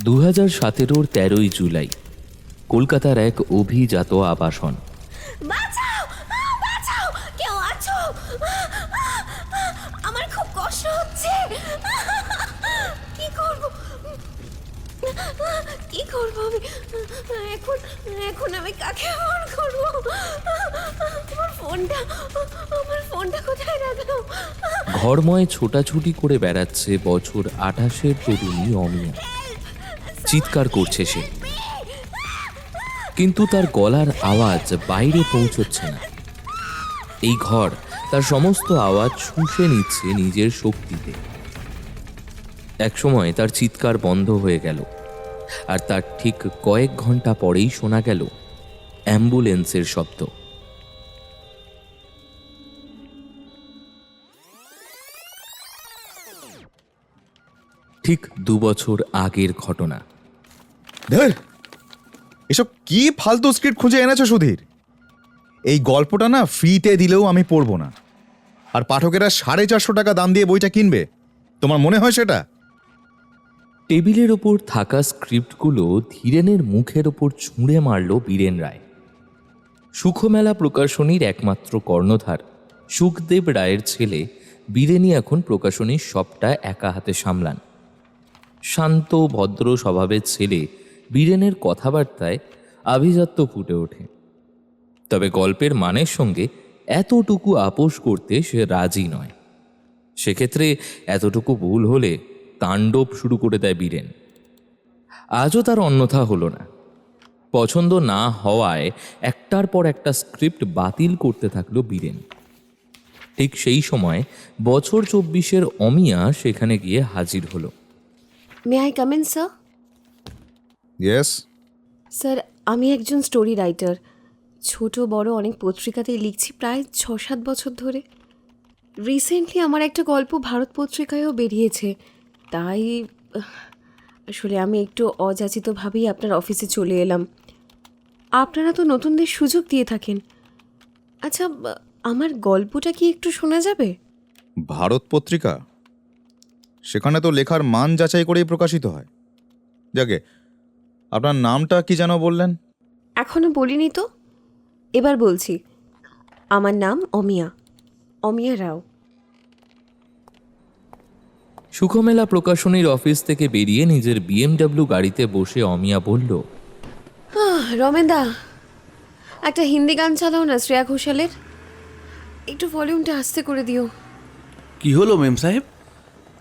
2017-র 13ই জুলাই কলকাতার এক অভিজাত আবাসন। বাঁচাও, বাঁচাও, কেউ আছো? আমার খুব কষ্ট হচ্ছে। কি করব, কি করব আমি এখন? এখন আমি কাকে ফোন করব? আমার ফোনটা কোথায় রাখলাম? ঘরময় ছোটাছুটি করে বেড়াচ্ছে বছর 28-এর তরুণী অমিয়া। চিৎকার করছে সে, কিন্তু তার গলার আওয়াজ বাইরে পৌঁছচ্ছে না। এই ঘর তার সমস্ত আওয়াজ শুষে নিচ্ছে নিজের শক্তিতে। একসময় তার চিৎকার বন্ধ হয়ে গেল, আর তার ঠিক কয়েক ঘন্টা পরেই শোনা গেল অ্যাম্বুলেন্সের শব্দ। ঠিক 2 বছর আগের ঘটনা। ধর, এসব কি ফালতু স্ক্রিপ্ট খুঁজে এনেছো সুধীর? এই গল্পটা না ফ্রিতে দিলেও আমি পড়বো না। আর পাঠকেরা 450 টাকা দাম দিয়ে বইটা কিনবে, তোমার মনে হয় সেটা? টেবিলের ওপর থাকা স্ক্রিপ্টগুলো ধীরেনের মুখের ওপর ছুঁড়ে মারল বীরেন রায়। সুখমেলা প্রকাশনীর একমাত্র কর্ণধার সুখদেব রায়ের ছেলে বীরেনই এখন প্রকাশনীর সবটা একা হাতে সামলান। শান্ত ভদ্র স্বভাবের ছেলে বীরেনের কথাবার্তায় আভিজাত্য ফুটে ওঠে, তবে গল্পের মানের সঙ্গে এতটুকু আপোষ করতে সে রাজি নয়। সেক্ষেত্রে এতটুকু ভুল হলে তাণ্ডব শুরু করে দেয় বীরেন। আজও তার অন্যথা হলো না। পছন্দ না হওয়ায় একটার পর একটা স্ক্রিপ্ট বাতিল করতে থাকলো বীরেন। ঠিক সেই সময় বছর 24-এর অমিয়া সেখানে গিয়ে হাজির হলো। May I come in sir? Yes. Sir, আমি একজন স্টোরি রাইটার। ছোট বড় অনেক পত্রিকাতেই লিখছি প্রায় 6-7 বছর ধরে। রিসেন্টলি আমার একটা গল্প ভারত পত্রিকায়ও বেরিয়েছে, তাই আসলে আমি একটু অযাচিতভাবেই আপনার অফিসে চলে এলাম। আপনারা তো নতুনদের সুযোগ দিয়ে থাকেন। আচ্ছা, আমার গল্পটা কি একটু শোনা যাবে? ভারত পত্রিকা? সেখানে তো লেখার মান যাচাই করেই প্রকাশিত হয়। যাকে, আপনার নামটা কি যেন বললেন? এখনো বলিনি তো, এবার বলছি। আমার নাম অমিয়া, অমিয়া রাও। সুখমেলা প্রকাশনীর অফিস থেকে বেরিয়ে নিজের BMW গাড়িতে বসে অমিয়া বলল, রমেনদা, একটা হিন্দি গান চালাও না শ্রেয়া ঘোষালের। একটু ভলিউমটা আস্তে করে দিও। কি হলো মেম সাহেব,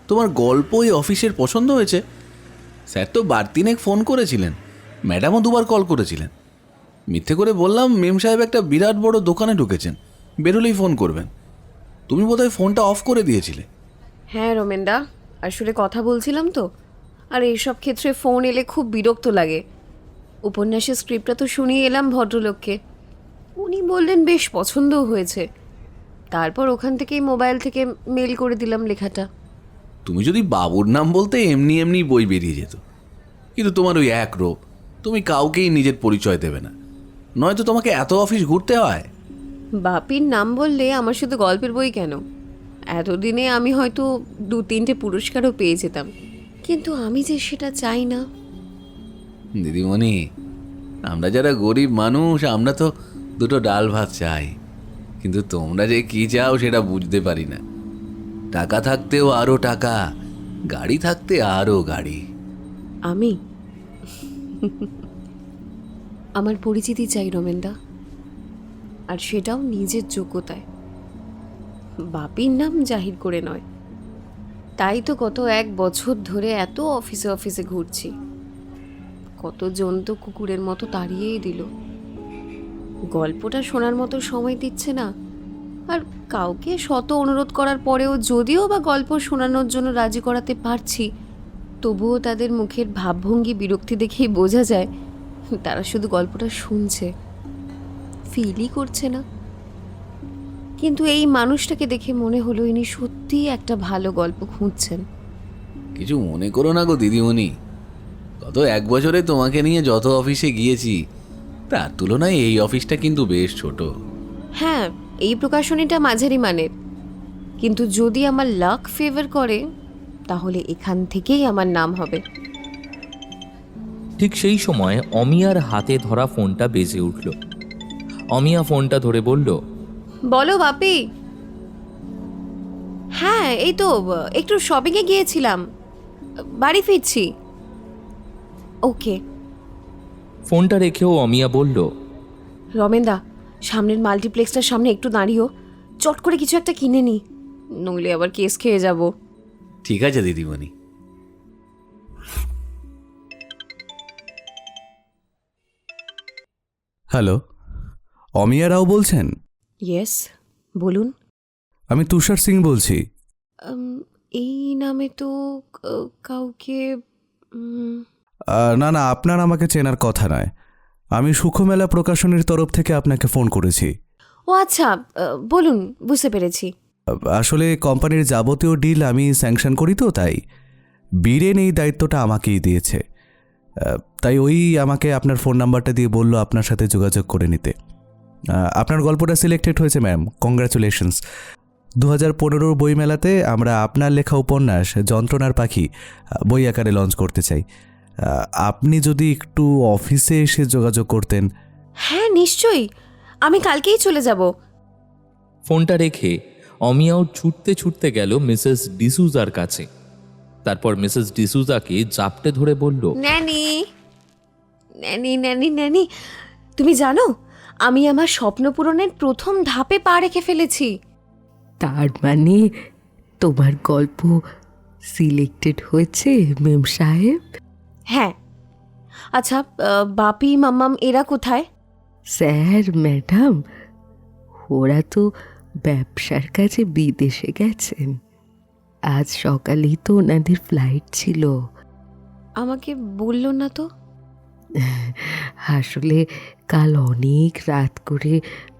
তোমার গল্প এই অফিসের পছন্দ হয়েছে? স্যার তো বারতিনেক ফোন করেছিলেন, ম্যাডামও 2বার কল করেছিলেন। মিথ্যে করে বললাম মেম সাহেব একটা বিরাট বড় দোকানে ঢুকেছেন, বেরোলেই ফোন করবেন। তুমি বোধহয় ফোনটা অফ করে দিয়েছিলে। হ্যাঁ রমেনদা, আসলে কথা বলছিলাম তো, আর এইসব ক্ষেত্রে ফোন এলে খুব বিরক্ত লাগে। উপন্যাসের স্ক্রিপ্টটা তো শুনিয়ে এলাম ভদ্রলোককে, উনি বললেন বেশ পছন্দও হয়েছে। তারপর ওখান থেকেই মোবাইল থেকে মেল করে দিলাম লেখাটা। তুমি যদি বাবুর নাম বলতে এমনি এমনি বই বেরিয়ে যেত, কিন্তু তোমার ওই এক রোগ, তুমি কাউকেই নিজের পরিচয় দেবে না, নয়তো তোমাকে এত অফিস ঘুরতে হয়। বাপির নাম বললে আমার শুধু গল্পের বই কেন, এতদিনে আমি হয়তো 2-3টে পুরস্কারও পেয়ে যেতাম, কিন্তু আমি যে সেটা চাই না। দিদিমণি, আমরা যারা গরিব মানুষ আমরা তো দুটো ডাল ভাত চাই, কিন্তু তোমরা যে কি চাও সেটা বুঝতে পারি না। টাকা থাকতেও আরও টাকা, গাড়ি থাকতে আরও গাড়ি। আমি আমার পরিচিতি চাই রমেনদা, আর সেটাও নিজের যোগ্যতায়, বাপির নাম জাহির করে নয়। তাই তো গত 1 বছর ধরে এত অফিসে অফিসে ঘুরছি। কতজন তো কুকুরের মতো তাড়িয়েই দিল। গল্পটা শোনার মতো সময় দিচ্ছে না, আর কাউকে শত অনুরোধ করার পরেও যদিও বা গল্প শোনানোর জন্য রাজি করাতে পারছি, তবুও তাদের মুখের ভাবভঙ্গি বিরক্তি দেখেই বোঝা যায় তারা শুধু গল্পটা শুনছে, ফিলই করছে না। কিন্তু এই মানুষটাকে দেখে মনে হলো ইনি সত্যিই একটা ভালো গল্প খুঁজছেন। কিছু মনে করো না গো দিদিমণি, গত 1 বছরে তোমাকে নিয়ে যত অফিসে গিয়েছি তার তুলনায় এই অফিসটা কিন্তু বেশ ছোট। হ্যাঁ, এই প্রকাশনীটা মাঝারি মানের, কিন্তু যদি আমার লাক ফেভার করে তাহলে এখান থেকেই আমার নাম হবে। ঠিক সেই সময় অমিয়ার হাতে ধরা ফোনটা বেজে উঠল। অমিয়া ফোনটা ধরে বলল, বলো বাপি। হ্যাঁ, এই তো একটু শপিংয়ে গিয়েছিলাম, বাড়ি ফিরছি। ওকে। ফোনটা রেখেও অমিয়া বলল, রমেনদা, সামনের মাল্টিপ্লেক্সটার সামনে একটু দাঁড়িয়েও চট করে কিছু একটা কিনে নি, নইলে আবার কেস খেয়ে যাব। ঠিক আছে দিদিমণি। হ্যালো, অমিয়া রাও বলছেন? ইয়েস, বলুন। আমি তুষার সিং বলছি। এই নামে তো কাউকে না না, আপনার আমাকে চেনার কথা নয়। আমি সুখমেলা প্রকাশনীর তরফ থেকে আপনাকে ফোন করেছি। ও আচ্ছা, বলুন, বুঝতে পেরেছি। আসলে কোম্পানির যাবতীয় ডিল আমি স্যাংশন করি, তো তাই বীরেন এই দায়িত্বটা আমাকেই দিয়েছে। তাই ওই আমাকে আপনার ফোন নাম্বারটা দিয়ে বলল আপনার সাথে যোগাযোগ করে নিতে। আপনার গল্পটা সিলেক্টেড হয়েছে ম্যাম, কংগ্রাচুলেশনস। 2015 বইমেলাতে আমরা আপনার লেখা উপন্যাস যন্ত্রণার পাখি বই আকারে লঞ্চ করতে চাই। আপনি যদি একটু অফিসে এসে যোগাযোগ করতেন। হ্যাঁ নিশ্চয়ই, আমি কালকেই চলে যাব। ফোনটা রেখে অমিয়াও ছুটতে ছুটতে গেল মিসেস ডিসুজার কাছে। তারপর মিসেস ডিসুজাকে জাপটে ধরে বলল, ন্যানি ন্যানি ন্যানি ন্যানি, তুমি জানো আমি আমার স্বপ্ন পূরণের প্রথম ধাপে পা রেখে ফেলেছি। তার মানে তোমার গল্প সিলেক্টেড হয়েছে মেম সাহেব? হ্যাঁ। আচ্ছা, বাপি মাম্মাম এরা কোথায়? স্যার ম্যাডাম ওরা তো ব্যবসার কাজে বিদেশে গেছেন। আজ সকালেই তো ওনাদের ফ্লাইট ছিল। আমাকে বললো না তো। আসলে কাল অনেক রাত করে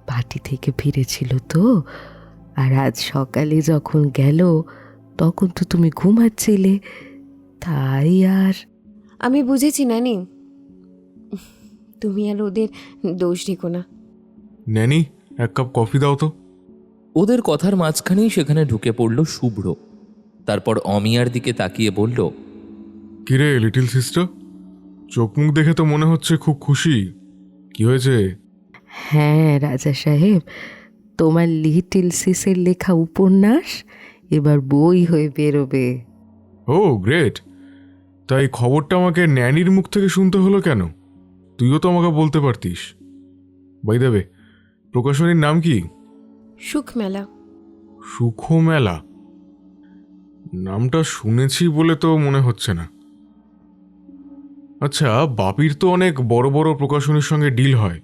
পার্টি থেকে ফিরেছিল তো, আর আজ সকালে যখন গেল তখন তো তুমি ঘুমাচ্ছিলে, তাই আর। আমি বুঝেছি নানি, তুমি আর ওদের দোষ ঢেকো না। ন্যানি, এক কাপ কফি দাও তো। ওদের কথার মাঝখানেই সেখানে ঢুকে পড়ল শুভ্র। তারপর অমিয়ার দিকে তাকিয়ে বলল, কিরে লিটল সিস্টার, চোখ মুখ দেখে তো মনে হচ্ছে খুব খুশি। কি হয়েছে? হ্যাঁ রাজা সাহেব, তোমার লিটল সিসের লেখা উপন্যাস এবার বই হয়ে বেরোবে। ও গ্রেট। তাই খবরটা আমাকে ন্যানির মুখ থেকে শুনতে হলো কেন? তুইও তো আমাকে বলতে পারতিস। বাই দ্য ওয়ে, প্রকাশনীর নাম কি? সুখমেলা। সুখমেলা? নামটা শুনেছি বলে তো মনে হচ্ছে না। আচ্ছা, বাপির তো অনেক বড় বড় প্রকাশনীর সঙ্গে ডিল হয়।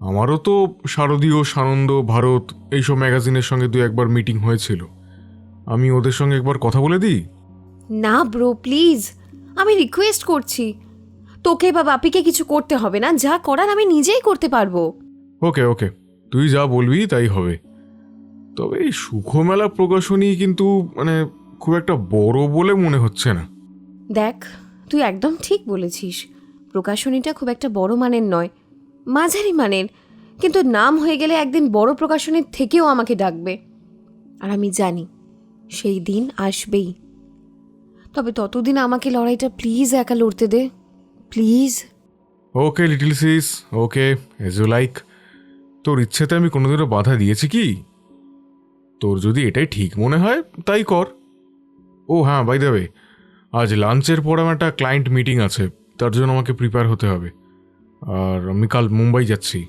আমারও তো শারদীয়, সানন্দ, ভারত এইসব ম্যাগাজিনের সঙ্গে দু একবার মিটিং হয়েছিল। আমি ওদের সঙ্গে একবার কথা বলে দিই। না ব্রো, প্লিজ, আমি রিকোয়েস্ট করছি। তোকে বা বাপিকে কিছু করতে হবে না, যা করার আমি নিজেই করতে পারবো। ওকে ওকে, তুই যা বলবি তাই হবে। তবে এই সুখমেলা প্রকাশনী কিন্তু মানে খুব একটা বড় বলে মনে হচ্ছে না। দেখ, তুই একদম ঠিক বলেছিস, প্রকাশনীটা খুব একটা বড় মানের নয়, মাঝারি মানের। কিন্তু নাম হয়ে গেলে একদিন বড় প্রকাশনীর থেকেও আমাকে ডাকবে, আর আমি জানি সেই দিন আসবেই। তবে ততদিন আমাকে লড়াইটা প্লিজ একা লড়তে দে, please. Okay little sis, okay, as you like. তোর ইচ্ছেতে আমি কোনোদিনও বাধা দিয়েছি কি? তোর যদি এটাই ঠিক মনে হয় তাই কর। ও হ্যাঁ, বাই দ্য ওয়ে, আজ লাঞ্চের পর আমার একটা ক্লায়েন্ট মিটিং আছে, তার জন্য আমাকে প্রিপেয়ার হতে হবে। আর আমি কাল মুম্বাই যাচ্ছি,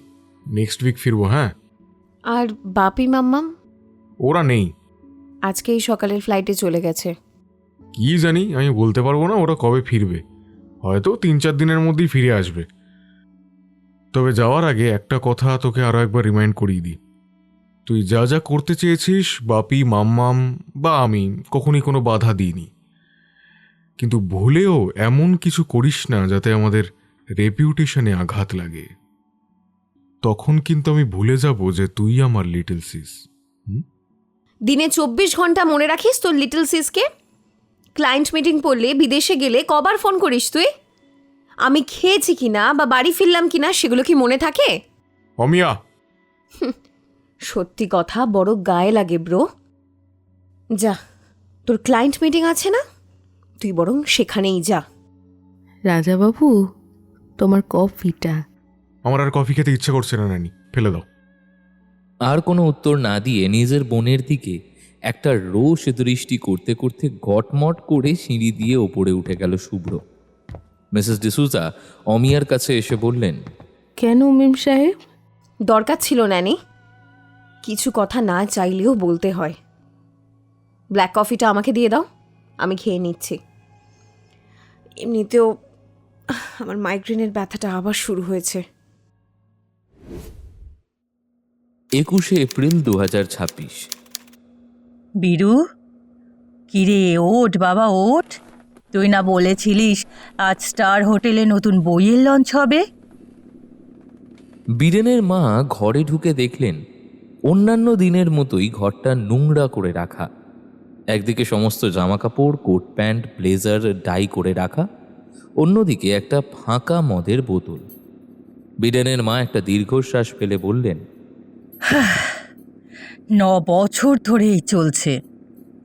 নেক্সট উইক ফিরবো। হ্যাঁ। আর বাপি মাম্মাম? ওরা নেই, আজকেই সকালের ফ্লাইটে চলে গেছে। কি জানি, আমি বলতে পারবো না ওরা কবে ফিরবে। হয়তো 3-4 দিনের মধ্যেই ফিরে আসবে। তবে যাওয়ার আগে একটা কথা তোকে আরও একবার রিমাইন্ড করিয়ে দিই। তুই যা যা করতে চেয়েছিস বাপি, মাম্মাম বা আমি কখনই কোনো বাধা দিইনি। কিন্তু ভুলেও এমন কিছু করিস না যাতে আমাদের রেপিউটেশনে আঘাত লাগে। তখন কিন্তু আমি ভুলে যাব যে তুই আমার লিটল সিস। দিনে 24 ঘন্টা মনে রাখিস তোর লিটল সিসকে? ক্লায়েন্ট মিটিং পড়লে, বিদেশে গেলে কবার ফোন করিস তুই? আমি খেয়েছি কিনা বা বাড়ি ফিরলাম কিনা সেগুলো কি মনে থাকে? অমিয়া, সত্যি কথা বড় গায়ে লাগে ব্রো। যা, তোর ক্লায়েন্ট মিটিং আছে না, তুই বরং সেখানেই যা। রাজাবাবু, তোমার কফিটা। আমার আর কফি খেতে ইচ্ছে করছে না নানি, ফেলে দাও। আর কোনো উত্তর না দিয়ে নিজের বোনের দিকে একটা রোষ দৃষ্টি করতে করতে গটমট করে সিঁড়ি দিয়ে ওপরে উঠে গেল শুভ্র। মিসেস ডিসুজা অমিয়ার কাছে এসে বললেন, কেন মেম সাহেব? দরকার ছিল ন্যানি, কিছু কথা না চাইলেও বলতে হয়। ব্ল্যাক কফিটা আমাকে দিয়ে দাও, আমি খেয়ে নিচ্ছি। এমনিতেও আমার মাইগ্রেনের ব্যথাটা আবার শুরু হয়েছে। 21শে এপ্রিল 2026। বীরু, কিরে ওঠ বাবা ওঠ। তুই না বলেছিলিস আজ স্টার হোটেলে নতুন বইয়ের লঞ্চ হবে? বীরেনের মা ঘরে ঢুকে দেখলেন অন্যান্য দিনের মতোই ঘরটা নোংরা করে রাখা। একদিকে সমস্ত জামাকাপড়, কোট প্যান্ট, ব্লেজার ডাই করে রাখা, অন্যদিকে একটা ফাঁকা মদের বোতল। বীরেনের মা একটা দীর্ঘশ্বাস ফেলে বললেন, 9 বছর ধরে এই চলছে,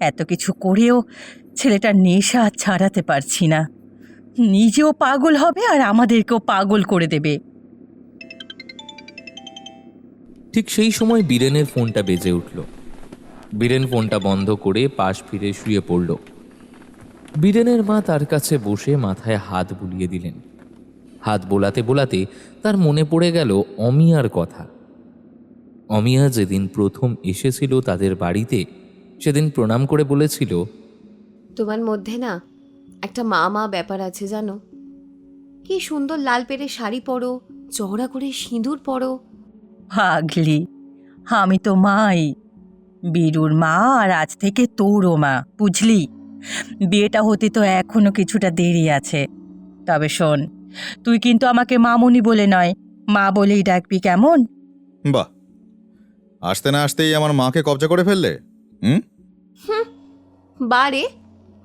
এত কিছু করেও ছেলেটার নেশা ছাড়াতে পারছি না। নিজেও পাগল হবে আর আমাদেরকেও পাগল করে দেবে। ঠিক সেই সময় বীরেনের ফোনটা বেজে উঠল। বীরেন ফোনটা বন্ধ করে পাশ ফিরে শুয়ে পড়ল। বীরেনের মা তার কাছে বসে মাথায় হাত বুলিয়ে দিলেন। হাত বোলাতে বোলাতে তার মনে পড়ে গেল অমিয়ার কথা। অমিয়া যেদিন প্রথম এসেছিল তাদের বাড়িতে, সেদিন প্রণাম করে বলেছিল, তোমার মধ্যে না একটা মা মা ব্যাপার আছে জানো। কি সুন্দর লাল পেরে শাড়ি পরো, চওড়া করে সিঁদুর পরো। পাগলি, আমি তো মাই, বীরুর মা, আর আজ থেকে তোরও মা, বুঝলি? বিয়েটা হতে তো এখনো কিছুটা দেরি আছে। তবে শোন, তুই কিন্তু আমাকে মামুনি বলে নয়, মা বলেই ডাকবি, কেমন? বাহ, আসতে না আসতেই আমার মাকে কবজা করে ফেললে। হুম, বারে,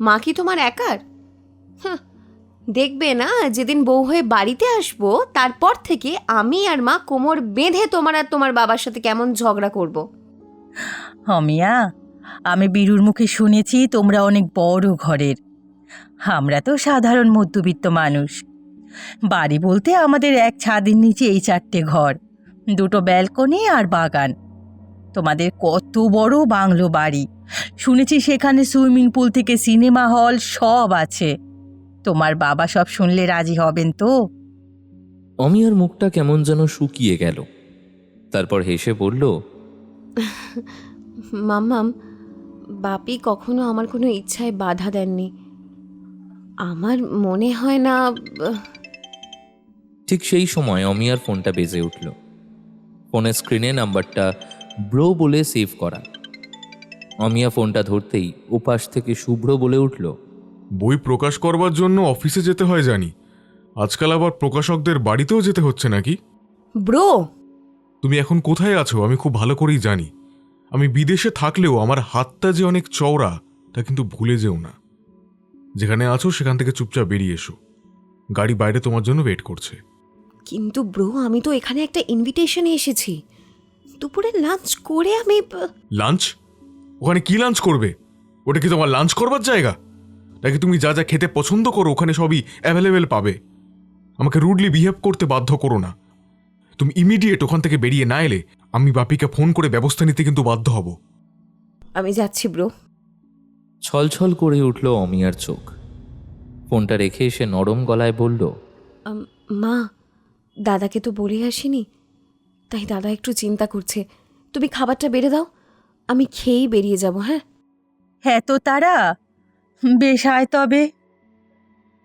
মা কি তোমার একার? হাহ, দেখবে না যেদিন বউ হয়ে বাড়িতে আসবো তারপর থেকে আমি আর মা কোমর বেঁধে তোমার আর তোমার বাবার সাথে কেমন ঝগড়া করব। অমিয়া, আমি বীরুর মুখে শুনেছি তোমরা অনেক বড় ঘরের। আমরা তো সাধারণ মধ্যবিত্ত মানুষ। বাড়ি বলতে আমাদের এক ছাদের নিচে এই 4টে ঘর, 2টো ব্যালকনি আর বাগান। তোমাদের কত বড় বাংলো বাড়ি, শুনেছি সেখানে সুইমিং পুল থেকে সিনেমা হল সব আছে। তোমার বাবা সব শুনলে রাজি হবেন তো? অমিয়ার মুখটা কেমন যেন শুকিয়ে গেল। তারপর হেসে বলল, মাম্মাম, বাপি কখনো আমার কোনো ইচ্ছায় বাধা দেননি। আমার মনে হয় না। ঠিক সেই সময় অমিয়ার ফোনটা বেজে উঠল। ফোনের স্ক্রিনে নাম্বারটা ব্রো বলে সেভ করা। অমিয়া ফোনটা ধরতেই ওপাশ থেকে শুভ্র বলে উঠল, বই প্রকাশ করবার জন্য অফিসে যেতে হয় জানি, আজকাল আবার প্রকাশকদের বাড়িতেও যেতে হচ্ছে নাকি? ব্রো, তুমি এখন কোথায় আছো আমি খুব ভালো করেই জানি। আমি বিদেশে থাকলেও আমার হাতটা যে অনেক চওড়া তা কিন্তু ভুলে যেও না। যেখানে আছো সেখান থেকে চুপচাপ বেরিয়ে এসো, গাড়ি বাইরে তোমার জন্য ওয়েট করছে। কিন্তু ব্রো, আমি তো এখানে একটা ইনভিটেশনে এসেছি। দুপুরে লাঞ্চ করে আমি লাঞ্চ? ওখানে কি লাঞ্চ করবে? ওটা কি তোমার লাঞ্চ করবার জায়গা? নাকি তুমি যা যা খেতে পছন্দ করো ওখানে সবই অ্যাভেলেবেল পাবে? আমাকে রুডলি বিহেভ করতে বাধ্য করো না। তুমি ইমিডিয়েট ওখান থেকে বেরিয়ে না এলে আমি বাপিকে ফোন করে ব্যবস্থা নিতে কিন্তু বাধ্য হব। আমি যাচ্ছি ব্রো। ছলছল করে উঠল অমিয়ার চোখ। ফোনটা রেখে সে নরম গলায় বলল, মা, দাদাকে তো বলে আসিনি, তাই দাদা একটু চিন্তা করছে। তুমি খাবারটা বেড়ে দাও, আমি খেয়েই বেরিয়ে যাব। হ্যাঁ হ্যাঁ, তো তারা বেশ, আয় তবে।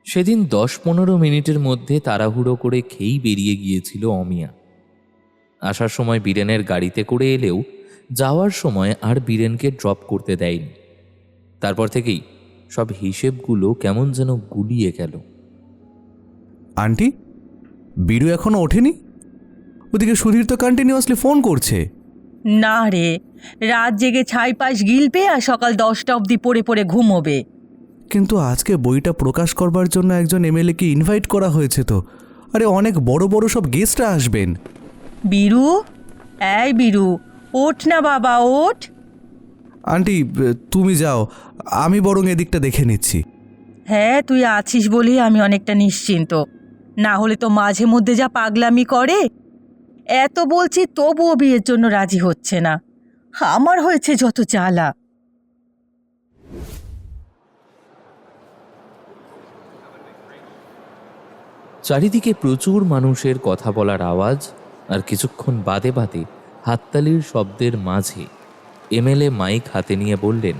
সেদিন 10-15 মিনিটের মধ্যে তাড়াহুড়ো করে খেয়েই বেরিয়ে গিয়েছিল অমিয়া। আসার সময় বীরেনের গাড়িতে করে এলেও যাওয়ার সময় আর বীরেনকে ড্রপ করতে দেয়নি। তারপর থেকেই সব হিসেবগুলো কেমন যেন গুলিয়ে গেল। আন্টি, বীরু এখনো ওঠেনি? ওদিকে সুধীর তো কন্টিনিউয়াসলি ফোন করছে। না রে, রাত জেগে ছাই পাশ গিলবে আর সকাল 10টা অবধি পড়ে পড়ে ঘুমোবে। কিন্তু আজকে বইটা প্রকাশ করবার জন্য একজন এমএলএকে ইনভাইট করা হয়েছে তো। আরে অনেক বড় বড় সব গেস্টরা আসবেন। বীরু, এই বীরু, ওঠ না বাবা, ওঠ। আন্টি, তুমি যাও, আমি বরং এদিকটা দেখে নিচ্ছি। হ্যাঁ, তুই আছিস বলেই আমি অনেকটা নিশ্চিন্ত, না হলে তো মাঝে মধ্যে যা পাগলামি করে, এত বলছি তবুও বিয়ের জন্য রাজি হচ্ছে না। আমার হয়েছে যত জ্বালা। চারিদিকে প্রচুর মানুষের কথা বলার আওয়াজ, আর কিছুক্ষণ বাদে বাদে হাততালির শব্দের মাঝে এমএলএ মাইক হাতে নিয়ে বললেন,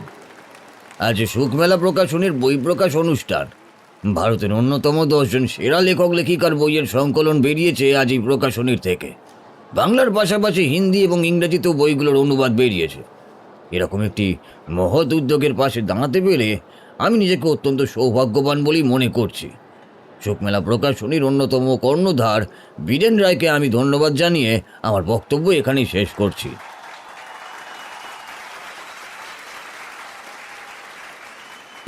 আজ সুখমেলা প্রকাশনীর বই প্রকাশ অনুষ্ঠান। ভারতের অন্যতম 10 জন সেরা লেখক লেখিকার বইয়ের সংকলন বেরিয়েছে আজ এই প্রকাশনীর থেকে। বাংলার পাশাপাশি হিন্দি এবং ইংরেজিতেও বইগুলোর অনুবাদ বেরিয়েছে। এরকম একটি মহৎ উদ্যোগের পাশে দাঁড়াতে পেরে আমি নিজেকে অত্যন্ত সৌভাগ্যবান বলেই মনে করছি। সুখমেলা প্রকাশনীর অন্যতম কর্ণধার বীরেন রায়কে আমি ধন্যবাদ জানিয়ে আমার বক্তব্য এখানেই শেষ করছি।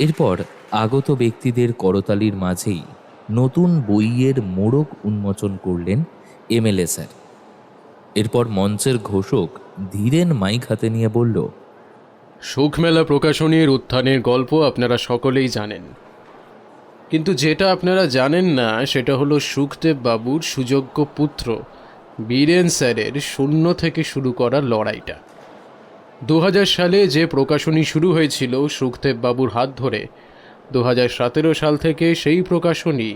এরপর আগত ব্যক্তিদের করতালির মাঝেই নতুন বইয়ের মোড়ক উন্মোচন করলেন এমএলএ স্যার। এরপর মঞ্চের ঘোষক ধীরেন মাইক হাতে নিয়ে বলল, সুখমেলা প্রকাশনীর উত্থানের গল্প আপনারা সকলেই জানেন, কিন্তু যেটা আপনারা জানেন না সেটা হলো সুখদেব বাবুর সুযোগ্য পুত্র বীরেন স্যারের শূন্য থেকে শুরু করা লড়াইটা। 2000 সালে যে প্রকাশনী শুরু হয়েছিল সুখদেব বাবুর হাত ধরে, 2017 সাল থেকে সেই প্রকাশনী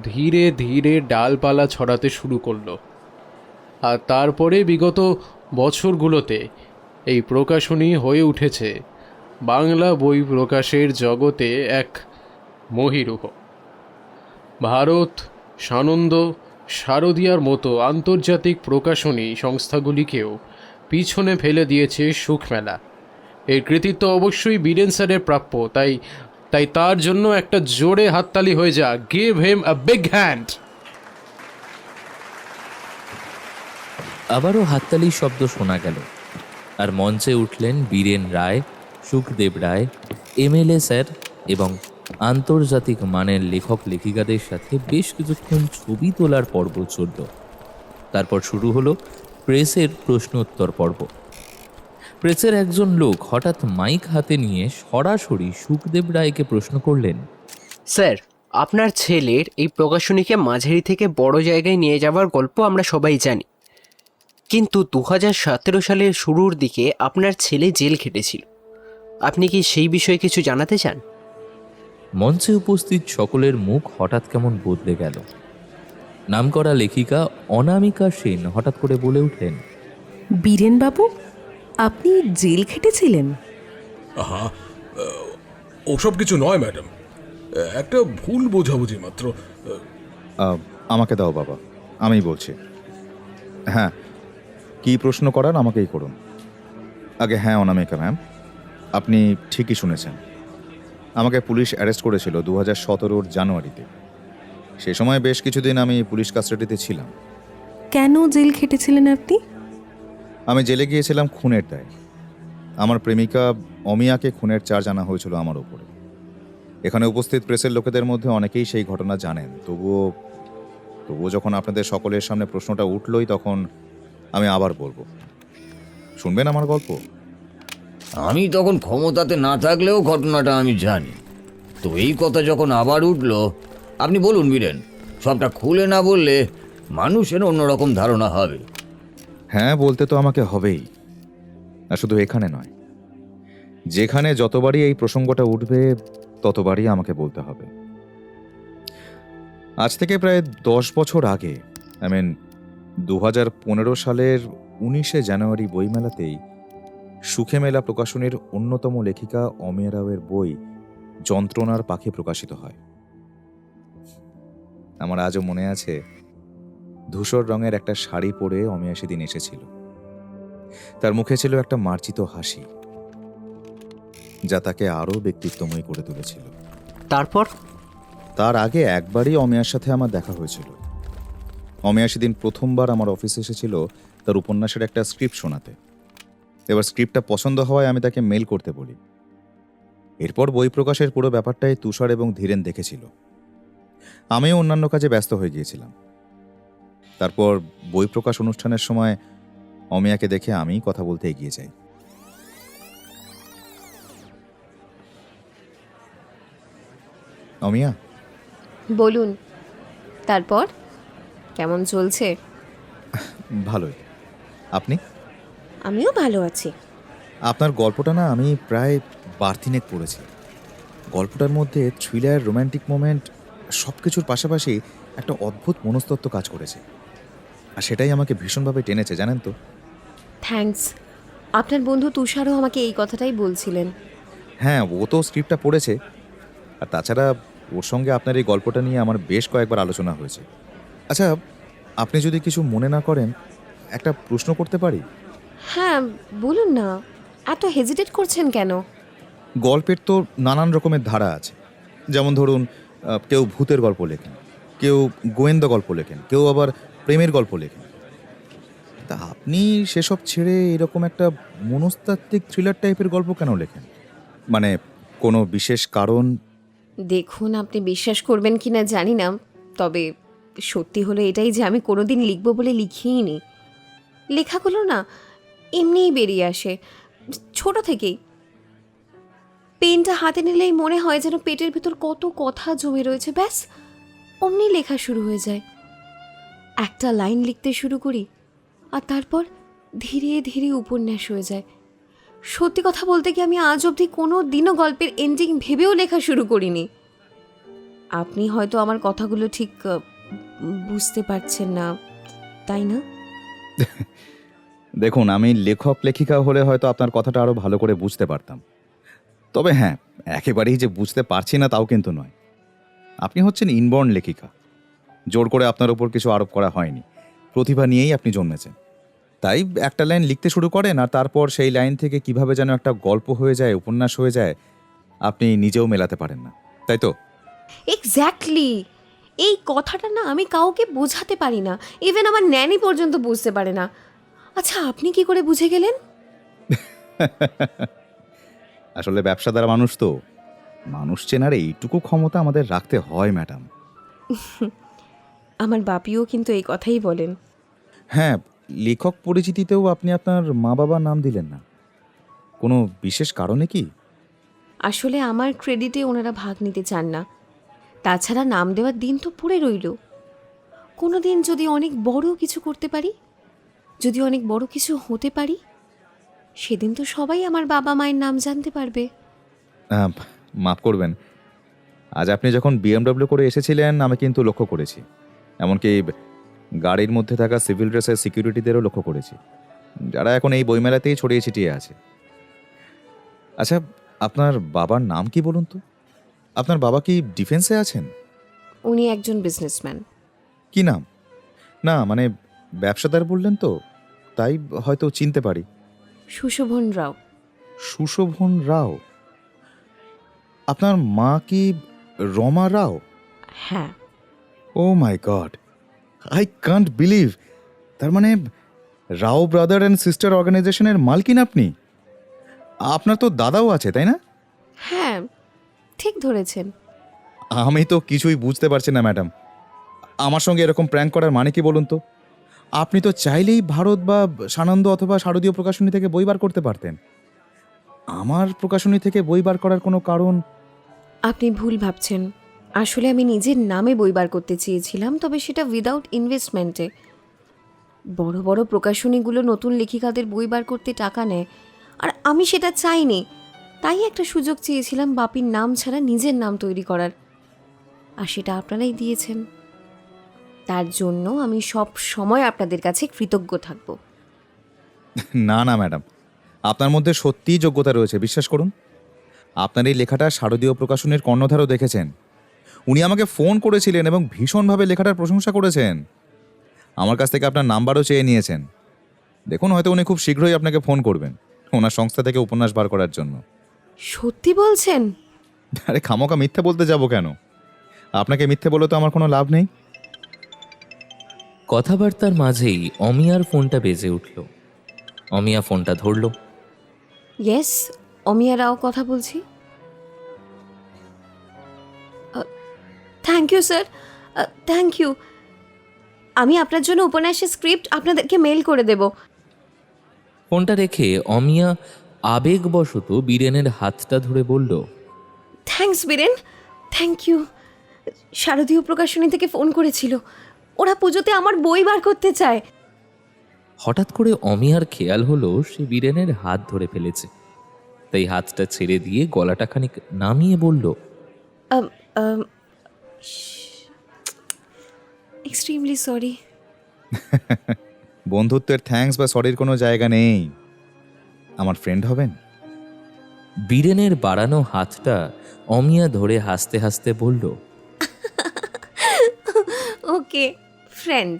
ধীরে ধীরে ডালপালা ছড়াতে শুরু করলো। আর তারপরে বিগত বছরগুলোতে এই প্রকাশনী হয়ে উঠেছে বাংলা বই প্রকাশের জগতে এক মহীরুহ। ভারত, সানন্দ, শারদিয়ার মতো আন্তর্জাতিক প্রকাশনী সংস্থাগুলিকেও পিছনে ফেলে দিয়েছে সুখমেলা। এর কৃতিত্ব অবশ্যই বীরেন স্যারের প্রাপ্য। তাই তার জন্য একটা জোরে হাততালি হয়ে যা। Give him a big hand. আবারও হাততালির শব্দ শোনা গেল, আর মঞ্চে উঠলেন বীরেন রায়, সুখদেব রায়, এমএলএ স্যার এবং আন্তর্জাতিক মানের লেখক লেখিকাদের সাথে বেশ কিছুক্ষণ ছবি তোলার পর্ব চলল। তারপর শুরু হলো প্রেসের প্রশ্নোত্তর পর্ব। প্রেসের একজন লোক হঠাৎ মাইক হাতে নিয়ে সরাসরি সুখদেব রায়কে প্রশ্ন করলেন, স্যার, আপনার ছেলের এই প্রকাশনীকে মাঝারি থেকে বড় জায়গায় নিয়ে যাওয়ার গল্প আমরা সবাই জানি, কিন্তু 2017 সালের শুরুর দিকে আপনার ছেলে জেল খেটেছিল। আপনি কি সেই বিষয়ে কিছু জানাতে চান? মঞ্চে উপস্থিত সকলের মুখ হঠাৎ কেমন বদলে গেল। নামকরা লেখিকা অনামিকা সেন হঠাৎ করে বলে উঠলেন, বীরেনবাবু, আপনি জেল খেটেছিলেন? আহা, ওসব কিছু নয় ম্যাডাম, একটা ভুল বোঝাবুঝি মাত্র। আমাকে দাও বাবা, আমি বলছি। হ্যাঁ, কি প্রশ্ন করার আমাকেই করুন। আগে হ্যাঁ অনামিকা ম্যাম, আপনি ঠিকই শুনেছেন। আমাকে পুলিশ অ্যারেস্ট করেছিল 2017 জানুয়ারিতে। সে সময় বেশ কিছুদিন আমি পুলিশ কাস্টাডিতে ছিলাম। কেন জেল খেটেছিলেন আপনি? আমি জেলে গিয়েছিলাম খুনের দায়ে। আমার প্রেমিকা অমিয়াকে খুনের চার্জ আনা হয়েছিল আমার ওপরে। এখানে উপস্থিত প্রেসের লোকেদের মধ্যে অনেকেই সেই ঘটনা জানেন। তবুও যখন আপনাদের সকলের সামনে প্রশ্নটা উঠলই, তখন আমি আবার বলবো। শুনবেন আমার গল্প? আমি তখন ক্ষমতাতে না থাকলেও ঘটনাটা আমি জানি। তো এই কথা যখন আবার উঠল, আপনি বলুন বীরেন। সবটা খুলে না বললে মানুষের অন্যরকম ধারণা হবে। হ্যাঁ, বলতে তো আমাকে হবেই। আর শুধু এখানে নয়, যেখানে যতবারই এই প্রসঙ্গটা উঠবে ততবারই আমাকে বলতে হবে। আজ থেকে প্রায় 10 বছর আগে, 2015 সালের 19শে জানুয়ারি বইমেলাতেই সুখে মেলা প্রকাশনীর অন্যতম লেখিকা অমিয়া রাওয়ের বই যন্ত্রণার পাখি প্রকাশিত হয়। আমার আজও মনে আছে, ধূসর রঙের একটা শাড়ি পরে অমিয়া সেদিন এসেছিল। তার মুখে ছিল একটা মার্জিত হাসি, যা তাকে আরও ব্যক্তিত্বময় করে তুলেছিল। তার আগে একবারই অমিয়ার সাথে আমার দেখা হয়েছিল। অমিয়া সেদিন প্রথমবার আমার অফিসে এসেছিল তার উপন্যাসের একটা স্ক্রিপ্ট শোনাতে। এবার স্ক্রিপ্টটা পছন্দ হওয়ায় আমি তাকে মেল করতে বলি। এরপর বই প্রকাশের পুরো ব্যাপারটাই তুষার এবং ধীরেন দেখেছিল। আমিও অন্যান্য কাজে ব্যস্ত হয়ে গিয়েছিলাম। তারপর বই প্রকাশ অনুষ্ঠানের সময় অমিয়াকে দেখে আমি কথা বলতে এগিয়ে যাই। অমিয়া, বলুন। তারপর কেমন চলছে? ভালোই। আপনি? আমিও ভালো আছি। আপনার গল্পটা না আমি প্রায় বারতিনেক পড়েছি। গল্পটার মধ্যে থ্রিলার, রোম্যান্টিক মোমেন্ট সব কিছুর পাশাপাশি একটা অদ্ভুত মনস্তত্ত্ব কাজ করেছে, আর সেটাই আমাকে ভীষণভাবে টেনেছে, জানেন তো। থ্যাঙ্কস। আপনার বন্ধু তুষারও আমাকে এই কথাটাই বলছিলেন। হ্যাঁ, ও তো স্ক্রিপ্টটা পড়েছে, আর তাছাড়া ওর সঙ্গে আপনার এই গল্পটা নিয়ে আমার বেশ কয়েকবার আলোচনা হয়েছে। আচ্ছা, আপনি যদি কিছু মনে না করেন একটা প্রশ্ন করতে পারি? হ্যাঁ, বলুন না। এত হেজিটেট করছেন কেন? গল্পের তো নানান রকমের ধারা আছে। যেমন ধরুন, কেউ ভূতের গল্প লেখেন, কেউ গোয়েন্দা গল্প লেখেন, কেউ আবার প্রেমের গল্প লেখেন। তা আপনি সেসব ছেড়ে এরকম একটা মনস্তাত্ত্বিক থ্রিলার টাইপের গল্প কেন লেখেন? মানে কোনো বিশেষ কারণ? দেখুন, আপনি বিশ্বাস করবেন কি না জানি না, তবে সত্যি হলো এটাই যে আমি কোনোদিন লিখবো বলে লিখিই নি। লেখাগুলো না এমনিই বেরিয়ে আসে, ছোট থেকেই। পেনটা হাতে নিলেই মনে হয় যেন পেটের ভেতর কত কথা জমে রয়েছে, ব্যাস অমনি লেখা শুরু হয়ে যায়। একটা লাইন লিখতে শুরু করি, আর তারপর ধীরে ধীরে উপন্যাস হয়ে যায়। সত্যি কথা বলতে কি, আমি আজ অবধি কোনো দিনও গল্পের এন্ডিং ভেবেও লেখা শুরু করিনি। আপনি হয়তো আমার কথাগুলো ঠিক বুঝতে পারছেন না, তাই না? দেখুন, আমি লেখক লেখিকা হলে হয়তো আপনার কথাটা আরও ভালো করে বুঝতে পারতাম। তবে হ্যাঁ, একেবারেই যে বুঝতে পারছি না তাও কিন্তু নয়। আপনি হচ্ছেন ইনবর্ন লেখিকা, জোর করে আপনার ওপর কিছু আরোপ করা হয়নি। প্রতিভা নিয়েই আপনি জন্মেছেন। তাই একটা লাইন লিখতে শুরু করেন, আর তারপর সেই লাইন থেকে কিভাবে যেন একটা গল্প হয়ে যায়, উপন্যাস হয়ে যায়, আপনি নিজেও মেলাতে পারেন না, তাই তো? এক্স্যাক্টলি। এই কথাটা না আমি কাউকে বোঝাতে পারি না, ইভেন আমার ন্যানি পর্যন্ত বুঝতে পারে না। আচ্ছা, আপনি কি করে বুঝে গেলেন? আসলে ব্যবসাদার মানুষ তো, মানুষ চেনার এইটুকু ক্ষমতা আমাদের রাখতে হয় ম্যাডাম। আমার বাপিও কিন্তু এই কথাই বলেন। হ্যাঁ, লেখক পরিচিতিতেও আপনি আপনার মা বাবার নাম দিলেন না, কোনো বিশেষ কারণে কি? আসলে আমার ক্রেডিটে ওনারা ভাগ নিতে চান না। তাছাড়া নাম দেওয়ার দিন তো পড়ে রইল। কোনো দিন যদি অনেক বড় কিছু করতে পারি, যদি অনেক বড় কিছু হতে পারি, সেদিন তো সবাই আমার বাবা মায়ের নাম জানতে পারবে। মাফ করবেন, আজ আপনি যখন BMW করে এসেছিলেন আমি কিন্তু লক্ষ্য করেছি। এমনকি গাড়ির মধ্যে থাকা সিভিল ড্রেসের সিকিউরিটিদেরও লক্ষ্য করেছি, যারা এখন এই বইমেলাতেই ছড়িয়ে ছিটিয়ে আছে। আচ্ছা, আপনার বাবার নাম কি বলুন তো? আপনার বাবা কি ডিফেন্সে আছেন? উনি একজন বিজনেসম্যান। কি নাম? না মানে ব্যবসাদার বললেন তো, তাই হয়তো চিনতে পারি। সুশোভন রাও। সুশোভন রাও? আপনার মা কি রমা রাও? হ্যাঁ। ও মাই গড, আই কান্ট বিলিভ! তার মানে রাও ব্রাদার অ্যান্ড সিস্টার অর্গানাইজেশনের মালকিন আপনি? আপনার তো দাদাও আছে, তাই না? হ্যাঁ, ঠিক ধরেছেন। আমি তো কিছুই বুঝতে পারছি না ম্যাডাম। আমার সঙ্গে এরকম প্র্যাঙ্ক করার মানে কি বলুন তো? আপনি তো চাইলেই ভারত বা সানন্দ অথবা শারদীয় প্রকাশনী থেকে বই বার করতে পারতেন। আমার প্রকাশনী থেকে বই বার করার কোনো কারণ? আপনি ভুল ভাবছেন। আসলে আমি নিজের নামে বই বার করতে চেয়েছিলাম, তবে সেটা উইদাউট ইনভেস্টমেন্টে। বড় বড় প্রকাশনীগুলো নতুন লেখিকাদের বই বার করতে টাকা নেয়, আর আমি সেটা চাইনি। তাই একটা সুযোগ চেয়েছিলাম বাপির নাম ছাড়া নিজের নাম তৈরি করার, আর সেটা আপনারাই দিয়েছেন। তার জন্য আমি সব সময় আপনাদের কাছে কৃতজ্ঞ থাকব। না না ম্যাডাম, আপনার মধ্যে সত্যিই যোগ্যতা রয়েছে, বিশ্বাস করুন। আপনার এই লেখাটা শারদীয় প্রকাশনীর কর্ণধারও দেখেছেন। উনি আমাকে ফোন করেছিলেন এবং ভীষণভাবে লেখাটার প্রশংসা করেছেন। আমার কাছ থেকে আপনার নাম্বারও চেয়ে নিয়েছেন। দেখুন, হয়তো উনি খুব শীঘ্রই আপনাকে ফোন করবেন ওনার সংস্থা থেকে উপন্যাস বার করার জন্য। সত্যি বলছেন? আরে খামোকা মিথ্যে বলতে যাব কেন? আপনাকে মিথ্যে বলে তো আমার কোনো লাভ নেই। কথাবার্তার মাঝেই অমিয়ার ফোনটা বেজে উঠল। অমিয়া ফোনটা ধরল। ইয়েস, অমিয়া রাও কথা বলছি। Thank you sir, thank you. আমি আপনার জন্য উপন্যাসের স্ক্রিপ্ট আপনাদেরকে মেল করে দেব। ফোনটা রেখে অমিয়া আবেগবশত বীরেনের হাতটা ধরে বলল, থ্যাঙ্কস বীরেন, থ্যাংক ইউ। শারদীয় প্রকাশনী থেকে ফোন করেছিল, ওরা পুজোতে আমার বই বার করতে চায়। হঠাৎ করে অমিয়ার খেয়াল হলো সে বীরেনের হাত ধরে ফেলেছে, তাই হাতটা ছেড়ে দিয়ে গলাটা খানিক নামিয়ে বলল, এক্সট্রিমলি সরি। বন্ধুত্বের থ্যাঙ্কস বা সরির কোনো জায়গা নেই। আমার ফ্রেন্ড হবেন? বীরেনের বাড়ানো হাতটা অমিয়া ধরে হাসতে হাসতে বলল, ওকে, ফ্রেন্ড।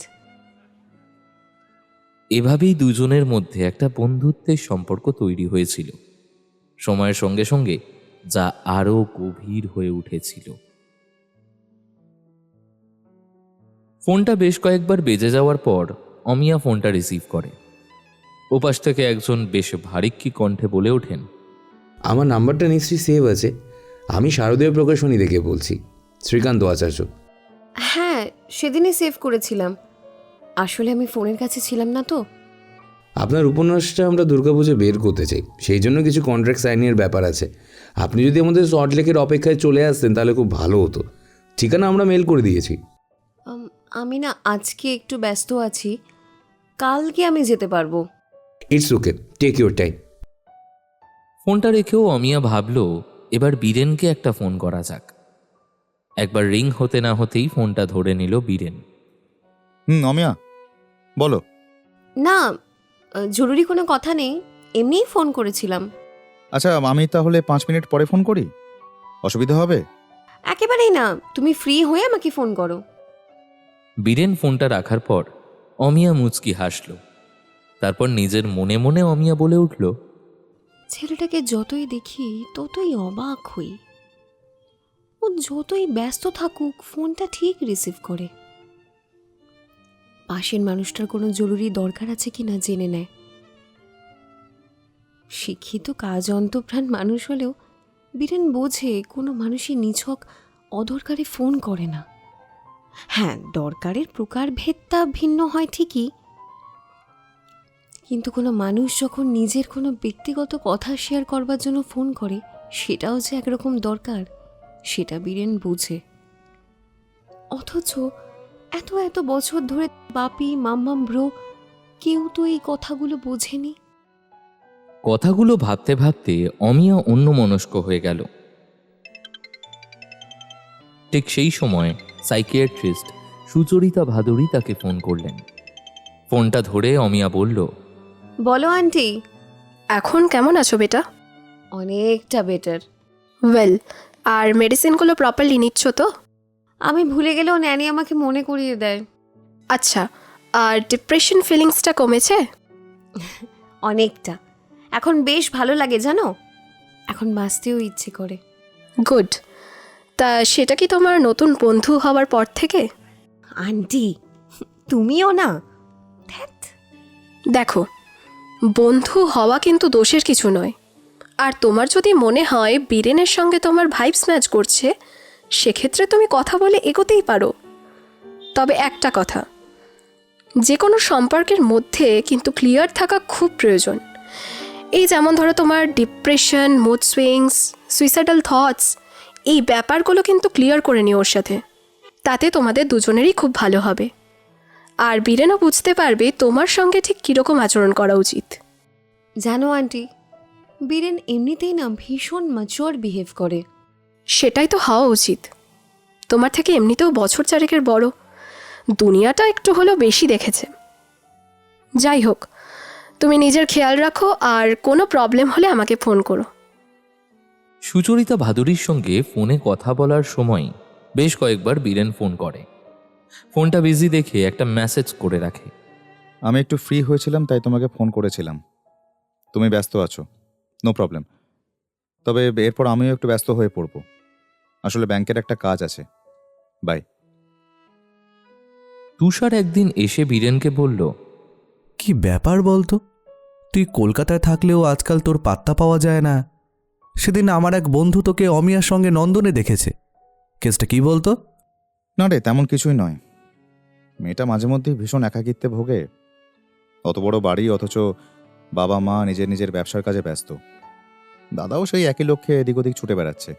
এভাবেই দুজনের মধ্যে একটা বন্ধুত্বের সম্পর্ক তৈরি হয়েছিল, সময়ের সঙ্গে সঙ্গে যা আরও গভীর হয়ে উঠেছিল। ফোনটা বেশ কয়েকবার বেজে যাওয়ার পর অমিয়া ফোনটা রিসিভ করে। ওপাশ থেকে একজন বেশ ভারিক্কি কণ্ঠে বলে ওঠেন, আমার নাম্বারটা নিশ্চয়ই সেভ আছে। আমি শারদীয় প্রকাশনী থেকে বলছি, শ্রীকান্ত আচার্য। হ্যাঁ, সেদিনই সেভ করেছিলাম। আসলে আমি ফোনের কাছে ছিলাম না তো। আপনার উপন্যাসটা আমরা দুর্গাপুজো বের করতে চাই, সেই জন্য কিছু কন্ট্রাক্ট সাইনের ব্যাপার আছে। আপনি যদি আমাদের সল্টলেকের অপেক্ষায় চলে আসতেন তাহলে খুব ভালো হতো। ঠিকানা আমরা মেল করে দিয়েছি। আমি না আজকে একটু ব্যস্ত আছি, কালকে আমি যেতে পারবো। It's okay, take your time. ফোনটা রেখেও অমিয়া ভাবল এবার বীরেনকে একটা ফোন করা যাক। একবার রিং হতে না হতেই ফোনটা ধরে নিল বীরেন। অমিয়া বলো। না, জরুরি কোনো কথা নেই, এমনিই ফোন করেছিলাম। আচ্ছা, আমি তাহলে 5 মিনিট পরে ফোন করি, অসুবিধা হবে? একেবারেই না, তুমি ফ্রি হয়ে আমাকে ফোন করো। বীরেন ফোনটা রাখার পর অমিয়া মুচকি হাসল। তারপর নিজের মনে মনে অমিয়া বলে উঠল, ছেলেটাকে যতই দেখি ততই অবাক হই। ও যতই ব্যস্ত থাকুক ফোনটা ঠিক রিসিভ করে। পাশের মানুষটার কোনো জরুরি দরকার আছে কিনা জেনে নেয়। শিক্ষিত কাজ অন্তপ্রাণ মানুষ হলেও বীরেন বোঝে কোনো মানুষই নিছক অদরকারে ফোন করে না। হ্যাঁ, দরকারের প্রকারভেদটা ভিন্ন হয় ঠিকই, কিন্তু কোনো মানুষ যখন নিজের কোনো ব্যক্তিগত কথা শেয়ার করবার জন্য ফোন করে, সেটাও যে একরকম দরকার, সেটা বীরেন বুঝে। অথচ এত এত বছর ধরে বাপি, মাম্মাম, ব্রো কেউ তো এই কথাগুলো বোঝেনি। কথাগুলো ভাবতে ভাবতে অমিয়া অন্যমনস্ক হয়ে গেল। ঠিক সেই সময় সাইকিয়াট্রিস্ট সুচরিতা ভাদুরী তাকে ফোন করলেন। ফোনটা ধরে অমিয়া বলল, বলো আন্টি। এখন কেমন আছো বেটা? অনেকটা বেটার। ওয়েল, আর মেডিসিনগুলো প্রপারলি নিচ্ছ তো? আমি ভুলে গেলেও ন্যানি আমাকে মনে করিয়ে দেয়। আচ্ছা, আর ডিপ্রেশন ফিলিংসটা কমেছে? অনেকটা, এখন বেশ ভালো লাগে জানো, এখন বাঁচতেও ইচ্ছে করে। গুড। তা সেটা কি তোমার নতুন বন্ধু হওয়ার পর থেকে? আন্টি, তুমিও না। দেখো, বন্ধু হওয়া কিন্তু দোষের কিছু নয়। আর তোমার যদি মনে হয় বীরেনের সঙ্গে তোমার ভাইবস ম্যাচ করছে, সেক্ষেত্রে তুমি কথা বলে এগোতেই পারো। তবে একটা কথা, যে কোনো সম্পর্কের মধ্যে কিন্তু ক্লিয়ার থাকা খুব প্রয়োজন। এই যেমন ধরো তোমার depression, mood swings, suicidal thoughts, এই ব্যাপারগুলো কিন্তু ক্লিয়ার করে নিও ওর সাথে। তাতে তোমাদের দুজনেরই খুব ভালো হবে। আর বীরেনও বুঝতে পারবে তোমার সঙ্গে ঠিক কীরকম আচরণ করা উচিত। জানো আন্টি, বীরেন এমনিতেই না ভীষণ ম্যাচিওর বিহেভ করে। সেটাই তো হওয়া উচিত। তোমার থেকে এমনিতেও বছর চারেকের বড়, দুনিয়াটা একটু হলেও বেশি দেখেছে। যাই হোক, তুমি নিজের খেয়াল রাখো, আর কোনো প্রবলেম হলে আমাকে ফোন করো। সুচরিতা ভাদুরীর সঙ্গে ফোনে কথা বলার সময় বেশ কয়েকবার বীরেন ফোন করে। ফোনটা বিজি দেখে একটা মেসেজ করে রাখে, আমি একটু ফ্রি হয়েছিলাম তাই তোমাকে ফোন করেছিলাম, তুমি ব্যস্ত আছো, নো প্রবলেম। তবে এরপর আমিও একটু ব্যস্ত হয়ে পড়ব, আসলে ব্যাংকের একটা কাজ আছে, বাই। তুষার একদিন এসে বীরেনকে বলল, কি ব্যাপার বলতো, তুই কলকাতায় থাকলেও আজকাল তোর পাত্তা পাওয়া যায় না। সেদিন আমার এক বন্ধু তোকে অমিয়ার সঙ্গে নন্দনে দেখেছে, কেসটা কি বলতো? না রে, তেমন কিছুই নয়। মেয়েটা মাঝে মধ্যেই ভীষণ একাকিত্বে ভোগে। অত বড় বাড়ি, অথচ বাবা মা নিজের নিজের ব্যবসার কাজে ব্যস্ত। দাদাও সেই একই লক্ষ্যে এদিক ওদিক ছুটে বেড়াচ্ছে।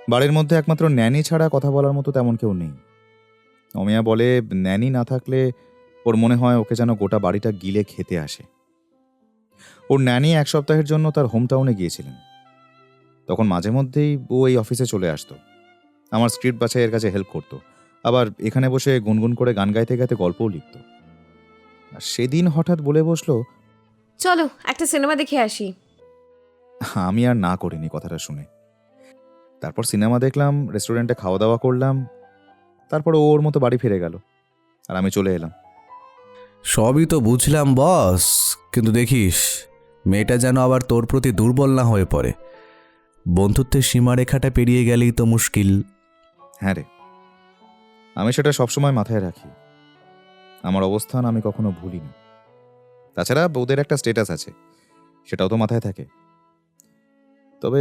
বাড়ির মধ্যে একমাত্র ন্যানি ছাড়া কথা বলার মতো তেমন কেউ নেই। অমিয়া বলে ন্যানি না থাকলে ওর মনে হয় ওকে যেন গোটা বাড়িটা গিলে খেতে আসে। ওর ন্যানি 1 সপ্তাহের জন্য তার হোম টাউনে গিয়েছিলেন। তখন মাঝে মধ্যেই ও এই অফিসে চলে আসতো, আমার স্ক্রিপ্ট বাছাইয়ের কাছে হেল্প করতো, আবার এখানে বসে গুনগুন করে গান গাইতে গাইতে গল্পও লিখত। আর সেদিন হঠাৎ বলে বসলো, চলো একটা সিনেমা দেখে আসি। আমি আর না করিনি কথাটা শুনে। তারপর সিনেমা দেখলাম, রেস্টুরেন্টে খাওয়া দাওয়া করলাম, তারপর ওর মতো বাড়ি ফিরে গেল আর আমি চলে এলাম। সবই তো বুঝলাম বস, কিন্তু দেখিস মেয়েটা যেন আবার তোর প্রতি দুর্বল না হয়ে পড়ে। বন্ধুত্বের সীমারেখাটা পেরিয়ে গেলেই তো মুশকিল। হ্যাঁ রে, আমি সেটা সবসময় মাথায় রাখি। আমার অবস্থান আমি কখনো ভুলি না। তাছাড়া ওদের একটা স্ট্যাটাস আছে, সেটাও তো মাথায় থাকে। তবে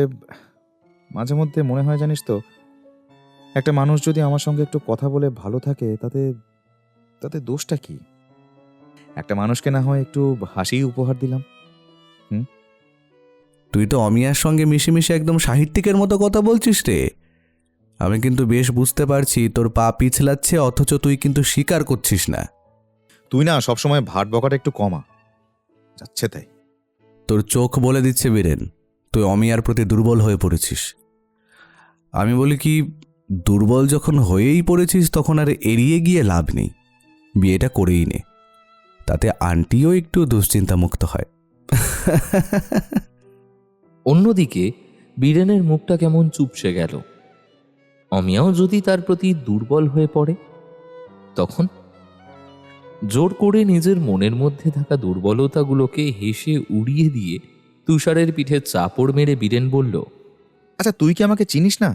মাঝে মধ্যে মনে হয় জানিস তো, একটা মানুষ যদি আমার সঙ্গে একটু কথা বলে ভালো থাকে, তাতে তাতে দোষটা কি? একটা মানুষকে না হয় একটু হাসি উপহার দিলাম। তুই তো অমিয়ার সঙ্গে মিশে মিশে একদম সাহিত্যিকের মতো কথা বলছিস রে। আমি কিন্তু বেশ বুঝতে পারছি তোর পা পিছলাচ্ছে, অথচ তুই কিন্তু স্বীকার করছিস না। তুই না সবসময় ভাট বকাটা একটু কমা, যাচ্ছে তাই। তোর চোখ বলে দিচ্ছে বীরেন, তুই অমিয়ার প্রতি দুর্বল হয়ে পড়েছিস। আমি বলি কি, দুর্বল যখন হয়েই পড়েছিস তখন আর এড়িয়ে গিয়ে লাভ নেই, বিয়েটা করেই নে। তাতে আন্টিও একটু দুশ্চিন্তামুক্ত হয়। অন্যদিকে বীরেনের মুখটা কেমন চুপসে গেল। অমিয়াও যদি তার প্রতি দুর্বল হয়ে পড়ে, তখন জোর করে নিজের মনের মধ্যে থাকা দুর্বলতাগুলোকে হেসে উড়িয়ে দিয়ে তুষারের পিঠে চাপড় মেরে বীরেন বলল, আচ্ছা তুই কি আমাকে চিনিস না?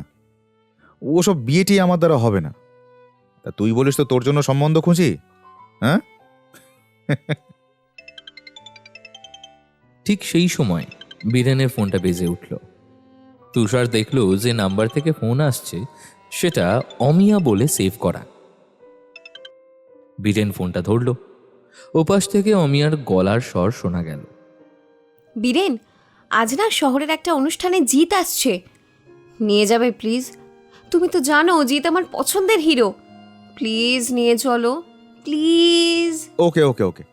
ওসব বিয়েটি আমার দ্বারা হবে না। তা তুই বলিস তো তোর জন্য সম্বন্ধ খুঁজি, হ্যাঁ? ঠিক সেই সময় বীরেনের ফোনটা বেজে উঠল। তুষার দেখল যে নাম্বার থেকে ফোন আসছে সেটা অমিয়া বলে সেভ করা। বীরেন ফোনটা ধরল। ওপাশ থেকে অমিয়ার গলার স্বর শোনা গেল, বীরেন, আজ না শহরের একটা অনুষ্ঠানে জিৎ আসছে, নিয়ে যাবে প্লিজ? তুমি তো জানো জিৎ আমার পছন্দের হিরো, প্লিজ নিয়ে চলো প্লিজ। ওকে ওকে ওকে,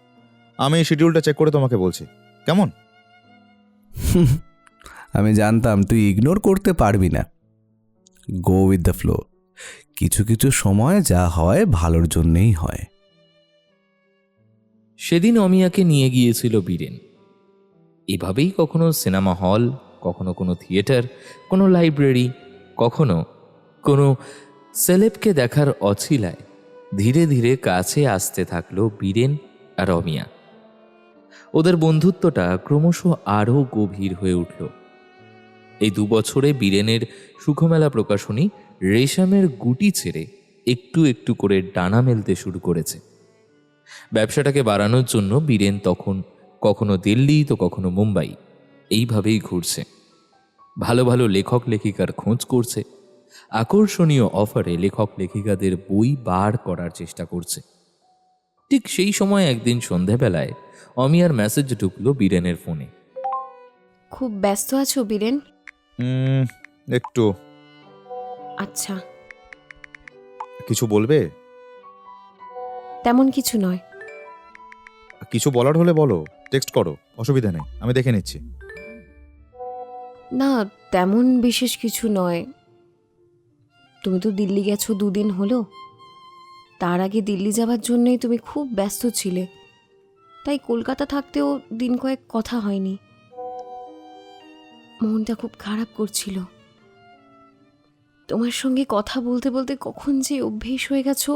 আমি শিডিউলটা চেক করে তোমাকে বলছি, কেমন? আমি জানতাম তুই ইগনোর করতে পারবি না। Go with the flow. কিছু কিছু সময় যা হয় ভালোর জন্যেই হয়। সেদিন অমিয়াকে নিয়ে গিয়েছিল বীরেন। এভাবেই কখনো সিনেমা হল, কখনো কোনো থিয়েটার, কোনো লাইব্রেরি, কখনো কোনো সেলেবকে দেখার অছিলায় ধীরে ধীরে কাছে আসতে থাকলো বীরেন আর অমিয়া। ওদের বন্ধুত্বটা ক্রমশ আরও গভীর হয়ে উঠল। এই 2 বছরে বীরেনের সুখমেলা প্রকাশনী রেশমের গুটি ছেড়ে একটু একটু করে ডানা মেলতে শুরু করেছে। ব্যবসাটাকে বাড়ানোর জন্য বীরেন তখন কখনো দিল্লি তো কখনো মুম্বাই এইভাবেই ঘুরছে। ভালো ভালো লেখক লেখিকার খোঁজ করছে, আকর্ষণীয় অফারে লেখক লেখিকাদের বই বার করার চেষ্টা করছে। ঠিক সেই সময় একদিন সন্ধেবেলায় অমিয়ার মেসেজ ঢুকলো বীরেনের ফোনে। খুব ব্যস্ত আছো বীরেন? একটু। আচ্ছা, কিছু বলবে? তেমন কিছু নয়। কিছু বলার হলে বলো, টেক্সট করো, অসুবিধা নেই, আমি দেখে নিচ্ছি। না, তেমন বিশেষ কিছু নয়। তুমি তো দিল্লি গেছো 2 দিন হলো। তার আগে দিল্লি যাবার জন্যই তুমি খুব ব্যস্ত ছিলে, তাই কলকাতা থাকতেও দিন কয়েক কথা হয়নি। মনটা খুব খারাপ করছিল। তোমার সঙ্গে কথা বলতে বলতে কখন যে অভ্যেস হয়ে গেছো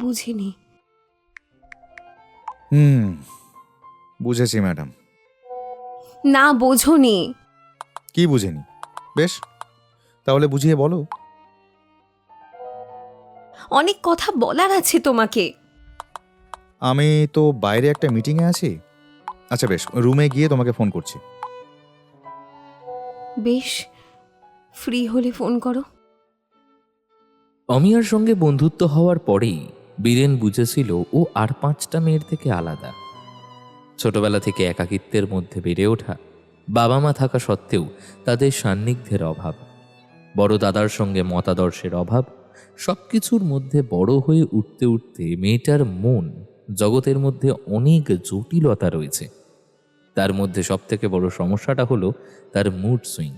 বুঝিনি। বুঝেছি ম্যাডাম। না, বোঝোনি। কি বুঝেনি? বেশ, তাহলে বুঝিয়ে বলো। অনেক কথা বলার আছে তোমাকে। আমি তো বাইরে একটা মিটিংয়ে আছি। আচ্ছা বেশ, রুমে গিয়ে তোমাকে ফোন করছি। বেশ, ফ্রি হলে ফোন করো। অমিয়ার সঙ্গে বন্ধুত্ব হওয়ার পরেই বীরেন বুঝেছিল ও আর 5টা মেয়ের থেকে আলাদা। ছোটবেলা থেকে একাকিত্বের মধ্যে বেড়ে ওঠা, বাবা মা থাকা সত্ত্বেও তাদের সান্নিধ্যের অভাব। বড় দাদার সঙ্গে মতাদর্শের অভাব, সব কিছুর মধ্যে বড় হয়ে উঠতে উঠতে মেয়েটার মন জগতের মধ্যে অনেক জটিলতা রয়েছে। তার মধ্যে সবথেকে বড় সমস্যাটা হলো তার মুড সুইং।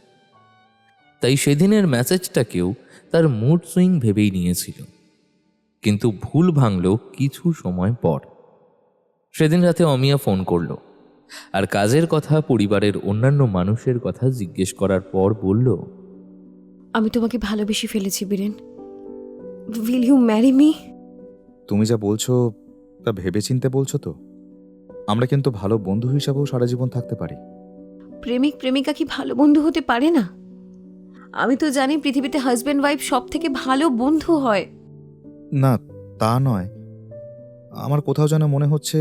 তাই সেদিনের মেসেজটাকেও তার মুড সুইং ভেবেই নিয়েছিল, কিন্তু ভুল ভাঙল কিছু সময় পর। সেদিন রাতে অমিয়া ফোন করল আর কাজের কথা, পরিবারের অন্যান্য মানুষের কথা জিজ্ঞেস করার পর বলল, আমি তোমাকে ভালোবেসে ফেলেছি Biren. Will you marry me? তুমি যা বলছো তা ভেবেচিন্তে বলছো তো? আমরা কিন্তু ভালো বন্ধু হিসাবেও সারা জীবন থাকতে পারি। প্রেমিক প্রেমিকা কি ভালো বন্ধু হতে পারে না? আমি তো জানি পৃথিবীতে হাজব্যান্ড ওয়াইফ সব থেকে ভালো বন্ধু হয়। না, তা নয়। আমার কোথাও যেন মনে হচ্ছে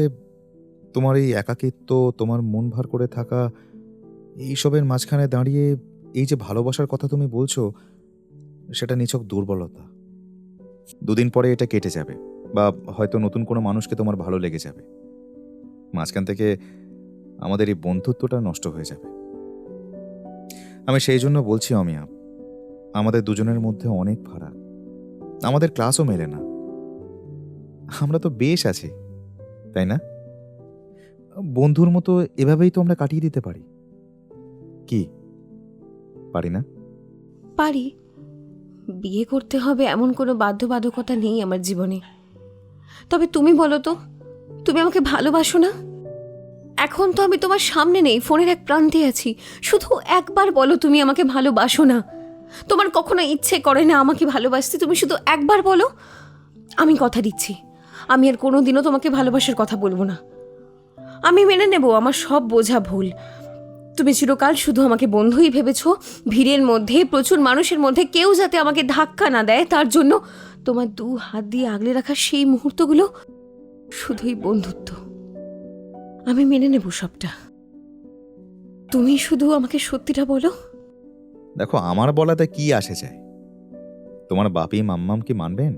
তোমার এই একাকিত্ব, তোমার মন ভার করে থাকা, এইসবের মাঝখানে দাঁড়িয়ে এই যে ভালোবাসার কথা তুমি বলছো, সেটা নিছক দুর্বলতা। দুদিন পরে এটা কেটে যাবে, বা হয়তো নতুন কোনো মানুষকে তোমার ভালো লেগে যাবে। মাঝখান থেকে আমাদের এই বন্ধুত্বটা নষ্ট হয়ে যাবে। আমি সেই জন্য বলছি অমিয়া, আমাদের দুজনের মধ্যে অনেক ফারাক, আমাদের ক্লাসও মেলে না। আমরা তো বেশ আছি, তাই না? বন্ধুর মতো এভাবেই তো আমরা কাটিয়ে দিতে পারি, কি পারি না? পারি। বিয়ে করতে হবে এমন কোনো বাধ্যবাধকতা নেই আমার জীবনে। তবে তুমি বলো তো, তুমি আমাকে ভালোবাসো না? এখন তো আমি তোমার সামনে নেই, ফোনের এক প্রান্তে আছি। শুধু একবার বলো তুমি আমাকে ভালোবাসো না। তোমার কখনো ইচ্ছে করে না আমাকে ভালোবাসতে? তুমি শুধু একবার বলো। আমি কথা দিচ্ছি, আমি আর কোনোদিনও তোমাকে ভালোবাসার কথা বলবো না। আমি মেনে নেব আমার সব বোঝা ভুল। তুমি চিরকাল শুধু আমাকে বন্ধুই ভেবেছো। ভিড়ের মধ্যে, প্রচুর মানুষের মধ্যে কেউ যাতে আমাকে ধাক্কা না দেয়, তার জন্য তোমার 2 হাত দিয়ে আগলে রাখা সেই মুহূর্তগুলো শুধুই বন্ধুত্ব। আমি মেনে নেব সবটা। তুমি শুধু আমাকে সত্যিটা বলো। দেখো, আমার বলাতে কি আসে যায়? তোমার বাপি মাম্মাম কি মানবেন?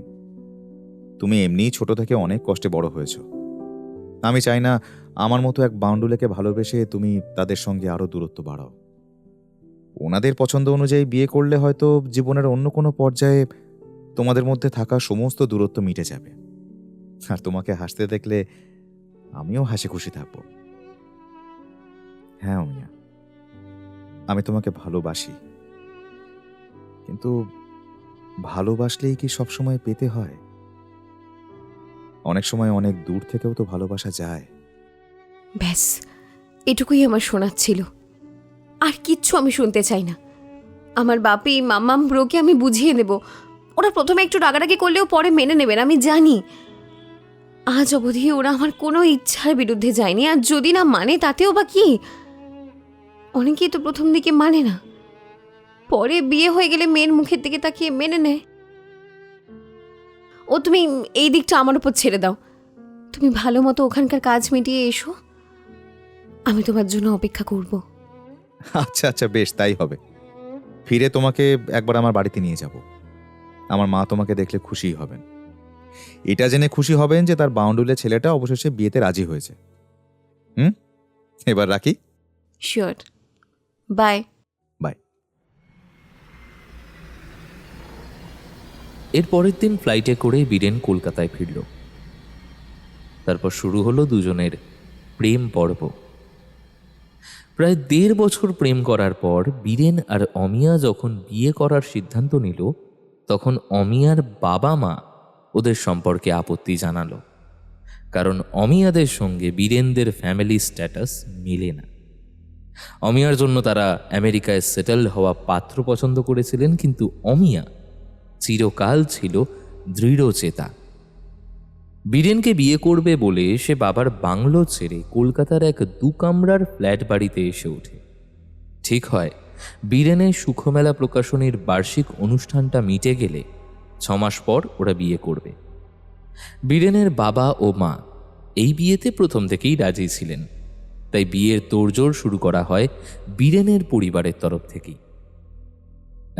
তুমি এমনিই ছোট থেকে অনেক কষ্টে বড় হয়েছো। আমি চাই না আমার মতো এক বাউন্ডুলেকে ভালোবেসে তুমি তাদের সঙ্গে আরো দূরত্ব বাড়াও। ওনাদের পছন্দ অনুযায়ী বিয়ে করলে হয়তো জীবনের অন্য কোনো পর্যায়ে তোমাদের মধ্যে থাকা সমস্ত দূরত্ব মিটে যাবে। আর তোমাকে হাসতে দেখলে আমিও হাসি খুশি থাকবো। হ্যাঁ অমিয়া, আমি তোমাকে ভালোবাসি, কিন্তু ভালোবাসলেই কি সবসময় পেতে হয়? অনেক সময় অনেক দূর থেকেও তো ভালোবাসা যায়। ব্যাস, এটুকুই আমার শোনার ছিল। আর কিচ্ছু আমি শুনতে চাই না। আমার বাপি মাম্মাম ব্রোকে আমি বুঝিয়ে দেব। ওরা প্রথমে একটু রাগারাগি করলেও পরে মেনে নেবেন, আমি জানি। আজ অবধি ওরা আমার কোনো ইচ্ছার বিরুদ্ধে যায়নি। আর যদি না মানে তাতেও বা কি? অনেকেই তো প্রথম দিকে মানে না, পরে বিয়ে হয়ে গেলে মেয়ের মুখের দিকে তাকিয়ে মেনে নেয়। ও তুমি এই দিকটা আমার উপর ছেড়ে দাও। তুমি ভালো মতো ওখানকার কাজ মিটিয়ে এসো, আমি তোমার জন্য অপেক্ষা করব। আচ্ছা আচ্ছা, বেশ, তাই হবে। ফিরে তোমাকে একবার আমার বাড়িতে নিয়ে যাব। আমার মা তোমাকে দেখলে খুশি হবেন। এটা জেনে খুশি হবেন যে তার বাউন্ডুলের ছেলেটা অবশেষে বিয়েতে রাজি হয়েছে। এবার রাখি। Sure, bye. বাই। এর পরের দিন ফ্লাইটে করে বীরেন কলকাতায় ফিরল। তারপর শুরু হলো দুজনের প্রেম পর্ব। প্রায় 1.5 বছর প্রেম করার পর বীরেন আর অমিয়া যখন বিয়ে করার সিদ্ধান্ত নিল, তখন অমিয়ার বাবা মা ওদের সম্পর্কে আপত্তি জানালো। কারণ অমিয়াদের সঙ্গে বীরেনদের ফ্যামিলি স্ট্যাটাস মেলে না। অমিয়ার জন্য তারা আমেরিকায় সেটেল হওয়া পাত্র পছন্দ করেছিলেন, কিন্তু অমিয়া চিরকাল ছিল দৃঢ়চেতা। বীরেনকে বিয়ে করবে বলে সে বাবার বাংলো ছেড়ে কলকাতার এক 2 কামরার ফ্ল্যাট বাড়িতে এসে ওঠে। ঠিক হয় বীরেনের সুখমেলা প্রকাশনীর বার্ষিক অনুষ্ঠানটা মিটে গেলে 6 মাস পর ওরা বিয়ে করবে। বীরেনের বাবা ও মা এই বিয়েতে প্রথম থেকেই রাজি ছিলেন, তাই বিয়ের তোড়জোড় শুরু করা হয় বীরেনের পরিবারের তরফ থেকেই।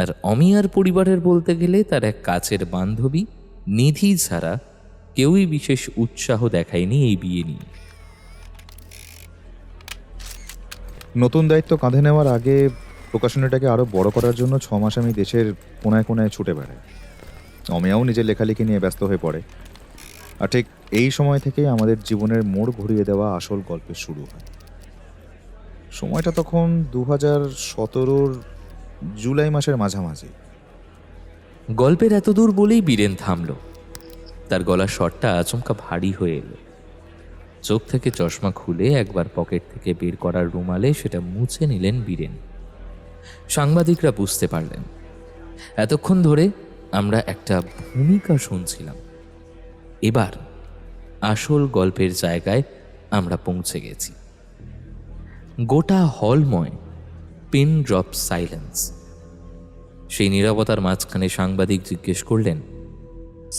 আর অমিয়ার পরিবারের বলতে গেলে তার এক কাছের বান্ধবী নিধি ছাড়া কেউই বিশেষ উৎসাহ দেখায়নি এই বিয়ে নিয়ে। নতুন দায়িত্ব কাঁধে নেওয়ার আগে প্রকাশনীটাকে আরও বড় করার জন্য 6 মাস আমি দেশের কোনায় কোনায় ছুটে বেড়াই। অমিয়াও নিজের লেখালেখি নিয়ে ব্যস্ত হয়ে পড়ে। আর ঠিক এই সময় থেকেই আমাদের জীবনের মোড় ঘুরিয়ে দেওয়া আসল গল্পের শুরু হয়। সময়টা তখন 2017 জুলাই মাসের মাঝামাঝি। গল্পের এত দূর বলেই বীরেন থামল। তার গলার স্বরটা আচমকা ভারী হয়ে এলো। চোখ থেকে চশমা খুলে একবার পকেট থেকে বের করার রুমালে সেটা মুছে নিলেন বীরেন। সাংবাদিকরা বুঝতে পারলেন এতক্ষণ ধরে আমরা একটা ভূমিকা শুনছিলাম। এবার আসল গল্পের জায়গায় আমরা পৌঁছে গেছি। গোটা হলময় পিন ড্রপ সাইলেন্স। সেই নীরবতার মাঝখানে সাংবাদিক জিজ্ঞেস করলেন,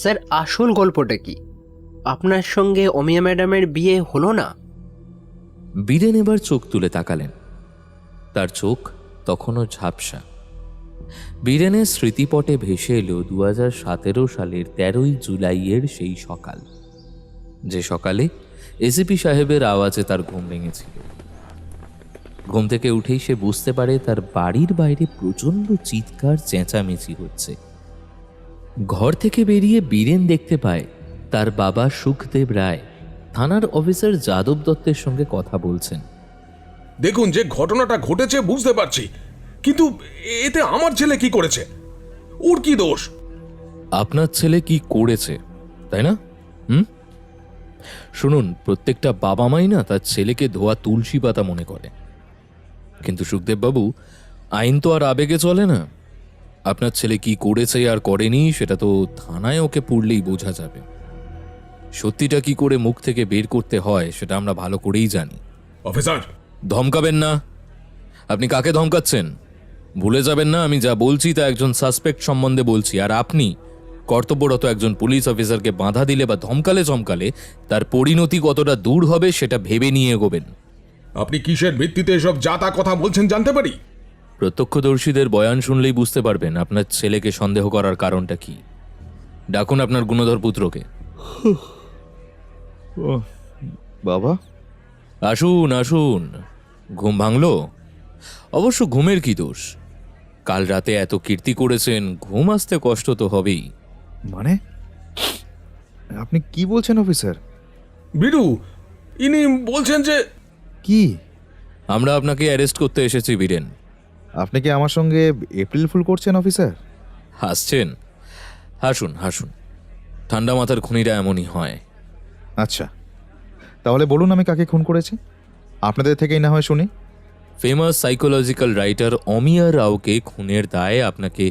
স্যার আসল গল্পটা কি? আপনার সঙ্গে অমিয়া ম্যাডামের বিয়ে হলো না? বীরেন এবার চোখ তুলে তাকালেন। তার চোখ তখনও ঝাপসা। বীরেনের স্মৃতিপটে ভেসে এলো 2017 সালের 13ই জুলাইয়ের সেই সকাল, যে সকালে এসিপি সাহেবের আওয়াজে তার ঘুম ভেঙেছিল। ঘুম থেকে উঠেই সে বুঝতে পারে তার বাড়ির বাইরে প্রচণ্ড চিৎকার চেঁচামেচি হচ্ছে। ঘর থেকে বেরিয়ে বীরেন দেখতে পায় তার বাবা সুখদেব রায় থানার অফিসার যাদব দত্তের সঙ্গে কথা বলছেন। দেখুন, যে ঘটনাটা ঘটেছে বুঝতে পারছি, কিন্তু এতে আমার ছেলে কি করেছে? ওর কি দোষ? আপনার ছেলে কি করেছে, তাই না? শুনুন, প্রত্যেকটা বাবা মাই না তার ছেলেকে ধোয়া তুলসী পাতা মনে করে, কিন্তু সুখদেব বাবু, আইন তো আর আবেগে চলে না। আপনার ছেলে কি করেছে আর করেনি সেটা তো থানায় ওকে পড়লেই বোঝা যাবে। সত্যিটা কি করে মুখ থেকে বের করতে হয় সেটা আমরা ভালো করেই জানি। অফিসার, ধমকাবেন না। আপনি কাকে ধমকাচ্ছেন ভুলে যাবেন না। আমি যা বলছি তা একজন সাসপেক্ট সম্বন্ধে বলছি, আর আপনি কর্তব্যরত একজন পুলিশ অফিসারকে বাধা দিলে বা ধমকালে তার পরিণতি কতটা দূর হবে সেটা ভেবে নিয়ে এগোবেন। আপনি কিসের ভিত্তিতে এসব যাতা কথা বলছেন জানতে পারি? প্রত্যক্ষদর্শীদের বয়ান শুনলেই বুঝতে পারবেন আপনার ছেলেকে সন্দেহ করার কারণটা কি। ডাকুন আপনার গুণধর পুত্রকে। বাবা, আসুন আসুন। ঘুম ভাঙলো? অবশ্য ঘুমের কি দোষ, কাল রাতে এত কীর্তি করেছেন, ঘুম আসতে কষ্ট তো হবেই। মানে আপনি কি বলছেন অফিসার? বীরু, ইনি বলছেন যে... কি? আমরা আপনাকে অ্যারেস্ট করতে এসেছি বীরেন। আপনি কি আমার সঙ্গে এপ্রিল ফুল করছেন অফিসার? হাসছেন? হাসুন হাসুন, ঠান্ডা মাথার খুনিরা এমনই হয়। আচ্ছা, তাহলে বলুন আমি কাকে খুন করেছি, আপনাদের থেকেই না হয় শুনি। ফেমাস সাইকোলজিক্যাল রাইটার অমিয়া রাওকে খুনের দায়ে আপনাকে...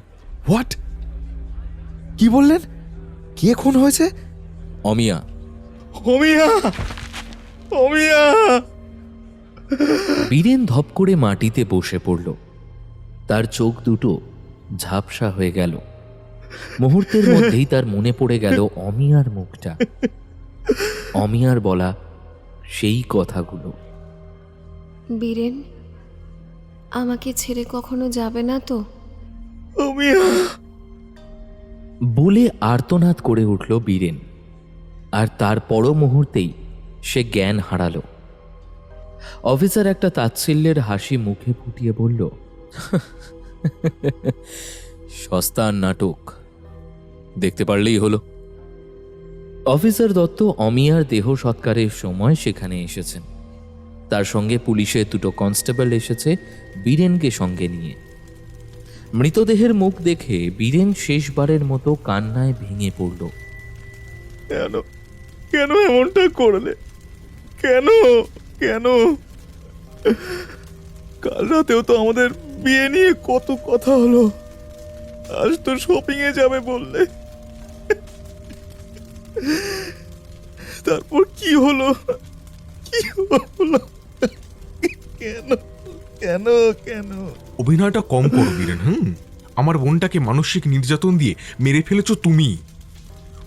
হোয়াট? কি বললেন? কে খুন হয়েছে? অমিয়া। অমিয়া! অমিয়া! বীরেন ধপ করে মাটিতে বসে পড়ল। তার চোখ দুটো ঝাপসা হয়ে গেল। মুহূর্তের মধ্যেই তার মনে পড়ে গেল অমিয়ার মুখটা, অমিয়ার বলা সেই কথাগুলো। বীরেন, আমাকে ছেড়ে কখনো যাবে না তো? অমিয়া! বলে আর্তনাদ করে উঠল বীরেন, আর তার পর মুহূর্তেই সে জ্ঞান হারালো। অফিসার একটা তাচ্ছিল্যের হাসি মুখে ফুটিয়ে বলল, সস্তার নাটক, দেখতে পারলেই হলো। অফিসার দত্ত অমিয়ার দেহ সৎকারের সময় সেখানে এসেছেন। তার সঙ্গে পুলিশের 2 কনস্টেবল এসেছে বীরেনকে সঙ্গে নিয়ে। মৃতদেহের মুখ দেখে বীরেন শেষবারের মতো কান্নায় ভেঙে পড়ল। কেন কেন এমনটা করলে? কেন কেন? কাল রাতেও তো আমাদের বিয়ে নিয়ে কত কথা হলো, আজ তো শপিং এ যাবে বললে, তারপর কি হলো? কি হলো? কেন কেন কেন? অভিনয়টা কম করো বীরেন। আমার বোনটাকে মানসিক নির্যাতন দিয়ে মেরে ফেলেছো তুমি।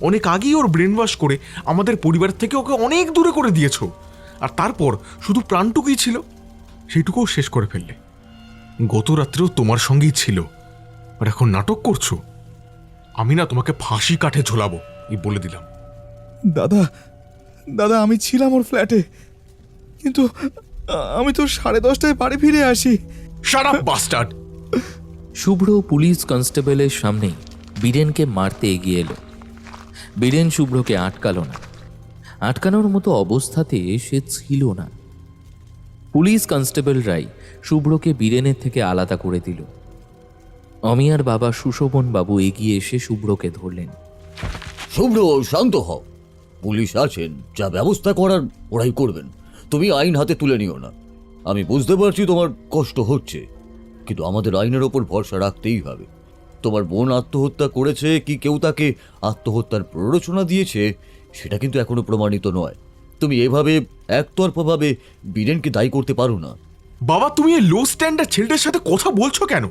অনেক আগেই ওর ব্রেন ওয়াশ করে আমাদের পরিবার থেকে ওকে অনেক দূরে করে দিয়েছো, আর তারপর শুধু প্রাণটুকুই ছিল, সেইটুকুও শেষ করে ফেললে। গত রাত্রেও তোমার সঙ্গেই ছিল, আর এখন নাটক করছো। আমি না তোমাকে ফাঁসি কাঠে ঝোলাবো, এই বলে দিলাম। দাদা দাদা, আমি ছিলাম ওর ফ্ল্যাটে, কিন্তু আমি তো 10:30টায় বাড়ি ফিরে আসি। Shut up bastard! Shubhra police কনস্টেবলের সামনেই বীরেনকে মারতে এগিয়ে এলো। বীরেন শুভ্রকে আটকালো না, আটকানোর মতো অবস্থাতে সে ছিল না। পুলিশ কনস্টেবলরাই শুভ্রকে বীরেনের থেকে আলাদা করে দিল। অমিয়ার বাবা সুশোভন বাবু এগিয়ে এসে শুভ্রকে ধরলেন। শুভ্র, শান্ত হও। পুলিশ আছেন, যা ব্যবস্থা করার ওরাই করবেন। তুমি আইন হাতে তুলে নিও না। আমি বুঝতে পারছি তোমার কষ্ট হচ্ছে, কিন্তু আমাদের আইনের ওপর ভরসা রাখতেই হবে। তোমার বোন আত্মহত্যা করেছে কি কেউ তাকে আত্মহত্যার প্ররোচনা দিয়েছে সেটা কিন্তু এখনো প্রমাণিত নয়। তুমি এভাবে একতরফাভাবে বীরেনকে দায়ী করতে পারো না। বাবা, তুমি এই লো স্ট্যান্ডার্ড ছেলেটার সাথে কথা বলছো কেন?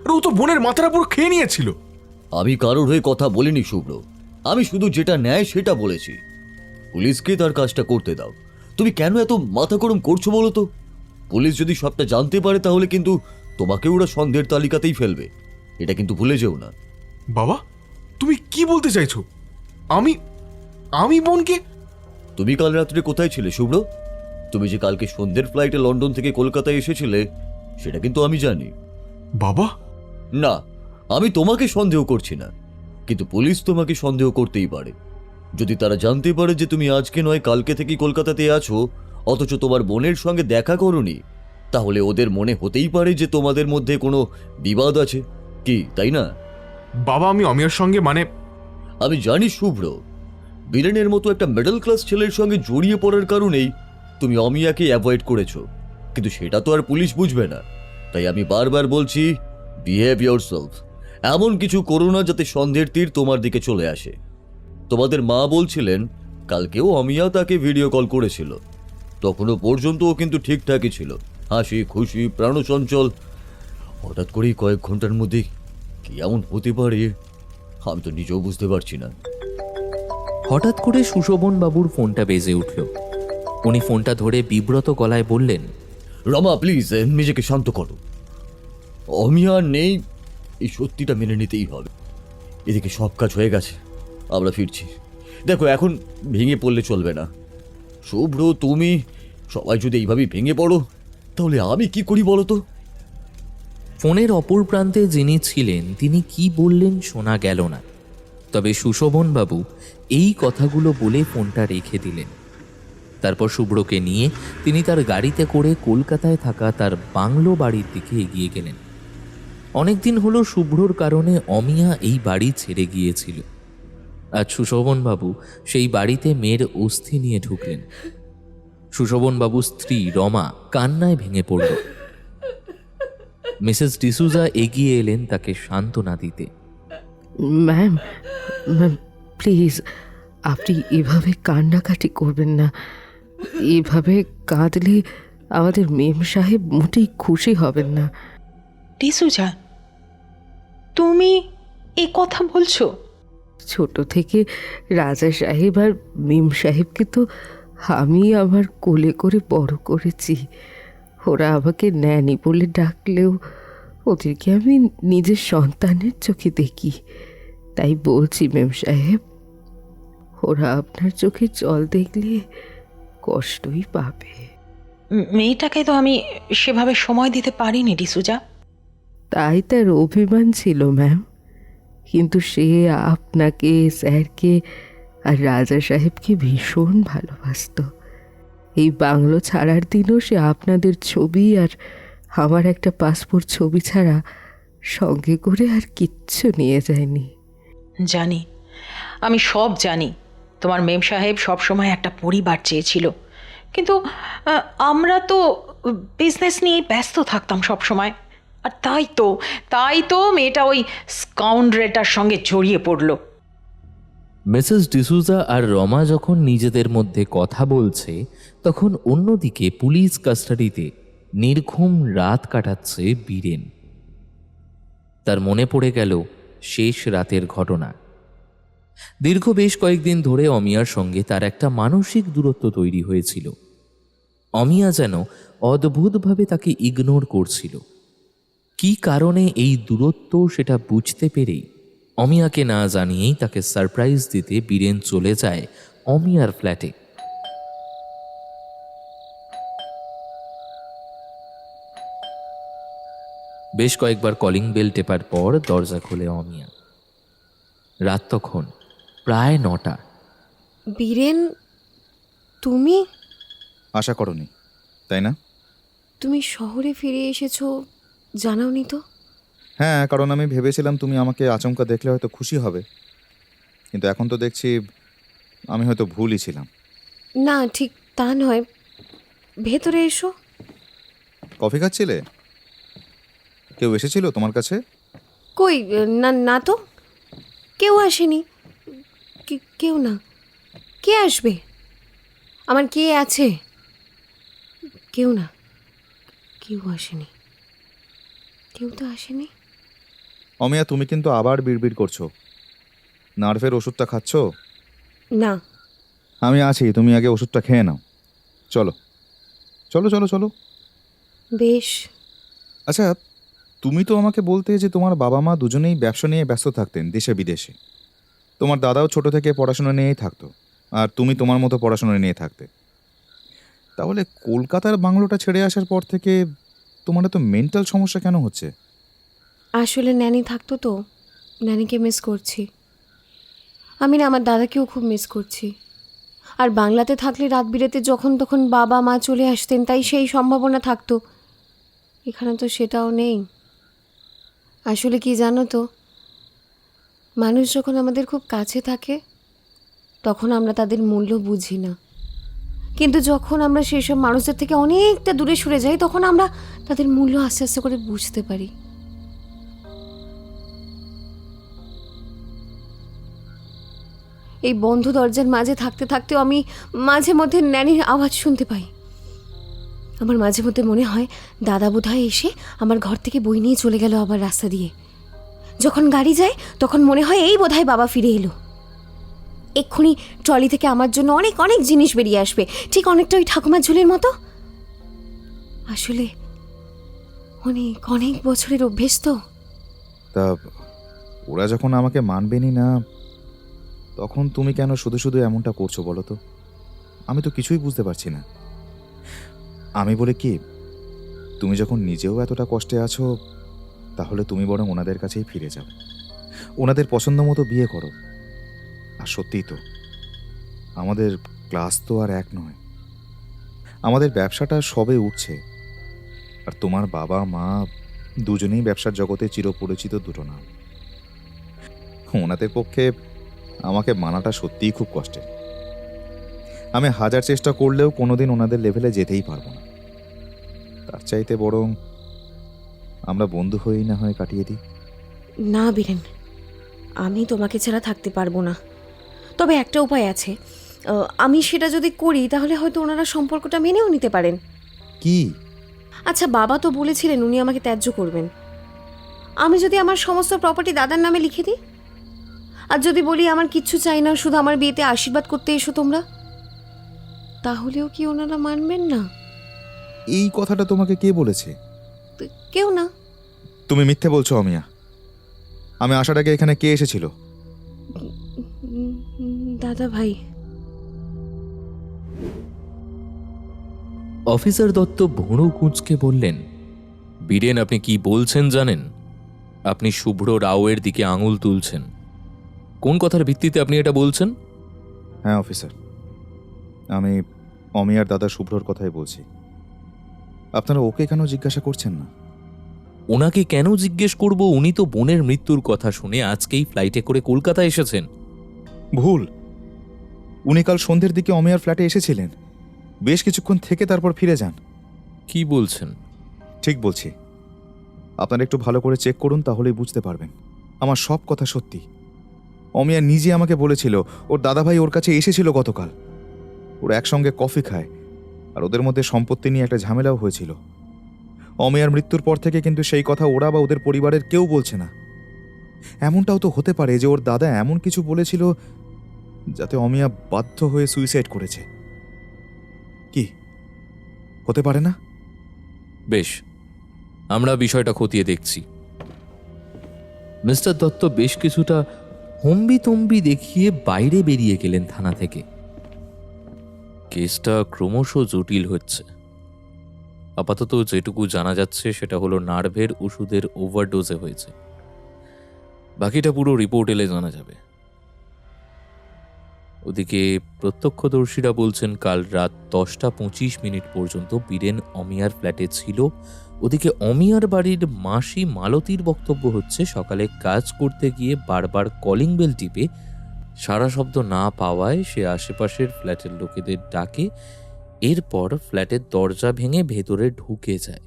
আর ও তো বোনের মাথার উপর খেয়ে নিয়েছিল। আমি কারোর হয়ে কথা বলিনি শুভ্র, আমি শুধু যেটা ন্যায় সেটা বলেছি। পুলিশকে তার কাজটা করতে দাও। তুমি কেন এত মাথা গরম করছো বলো তো? পুলিশ যদি সবটা জানতে পারে তাহলে কিন্তু তোমাকে ওরা সন্দেহের তালিকাতেই ফেলবে, এটা কিন্তু ভুলে যেও না। বাবা, তুমি কি বলতে চাইছো? আমি আমি বোনকে? তুমি কাল রাত্রে কোথায় ছিলে শুভ্র? তুমি যে কালকে সন্ধ্যের ফ্লাইটে লন্ডন থেকে কলকাতায় এসেছিলে সেটা কিন্তু আমি জানি। বাবা না, আমি তোমাকে সন্দেহ করছি না, কিন্তু পুলিশ তোমাকে সন্দেহ করতেই পারে। যদি তারা জানতে পারে যে তুমি আজকে নয় কালকে থেকেই কলকাতাতে আছো, অথচ তোমার বোনের সঙ্গে দেখা করোনি, তাহলে ওদের মনে হতেই পারে যে তোমাদের মধ্যে কোনো বিবাদ আছে, কি তাই না? বাবা, আমি অমিয়ার সঙ্গে আমি জানি শুভ্র, বীরেনের মতো একটা মিডল ক্লাস ছেলের সঙ্গে জড়িয়ে পড়ার কারণেই তুমি অমিয়াকে অ্যাভয়েড করেছো, কিন্তু সেটা তো আর পুলিশ বুঝবে না। তাই আমি বারবার বলছি, বিহেভ ইয়োরসেলফ। এমন কিছু করো না যাতে সন্দেহের তীর তোমার দিকে চলে আসে। তোমাদের মা বলছিলেন কালকেও অমিয়া তাকে ভিডিও কল করেছিল, তখনও পর্যন্ত ও কিন্তু ঠিকঠাকই ছিল, হাসি খুশি প্রাণচঞ্চল। হঠাৎ করেই কয়েক ঘন্টার মধ্যে কি এমন হতে পারে আমি তো নিজেও বুঝতে পারছি না। হঠাৎ করে সুশোভন বাবুর ফোনটা বেজে উঠল। উনি ফোনটা ধরে বিব্রত গলায় বললেন, রমা প্লিজ নিজেকে শান্ত করো। অমিয়া নেই, এই সত্যিটা মেনে নিতেই হবে। এদিকে সব কাজ হয়ে গেছে, আমরা ফিরছি। দেখো, এখন ভেঙে পড়লে চলবে না। শুভ্র, তুমি সবাই যদি এইভাবেই ভেঙে পড়ো তাহলে আমি কি করি বলো তো? ফোনের অপর প্রান্তে যিনি ছিলেন তিনি কি বললেন শোনা গেল না, তবে সুশোভন বাবু এই কথাগুলো বলে ফোনটা রেখে দিলেন। তারপর শুভ্রকে নিয়ে তিনি তার গাড়িতে করে কলকাতায় থাকা তার বাংলো বাড়ির দিকে এগিয়ে গেলেন। অনেকদিন হলো শুভ্রর কারণে অমিয়া এই বাড়ি ছেড়ে গিয়েছিল। আজ সুশোভন বাবু সেই বাড়িতে মেয়ের অস্থি নিয়ে ঢুকলেন। সুশোভন বাবুর স্ত্রী রমা কান্নায় ভেঙে পড়ল। মিসেস ডিসুজা এগিয়ে এলেন তাকে সান্ত্বনা দিতে। ম্যাম, ম্যাম প্লিজ, আপনি এভাবে কান্নাকাটি করবেন না। এভাবে কাঁদলে আমাদের মেম সাহেব মোটেই খুশি হবেন না। ডিসুজা, তুমি এ কথা বলছো? ছোট থেকে রাজা সাহেব আর মেম সাহেবকে তো আমি আমার কোলে করে বড় করেছি। ওরা আমাকে ন্যানি বলে ডাকলেও ওদেরকে আমি নিজের সন্তানের চোখে দেখি। তাই বলছি মেম সাহেব, ওরা আপনার চোখে জল দেখলে কষ্টই পাবে। মেয়েটাকে তো আমি সেভাবে সময় দিতে পারিনি ডিসুজা। তাই তার অভিমান ছিল ম্যাম, কিন্তু সে আপনাকে, স্যারকে আর রাজা সাহেবকে ভীষণ ভালোবাসত। এই বাংলো ছাড়ার দিনও সে আপনাদের ছবি আর আমার একটা পাসপোর্ট ছবি ছাড়া সঙ্গে করে আর কিচ্ছু নিয়ে যায়নি। জানি, আমি সব জানি। তোমার মেম সাহেব সবসময় একটা পরিবার চেয়েছিল, কিন্তু আমরা তো বিজনেস নিয়ে ব্যস্ত থাকতাম সব সময়। আর তাই তো মেয়েটা ওই স্কাউন্ড্রেটার সঙ্গে জড়িয়ে পড়ল। মিসেস ডিসুজা আর রমা যখন নিজেদের মধ্যে কথা বলছে, তখন অন্যদিকে পুলিশ কাস্টাডিতে নির্ঘুম রাত কাটাচ্ছে বীরেন। তার মনে পড়ে গেল শেষ রাতের ঘটনা। দীর্ঘ বেশ কয়েকদিন ধরে অমিয়ার সঙ্গে তার একটা মানসিক দূরত্ব তৈরি হয়েছিল। অমিয়া যেন অদ্ভুতভাবে তাকে ইগনোর করছিল। কি কারণে এই দূরত্ব সেটা বুঝতে পেরেই অমিয়াকে না জানিয়েই তাকে সারপ্রাইজ দিতে বীরেন চলে যায় অমিয়ার ফ্ল্যাটে। বেশ কয়েকবার কলিং বেল টেপার পর দরজা খোলে অমিয়া। রাত তখন প্রায় 9টা। বীরেন, তুমি আশা করনি, তাই না? তুমি শহরে ফিরে এসেছো জানাওনি তো? হ্যাঁ, কারণ আমি ভেবেছিলাম তুমি আমাকে আচমকা দেখলে হয়তো খুশি হবে, কিন্তু এখন তো দেখছি আমি হয়তো ভুলই ছিলাম। না, ঠিক তা নয়। ভেতরে এসো। কফি খাচ্ছিলে? কেউ এসেছিল তোমার কাছে? কই, না না তো, কেউ আসেনি। কেউ না। কে আসবে? আমার কে আছে? কেউ না, কেউ আসেনি, কেউ তো আসেনি। অমিয়া, তুমি কিন্তু আবার বিড়বিড় করছো। নার্ভের ওষুধটা খাচ্ছ? না। আমি আছি, তুমি আগে ওষুধটা খেয়ে নাও। চলো চলো চলো চলো। বেশ। আচ্ছা, তুমি তো আমাকে বলতে যে তোমার বাবা মা দুজনেই ব্যবসা নিয়ে ব্যস্ত থাকতেন দেশে বিদেশে। তোমার দাদাও ছোট থেকে পড়াশোনা নিয়েই থাকতো, আর তুমি তোমার মতো পড়াশোনা নিয়ে থাকতে। তাহলে কলকাতার বাংলোটা ছেড়ে আসার পর থেকে তোমার তো মেন্টাল সমস্যা কেন হচ্ছে? আসলে ন্যানি থাকতো তো, ন্যানিকে মিস করছি। আমি না আমার দাদাকেও খুব মিস করছি। আর বাংলাতে থাকলে রাত বিরেতে যখন তখন বাবা মা চলে আসতেন, তাই সেই সম্ভাবনা থাকতো। এখানে তো সেটাও নেই। আসলে কি জানো তো, মানুষ যখন আমাদের খুব কাছে থাকে তখন আমরা তাদের মূল্য বুঝি না, কিন্তু যখন আমরা সেই সব মানুষদের থেকে অনেকটা দূরে সরে যাই তখন আমরা তাদের মূল্য আস্তে আস্তে করে বুঝতে পারি। এই বন্ধ দরজার মাঝে থাকতে থাকতেও আমি মাঝে মধ্যে ন্যানির আওয়াজ শুনতে পাই। আমার মাঝে মধ্যে মনে হয় দাদা বোধহয় এসে আমার ঘর থেকে বই নিয়ে চলে গেল আবার রাস্তা দিয়ে। যখন গাড়ি যায় তখন মনে হয় এই বোধহয় বাবা ফিরে এলো। এক্ষুনি ট্রলি থেকে আমার জন্য অনেক অনেক জিনিস বেরিয়ে আসবে, ঠিক অনেকটা ওই ঠাকুমার ঝুলির মতো। আসলে অনেক অনেক বছরের অভ্যেস তো। তা ওরা যখন আমাকে মানবেনি না, তখন তুমি কেন শুধু শুধু এমনটা করছো বলো তো? আমি তো কিছুই বুঝতে পারছি না। আমি বলে কি, তুমি যখন নিজেও এতটা কষ্টে আছো, তাহলে তুমি বরং ওনাদের কাছেই ফিরে যাও, ওনাদের পছন্দ মতো বিয়ে করো। আর সত্যিই তো আমাদের ক্লাস তো আর এক নয়, আমাদের ব্যবসাটা সবে উঠছে। আর তোমার বাবা মা দুজনেই ব্যবসার জগতে চিরপরিচিত দুটো নাম। ওনাদের পক্ষে আমাকে মানাটা সত্যিই খুব কষ্টের। আমি হাজার চেষ্টা করলেও কোনোদিন ওনাদের লেভেলে যেতেই পারবো না। তার চাইতে বরং আমরা বন্ধু হয়েই না হয় কাটিয়ে দিই। না বীরেন, আমি তোমাকে ছাড়া থাকতে পারবো না। তবে একটা উপায় আছে, আমি সেটা যদি করি তাহলে হয়তো ওনারা সম্পর্কটা মেনেও নিতে পারেন। কি? আচ্ছা, বাবা তো বলেছিলেন উনি আমাকে ত্যায্য করবেন। আমি যদি আমার সমস্ত প্রপার্টি দাদার নামে লিখে দিই, আর যদি বলি আমার কিচ্ছু চাই না, শুধু আমার বিয়েতে আশীর্বাদ করতে এসো তোমরা, তাহলেও কি ওনারা মানবেন না? এই কথাটা তোমাকে কে বলেছে? কেউ না। তুমি মিথ্যে বলছো অমিয়া। আমি আসার আগে এখানে কে এসেছিল? দাদা ভাই। অফিসার দত্ত ভুঁড়ো কুঁচকে বললেন, বীরেন, আপনি কি বলছেন জানেন? আপনি শুভ্র রাওয়ের দিকে আঙুল তুলছেন। কোন কথার ভিত্তিতে আপনি এটা বলছেন? হ্যাঁ অফিসার, আমি অমিয়ার দাদা শুভ্রর কথাই বলছি। আপনারা ওকে কেন জিজ্ঞাসা করছেন না? ওনাকে কেন জিজ্ঞেস করব? উনি তো বোনের মৃত্যুর কথা শুনে আজকেই ফ্লাইটে করে কলকাতা এসেছেন। ভুল। উনি কাল সন্ধ্যের দিকে অমিয়ার ফ্ল্যাটে এসেছিলেন, বেশ কিছুক্ষণ থেকে তারপর ফিরে যান। কি বলছেন? ঠিক বলছি। আপনারা একটু ভালো করে চেক করুন, তাহলেই বুঝতে পারবেন আমার সব কথা সত্যি। অমিয়া নিজে আমাকে বলেছিল ওর দাদাভাই ওর কাছে এসেছিল গতকাল। ওরা একসঙ্গে কফি খায়, আর ওদের মধ্যে সম্পত্তি নিয়ে একটা ঝামেলাও হয়েছিল। অমিয়ার মৃত্যুর পর থেকে কিন্তু সেই কথা ওরা বা ওদের পরিবারের কেউ বলছে না। এমনটাও তো হতে পারে যে ওর দাদা এমন কিছু বলেছিল যাতে অমিয়া বাধ্য হয়ে সুইসাইড করেছে। কি হতে পারে না? বেশ, আমরা বিষয়টা খতিয়ে দেখছি। মিস্টার দত্ত বেশ কিছুটা হম্বিতম্বি দেখিয়ে বাইরে বেরিয়ে গেলেন থানা থেকে। কেসটা ক্রমশ জটিল হচ্ছে। আপাতত যেটুকু জানা যাচ্ছে সেটা হলো নার্ভের ওষুধের ওভারডোজে হয়েছে। বাকিটা পুরো রিপোর্ট এলে জানা যাবে। ওদিকে প্রত্যক্ষদর্শীরা বলছেন কাল রাত 10:25 পর্যন্ত বীরেন অমিয়ার ফ্ল্যাটে ছিল। ওদিকে অমিয়ার বাড়ির মাসি মালতীর বক্তব্য হচ্ছে সকালে কাজ করতে গিয়ে বারবার কলিং বেল টিপে সারা শব্দ না পাওয়ায় সে আশেপাশের ফ্ল্যাটের লোকেদের ডাকে, এরপর ফ্ল্যাটের দরজা ভেঙে ভেতরে ঢুকে যায়।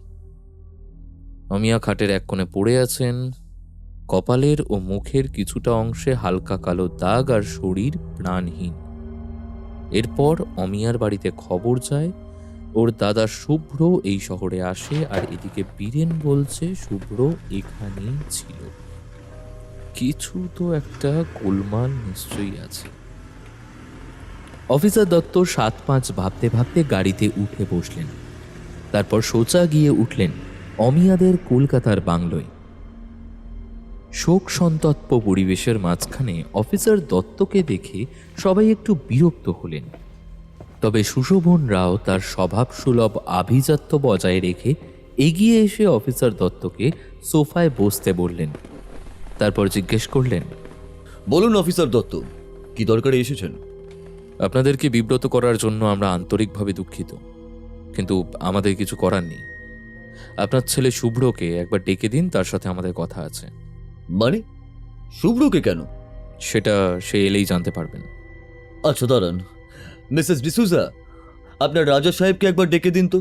অমিয়া খাটের এক কোণে পড়ে আছেন, কপালের ও মুখের কিছুটা অংশে হালকা কালো দাগ আর শরীর প্রাণহীন। এরপর অমিয়ার বাড়িতে খবর যায়, ওর দাদা শুভ্র এই শহরে আসে, আর এদিকে বীরেন বলছে শুভ্র এখানেই ছিল। কিছু তো একটা গোলমাল নিশ্চয়ই আছে। অফিসার দত্ত 7-5 ভাবতে ভাবতে গাড়িতে উঠে বসলেন। তারপর সোজা গিয়ে উঠলেন অমিয়াদের কলকাতার বাংলোয়। শোক সন্তপ্ত পরিবেশের মাঝখানে অফিসার দত্তকে দেখে সবাই একটু বিরক্ত হলেন। তবে সুশোভন রাও তার স্বভাবসুলভ আভিজাত্য বজায় রেখে এগিয়ে এসে অফিসার দত্তকে সোফায় বসতে বললেন। তারপর জিজ্ঞেস করলেন, বলুন অফিসার দত্ত, কি দরকারে এসেছেন? আপনাদেরকে বিব্রত করার জন্য আমরা আন্তরিকভাবে দুঃখিত, কিন্তু আমাদের কিছু করার নেই। আপনার ছেলে শুভ্রকে একবার ডেকে দিন, তার সাথে আমাদের কথা আছে। মানে শুভ্রকে কেন? সেটা সে এলেই জানতে পারবেন। আচ্ছা দাঁড়ান, মিসেস ডিসুজা, আপনার রাজা সাহেবকে একবার ডেকে দিন তো।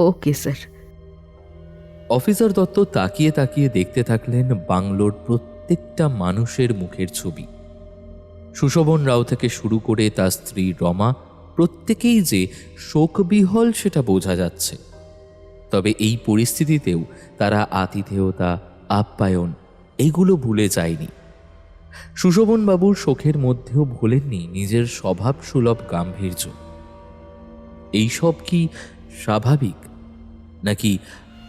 Okay sir. অফিসার দত্ত তাকিয়ে তাকিয়ে দেখতে থাকলেন বাংলোর প্রত্যেকটা মানুষের মুখের ছবি। সুশোভন রাও থেকে শুরু করে তার স্ত্রী রমা, প্রত্যেকেই যে শোকবিহল সেটা বোঝা যাচ্ছে। তবে এই পরিস্থিতিতেও তারা আতিথেয়তা, আপ্যায়ন এইগুলো ভুলে যায়নি। সুশোভন বাবুর শোকের মধ্যেও ভোলেননি নিজের স্বভাবসুলভ গাম্ভীর্য। এইসব কি স্বাভাবিক, নাকি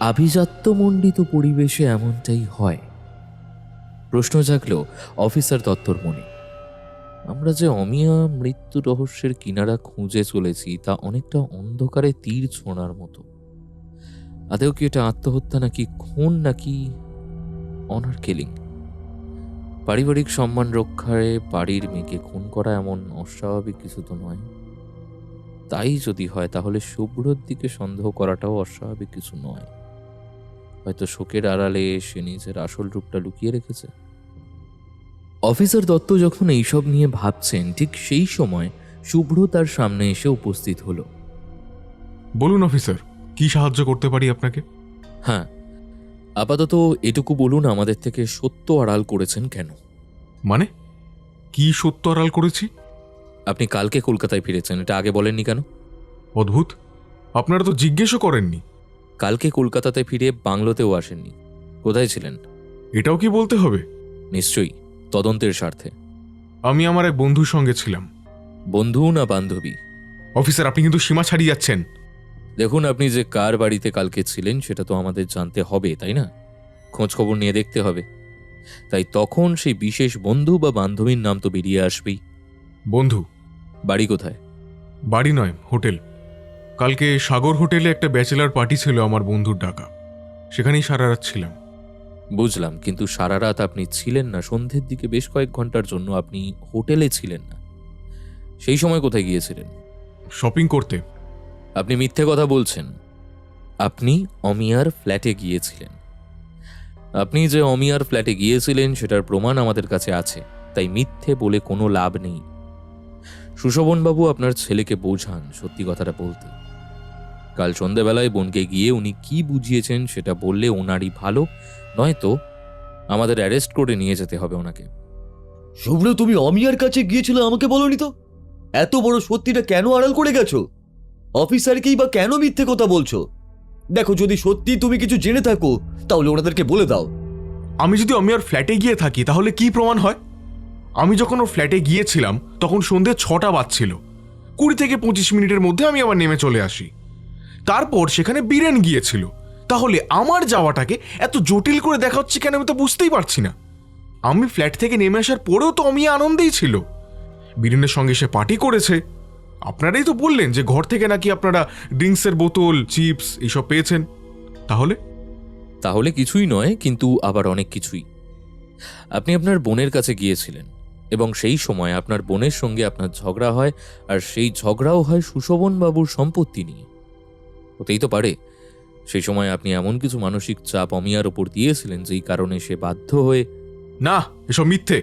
আভিজাত্যমণ্ডিত পরিবেশে এমনটাই হয়? প্রশ্ন জাগল অফিসার দত্তর মনে। আমরা যে অমিয়া মৃত্যু রহস্যের কিনারা খুঁজে চলেছি তা অনেকটা অন্ধকারে তীর ছোঁড়ার মতো। আদেও কি এটা আত্মহত্যা, নাকি খুন, নাকি অনার কিলিং? পারিবারিক সম্মান রক্ষায় বাড়ির মেয়েকে খুন করা এমন অস্বাভাবিক কিছু তো নয়। তাই যদি হয় তাহলে শুভ্রর দিকে সন্দেহ করাটাও অস্বাভাবিক কিছু নয়। হয়তো শোকের আড়ালে সে নিজের আসল রূপটা লুকিয়ে রেখেছে। অফিসার দত্ত যখন এইসব নিয়ে ভাবছেন, ঠিক সেই সময় শুভ্র তার সামনে এসে উপস্থিত হলো। বলুন অফিসার, কি সাহায্য করতে পারি আপনাকে? হ্যাঁ, আপাতত এটুকু বলুন, আমাদের থেকে সত্য আড়াল করেছেন কেন? মানে কি সত্য আড়াল করেছি? আপনি কালকে কলকাতায় ফিরেছেন, এটা আগে বলেননি কেন? অদ্ভুত, আপনারা তো জিজ্ঞেসও করেননি। কালকে কলকাতাতে ফিরে বাংলোতেও আসেননি, কোথায় ছিলেন? এটাও কি বলতে হবে? নিশ্চয়ই, তদন্তের স্বার্থে। আমি আমার এক বন্ধুর সঙ্গে ছিলাম। বন্ধু না বান্ধবী? অফিসার, আপনি কিন্তু সীমা ছাড়িয়ে যাচ্ছেন। দেখুন, আপনি যে কার বাড়িতে কালকে ছিলেন সেটা তো আমাদের জানতে হবে, তাই না? খোঁজ খবর নিয়ে দেখতে হবে। তাই তখন সেই বিশেষ বন্ধু বা বান্ধবীর নাম তো বেরিয়ে আসবেই। বন্ধু? বাড়ি কোথায়? বাড়ি নয়, হোটেল। কালকে সাগর হোটেলে একটা ব্যাচেলার পার্টি ছিল আমার বন্ধুর ডাকা, সেখানেই সারা রাত ছিলাম। বুঝলাম, কিন্তু সারা রাত আপনি ছিলেন না, সন্ধ্যের দিকে বেশ কয়েক ঘন্টার জন্য আপনি হোটেলে ছিলেন না। সেই সময় কোথায় গিয়েছিলেন? শপিং করতে। আপনি মিথ্যে কথা বলছেন। আপনি অমিয়ার ফ্ল্যাটে গিয়েছিলেন। আপনি যে অমিয়ার ফ্ল্যাটে গিয়েছিলেন সেটার প্রমাণ আমাদের কাছে আছে, তাই মিথ্যে বলে কোনো লাভ নেই। সুশোভনবাবু আপনার ছেলেকে বোঝান সত্যি কথাটা বলতে। কাল সন্ধ্যাবেলায় বোনকে গিয়ে উনি কি বুঝিয়েছেন সেটা বললে ওনারই ভালো, নয়তো আমাদের অ্যারেস্ট করে নিয়ে যেতে হবে ওনাকে। শুভ্র, তুমি অমিয়ার কাছে গিয়েছিলে, আমাকে বলনি তো? এত বড় সত্যিটা কেন আড়াল করে গেছো? অফিসারকেই বা কেন মিথ্যে কথা বলছো? দেখো, যদি সত্যি তুমি কিছু জেনে থাকো তাহলে ওনাদেরকে বলে দাও। আমি যদি অমিয়ার ফ্ল্যাটে গিয়ে থাকি তাহলে কি প্রমাণ হয়? আমি যখন ওর ফ্ল্যাটে গিয়েছিলাম তখন সন্ধ্যে 6টা বাজছিল। 20 থেকে 25 মিনিটের মধ্যে আমি আবার নেমে চলে আসি। তারপর সেখানে বীরেন গিয়েছিল। তাহলে আমার যাওয়াটাকে এত জটিল করে দেখা হচ্ছে কেন, আমি তো বুঝতেই পারছি না। আমি ফ্ল্যাট থেকে নেমে আসার পরেও তো অমিয়া আনন্দেই ছিল। বীরেনের সঙ্গে সে পার্টি করেছে, আপনারাই তো বললেন যে ঘর থেকে নাকি আপনারা ড্রিঙ্কসের বোতল, চিপস এইসব পেয়েছেন। তাহলে তাহলে কিছুই নয়, কিন্তু আবার অনেক কিছুই। আপনি আপনার বোনের কাছে গিয়েছিলেন এবং সেই সময় আপনার বোনের সঙ্গে আপনার ঝগড়া হয়, আর সেই ঝগড়াও হয় সুশোভন বাবুর সম্পত্তি নিয়ে। হতেই তো পারে সেই সময় আপনি এমন কিছু মানসিক চাপ অমিয়ার ওপর দিয়েছিলেন যেই কারণে সে বাধ্য হয়ে। না, এসব মিথ্যে।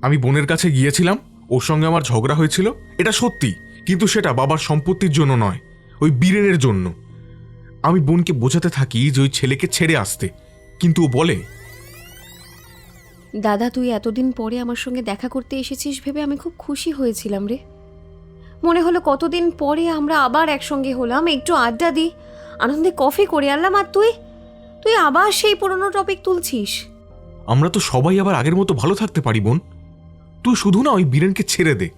আমি বোনের কাছে গিয়েছিলাম, ওর সঙ্গে আমার ঝগড়া হয়েছিল, এটা সত্যি, কিন্তু সেটা বাবার সম্পত্তির জন্য নয়, ওই বীরেনের জন্য। আমি বোনকে বোঝাতে থাকি যে ওই ছেলেকে ছেড়ে আসতে, কিন্তু ও বলে। দাদা, তুই এতদিন পরে আমার সঙ্গে দেখা করতে এসেছিস ভেবে আমি খুব খুশি হয়েছিলাম রে। মনে হলো কতদিন পরে আমরা আবার একসঙ্গে হলাম, একটু আড্ডা দিই, আনন্দে কফি করে আনলাম, আর তুই তুই আবার সেই পুরনো টপিক তুলছিস। আমরা তো সবাই আবার আগের মতো ভালো থাকতে পারি বোন। তুই শুধু না ওই বীরেনকে ছেড়ে দে।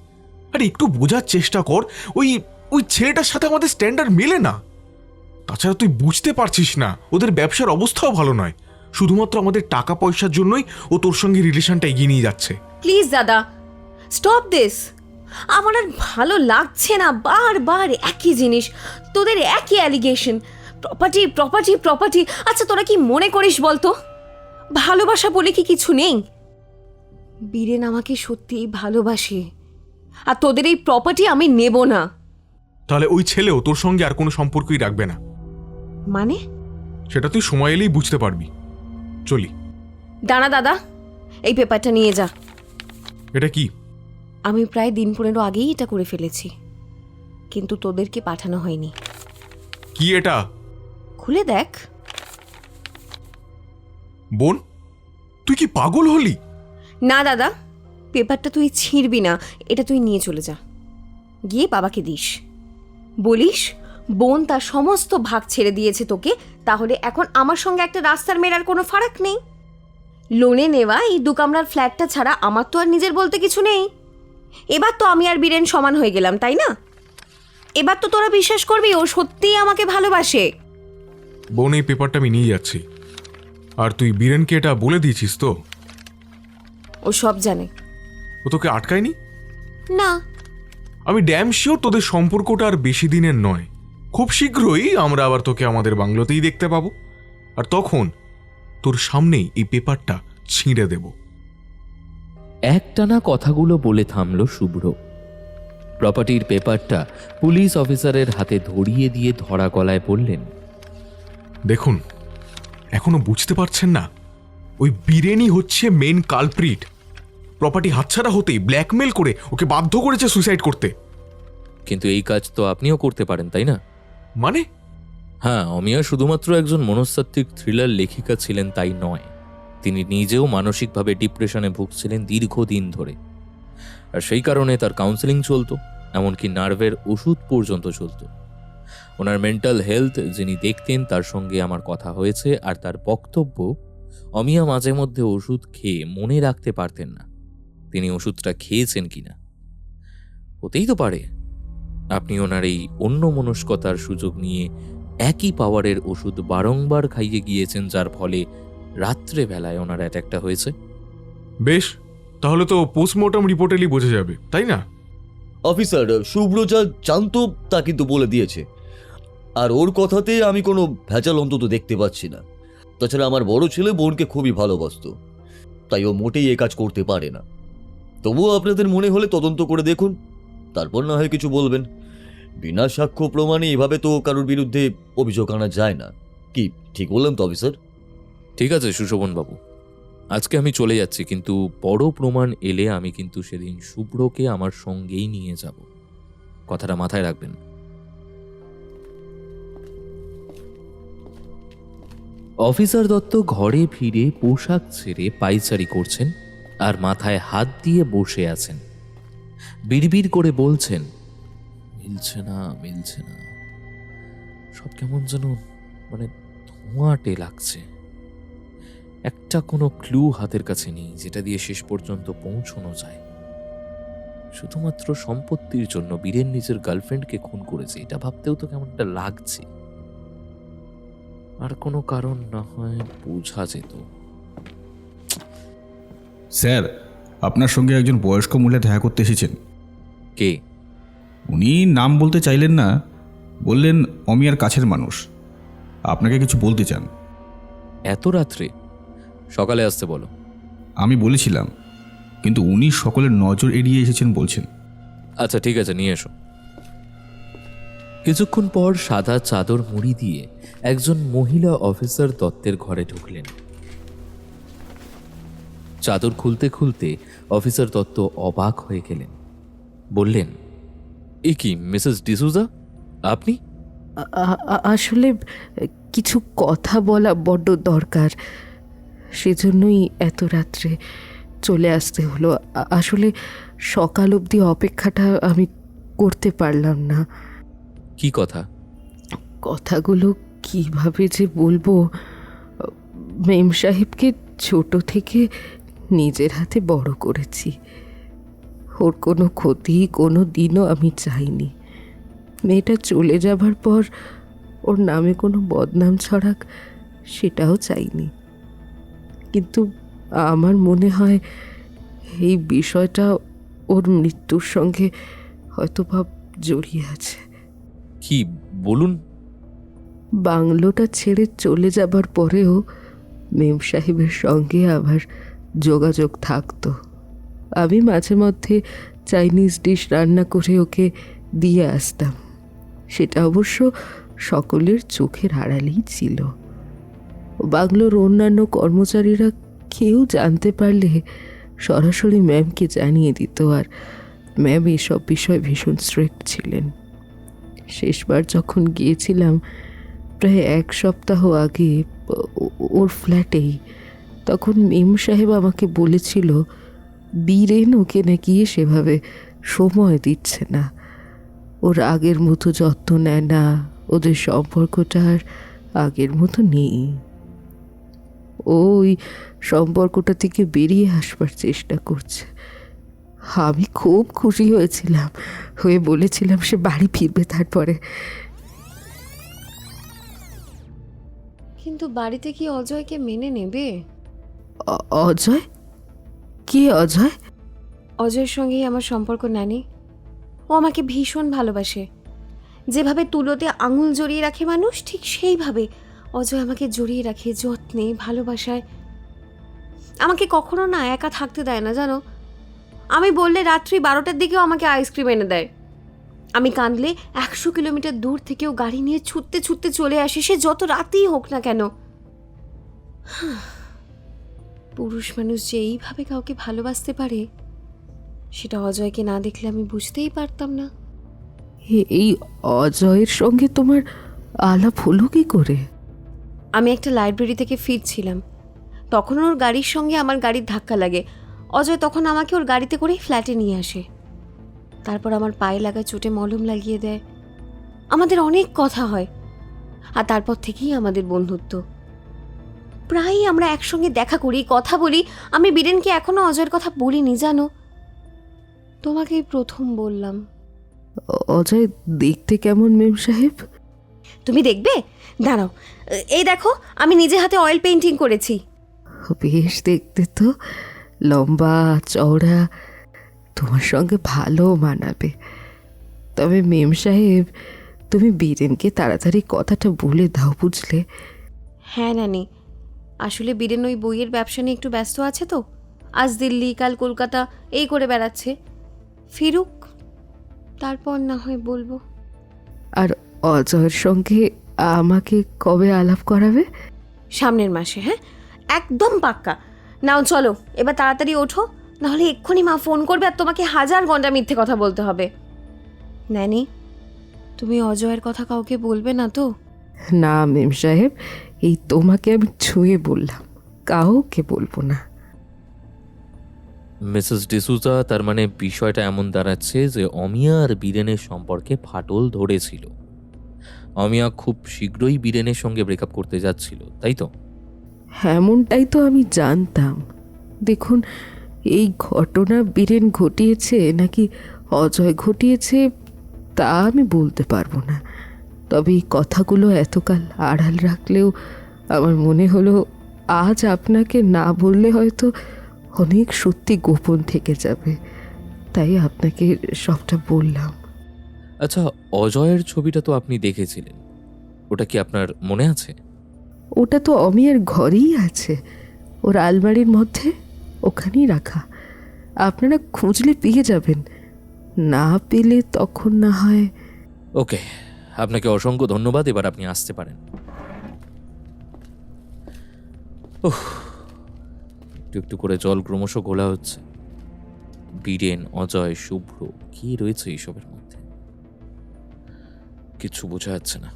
আরে একটু বোঝার চেষ্টা কর, ওই ওই ছেলেটার সাথে আমাদের স্ট্যান্ডার্ড মেলে না। তাছাড়া তুই বুঝতে পারছিস না, ওদের ব্যবসার অবস্থাও ভালো নয়। শুধুমাত্র আমাদের টাকা পয়সার জন্যই ও তোর সঙ্গে রিলেশনটা এগিয়ে নিয়ে যাচ্ছে। প্লিজ দাদা, স্টপ দিস। আমার আর ভালো লাগছে না, বারবার একই জিনিস, তোদের একই অ্যালিগেশন, প্রপার্টি প্রপার্টি প্রপার্টি। আচ্ছা, তোরা কি মনে করিস বলতো, ভালোবাসা বলে কি কিছু নেই? বীরেন আমাকে সত্যিই ভালোবাসে, আর তোদের এই প্রপার্টি আমি নেব না। তাহলে ওই ছেলেও তোর সঙ্গে আর কোনো সম্পর্কই রাখবে না। মানে? সেটা তুই সময় এলেই বুঝতে পারবি। চলি। দাঁড়া দাদা, এই পেপারটা নিয়ে যা। এটা কি? আমি প্রায় দিন 15 আগেই এটা করে ফেলেছি, কিন্তু তোদেরকে পাঠানো হয়নি। কি এটা? খুলে দেখ। বোন, তুই কি পাগল হলি? না দাদা, পেপারটা তুই ছিঁড়বি না, এটা তুই নিয়ে চলে যা, গিয়ে বাবাকে দিস, বলিস বোন তার সমস্ত ভাগ ছেড়ে দিয়েছে তোকে, তাহলে এখন আমার সঙ্গে একটা রাস্তার মেয়ের আর কোনো ফারাক নেই। লোনে নেওয়া এই 2 কামরার ফ্ল্যাটটা ছাড়া আমার তো আর নিজের বলতে কিছু নেই। এবার তো আমি আর বীরেন সমান হয়ে গেলাম, তাই না? এবার তো তোরা বিশ্বাস করবি ও সত্যিই আমাকে ভালোবাসে। বোন, এই পেপারটা আমি নিয়ে যাচ্ছি। আর তুই বীরেনকে এটা বলে দিয়েছিস তো? ও সব জানে। ও তোকে আটকায়নি? না। আমি ড্যাম শিওর তোদের সম্পর্কটা আর বেশি দিনের নয়। খুব শীঘ্রই আমরা আবার তোকে আমাদের বাংলোতেই দেখতে পাবো, আর তখন তোর সামনেই এই পেপারটা ছিঁড়ে দেব। একটানা কথাগুলো বলে থামল শুভ্র। প্রপার্টির পেপারটা পুলিশ অফিসারের হাতে ধরিয়ে দিয়ে ধরা গলায় বললেন, দেখুন, এখনো বুঝতে পারছেন না? ওই বীরেনই হচ্ছে মেন কালপ্রিট। প্রপার্টি হাতছাড়া হতেই ব্ল্যাকমেল করে ওকে বাধ্য করেছে সুইসাইড করতে। কিন্তু এই কাজ তো আপনিও করতে পারেন, তাই না? মানে? হ্যাঁ, অমিয়া শুধুমাত্র একজন মনস্তাত্ত্বিক থ্রিলার লেখিকা ছিলেন তাই নয়, তিনি নিজেও মানসিকভাবে ডিপ্রেশনে ভুগছিলেন দীর্ঘদিন ধরে, আর সেই কারণে তার কাউন্সেলিং চলতো, এমনকি নার্ভের ওষুধ পর্যন্ত চলতো। ওনার মেন্টাল হেলথ যিনি দেখতেন তার সঙ্গে আমার কথা হয়েছে, আর তার বক্তব্য, অমিয়া মাঝে মধ্যে ওষুধ খেয়ে মনে রাখতে পারতেন না তিনি ওষুধটা খেয়েছেন কিনা। হতেই তো পারে আপনি ওনার এই অন্য মনস্কতার সুযোগ নিয়ে একই পাওয়ারের ওষুধ বারংবার খাইয়ে গিয়েছেন, যার ফলে রাত্রেবেলায় ওনার অ্যাটাকটা হয়েছে। বেশ, তাহলে তো পোস্টমর্টম রিপোর্টেরই বোঝা যাবে, তাই না? অফিসার, শুভ্র যা জানতো তা কিন্তু বলে দিয়েছে, আর ওর কথাতে আমি কোনো ভেজাল অন্তত দেখতে পাচ্ছি না। তাছাড়া আমার বড় ছেলে বোনকে খুবই ভালোবাসতো, তাই ও মোটেই এ কাজ করতে পারে না। তবুও আপনাদের মনে হলে তদন্ত করে দেখুন, তারপর না হয় কিছু বলবেন। বিনা সাক্ষ্য প্রমাণে এভাবে তো কারোর বিরুদ্ধে অভিযোগ আনা যায় না। কি ঠিক বললাম তো অফিসার? ঠিক আছে সুশোভন বাবু, আজকে আমি চলে যাচ্ছি, কিন্তু বড় প্রমাণ এলে আমি কিন্তু সেদিন শুভ্রকে আমার সঙ্গেই নিয়ে যাব, কথাটা মাথায় রাখবেন। অফিসার দত্ত ঘরে ফিরে পোশাক ছেড়ে পায়চারি করছেন আর মাথায় হাত দিয়ে বসে আছেন। বিড়বিড় করে বলছেন, মিলছে না মিলছে না, সব কেমন যেন মানে ধোঁয়াটে লাগছে। একটা কোনো ক্লু হাতের কাছে নেই যেটা দিয়ে শেষ পর্যন্ত পৌঁছানো যায়। শুধুমাত্র সম্পত্তির জন্য বীরেন নিজের গার্লফ্রেন্ডকে খুন করেছে, এটা ভাবতেও তো কেমনটা লাগছে। আর কোনো কারণ না হয় বোঝা যেত। স্যার, আপনার সঙ্গে একজন বয়স্ক মহিলা দেখা করতে এসেছেন। কে? উনি নাম বলতে চাইলেন না, বললেন অমিয়ার কাছের মানুষ, আপনাকে কিছু বলতে চান। এত রাত্রে? সকালে আসতে বলো। আমি বলেছিলাম, কিন্তু উনি সকলের নজর এড়িয়ে এসেছেন বলছেন। আচ্ছা ঠিক আছে, নিয়ে এসো। কিছুক্ষণ পর সাদা চাদর মুড়ি দিয়ে একজন মহিলা অফিসার দত্তের ঘরে ঢুকলেন। চাদর খুলতে খুলতে অফিসার দত্ত অবাক হয়ে গেলেন। বললেন, এ কি মিসেস ডিসুজা, আপনি? আসলে কিছু কথা বলা বড্ড দরকার, সেজন্যই এত রাত্রে চলে আসতে হলো। আসলে সকাল অবধি অপেক্ষাটা আমি করতে পারলাম না। কি কথা? কথাগুলো কিভাবে যে বলবো, মেম সাহেবকে ছোট থেকে নিজের হাতে বড় করেছি। ওর কোনো ক্ষতি কোনো দিনও আমি চাইনি। মেয়েটা চলে যাবার পর ওর নামে কোনো বদনাম ছড়াক, সেটাও চাইনি। কিন্তু আমার মনে হয় এই বিষয়টা ওর মৃত্যুর সঙ্গে হয়তো ভাব জড়িয়ে আছে। কি বলুন? বাংলোটা ছেড়ে চলে যাবার পরেও মেম সাহেবের সঙ্গে আবার যোগাযোগ থাকতো। আমি মাঝে মধ্যে চাইনিজ ডিশ রান্না করে ওকে দিয়ে আসতাম। সেটা অবশ্য সকলের চোখের আড়ালেই ছিল। বাংলোর অন্যান্য কর্মচারীরা কেউ জানতে পারলে সরাসরি ম্যামকে জানিয়ে দিত, আর ম্যাম এসব বিষয়ে ভীষণ স্ট্রিক্ট ছিলেন। শেষবার যখন গিয়েছিলাম প্রায় 1 সপ্তাহ আগে ওর ফ্ল্যাটেই, তখন মেম সাহেব আমাকে বলেছিল বীরেন ওকে নাকি সেভাবে সময় দিচ্ছে না, ওর আগের মতো যত্ন নেয় না, ওদের সম্পর্কটা আর আগের মতো নেই। ওই সম্পর্কটা থেকে বেরিয়ে আসবার চেষ্টা করছে। আমি খুব খুশি হয়েছিলাম, হয়ে বলেছিলাম সে বাড়ি ফিরবে তারপরে। কিন্তু বাড়িতে কি অজয়কে মেনে নেবে? অজয়? কি অজয়? অজয়ের সঙ্গেই আমার সম্পর্ক, নানি। ও আমাকে ভীষণ ভালোবাসে। যেভাবে তুলোতে আঙুল জড়িয়ে রাখে মানুষ, ঠিক সেইভাবে অজয় আমাকে জড়িয়ে রাখে, যত্নে, ভালোবাসায়। আমাকে কখনো না একা থাকতে দেয় না, জানো। আমি বললে রাত্রি 12টার দিকেও আমাকে আইসক্রিম এনে দেয়। আমি কাঁদলে 100 কিলোমিটার দূর থেকেও গাড়ি নিয়ে ছুটতে ছুটতে চলে আসে, সে যত রাতেই হোক না কেন। পুরুষ মানুষ যে এইভাবে কাউকে ভালোবাসতে পারে, সেটা অজয়কে না দেখলে আমি বুঝতেই পারতাম না। এই অজয়ের সঙ্গে তোমার আলাপ হলো কি করে? আমি একটা লাইব্রেরি থেকে ফিরছিলাম, তখন ওর গাড়ির সঙ্গে আমার গাড়ির ধাক্কা লাগে। অজয় তখন আমাকে ওর গাড়িতে করেই ফ্ল্যাটে নিয়ে আসে। তারপর আমার পায়ে লাগা চোটে মলম লাগিয়ে দেয়। আমাদের অনেক কথা হয়, আর তারপর থেকেই আমাদের বন্ধুত্ব। প্রায়ই আমরা একসঙ্গে দেখা করি, কথা বলি। আমি বীরেনকে এখনো অজয়ের কথা বলিনি, জানো। তোমাকেই প্রথম বললাম। অজয় দেখতে কেমন মেম সাহেব? তুমি দেখবে? দাঁড়াও, এই দেখো, আমি নিজে হাতে অয়েল পেইন্টিং করেছি। বেশ দেখতে তো, লম্বা চওড়া, তোমার সঙ্গে ভালো মানাবে। তবে মেম সাহেব, তুমি বীরেনকে তাড়াতাড়ি কথাটা বলে দাও, বুঝলে? হ্যাঁ নানি, আসলে বীরেন ওই বইয়ের ব্যবসা নিয়ে একটু ব্যস্ত আছে তো। আজ দিল্লি, কাল কলকাতা, এই করে বেড়াচ্ছে। ফিরুক, তারপর না হয় বলবো। আর অজয়ের সঙ্গে আমাকে কবে আলাপ করাবে? সামনের মাসে। হ্যাঁ, একদম পাক্কা। নাও চলো, এবার তাড়াতাড়ি ওঠো, নাহলে এক্ষুনি মা ফোন করবে আর তোমাকে 1000 ঘন্টা মিথ্যে কথা বলতে হবে। নানি, তুমি অজয়ের কথা কাউকে বলবে না তো? না মেম সাহেব, এই তোমাকে আমি ছুঁয়ে বললাম, কাউকে বলবো না। মিসেস ডিসুজা, তার মানে বিষয়টা এমন দাঁড়াচ্ছে যে অমিয়া আর বীরেনের সম্পর্কে ফাটল ধরেছিল। অমিয়া খুব শীঘ্রই বীরেনের সঙ্গে ব্রেকআপ করতে যাচ্ছিল, তাই তো? এমনটাই তো আমি জানতাম। দেখুন, এই ঘটনা বীরেন ঘটিয়েছে নাকি অজয় ঘটিয়েছে তা আমি বলতে পারবো না। তবে এই কথাগুলো এতকাল আড়াল রাখলেও আমার মনে হলো আজ আপনাকে না বললে হয়তো অনেক সত্যি গোপন থেকে যাবে, তাই আপনাকে সবটা বললাম। আচ্ছা, অজয়ের ছবিটা তো আপনি দেখেছিলেন, ওটা কি আপনার মনে আছে? ওটা তো অমিয়ার ঘরেই আছে, ওর আলমারির মধ্যে, ওখানেই রাখা। আপনারা খুঁজলে পেয়ে যাবেন, না পেলে তখন না হয়। ওকে, আপনাকে অসংখ্য ধন্যবাদ, এবার আপনি আসতে পারেন। উফ, একটু একটু করে জল ক্রমশ ঘোলা হচ্ছে। বীরেন, অজয়, শুভ্র, কি রয়েছে এইসবের মধ্যে কিছু বোঝা যাচ্ছে না।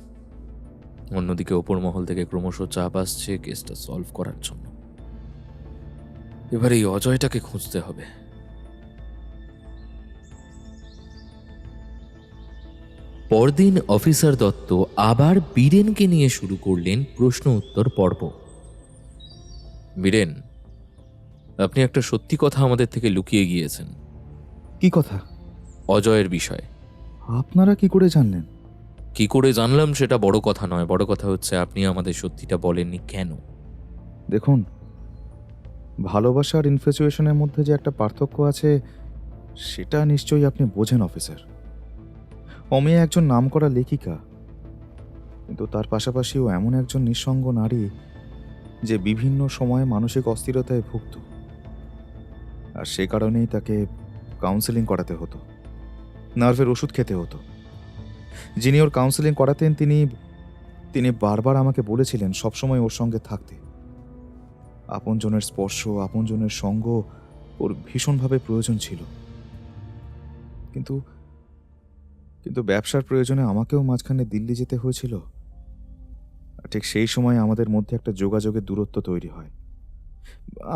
অন্যদিকে ওপর মহল থেকে ক্রমশ চাপ আসছে কেসটা সলভ করার জন্য। এবার এই অজয়টাকে খুঁজতে হবে। পরদিন অফিসার দত্ত আবার বীরেনকে নিয়ে শুরু করলেন প্রশ্ন উত্তর পর্ব। বীরেন, আপনি একটা সত্যি কথা আমাদের থেকে লুকিয়ে গিয়েছেন। কি কথা? অজয়ের বিষয়ে। আপনারা কি করে জানলেন? কি করে জানলাম সেটা বড় কথা নয়, বড় কথা হচ্ছে আপনি আমাদের সত্যিটা বলেননি কেন। দেখুন, ভালোবাসা আর ইনফ্যাচুয়েশনের মধ্যে যে একটা পার্থক্য আছে সেটা নিশ্চয়ই আপনি বোঝেন অফিসার। অমিয়া একজন নামকরা লেখিকা, কিন্তু তার পাশাপাশিও এমন একজন নিঃসঙ্গ নারী যে বিভিন্ন সময়ে মানসিক অস্থিরতায় ভুগত, আর সে কারণেই তাকে কাউন্সেলিং করাতে হতো, নার্ভের ওষুধ খেতে হতো। যিনি ওর কাউন্সেলিং করাতেন তিনি বারবার আমাকে বলেছিলেন সবসময় ওর সঙ্গে থাকতে। আপনজনের স্পর্শ, আপনজনের সঙ্গ ওর ভীষণভাবে প্রয়োজন ছিল। কিন্তু কিন্তু ব্যবসার প্রয়োজনে আমাকেও মাঝখানে দিল্লি যেতে হয়েছিল। আর ঠিক সেই সময় আমাদের মধ্যে একটা যোগাযোগের দূরত্ব তৈরি হয়।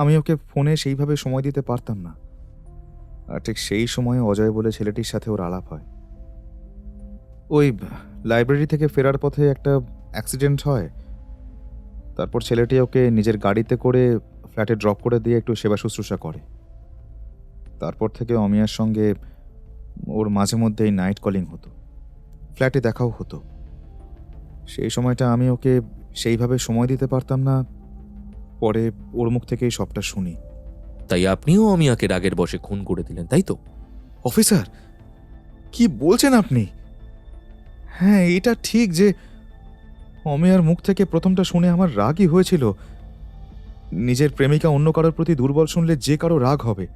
আমি ওকে ফোনে সেইভাবে সময় দিতে পারতাম না। আর ঠিক সেই সময় অজয় বলে ছেলেটির সাথে ওর আলাপ হয়। ওই লাইব্রেরি থেকে ফেরার পথে একটা অ্যাক্সিডেন্ট হয়। তারপর ছেলেটি ওকে নিজের গাড়িতে করে ফ্ল্যাটে ড্রপ করে দিয়ে একটু সেবা শুশ্রূষা করে। তারপর থেকে অমিয়ার সঙ্গে ওর মাঝে মধ্যেই নাইট কলিং হতো, ফ্ল্যাটে দেখাও হতো। সেই সময়টা আমি ওকে সেইভাবে সময় দিতে পারতাম না। পরে ওর মুখ থেকেই সবটা শুনি। তাই আপনিও অমিয়াকে রাগের বশে খুন করে দিলেন, তাই তো? অফিসার, কি বলছেন আপনি? হ্যাঁ, এটা ঠিক যে অমিয়ার মুখ থেকে প্রথমটা শুনে আমার রাগই হয়েছিল। নিজের প্রেমিকা অন্য কারোর প্রতি দুর্বল শুনলে যে কারো রাগ হবে।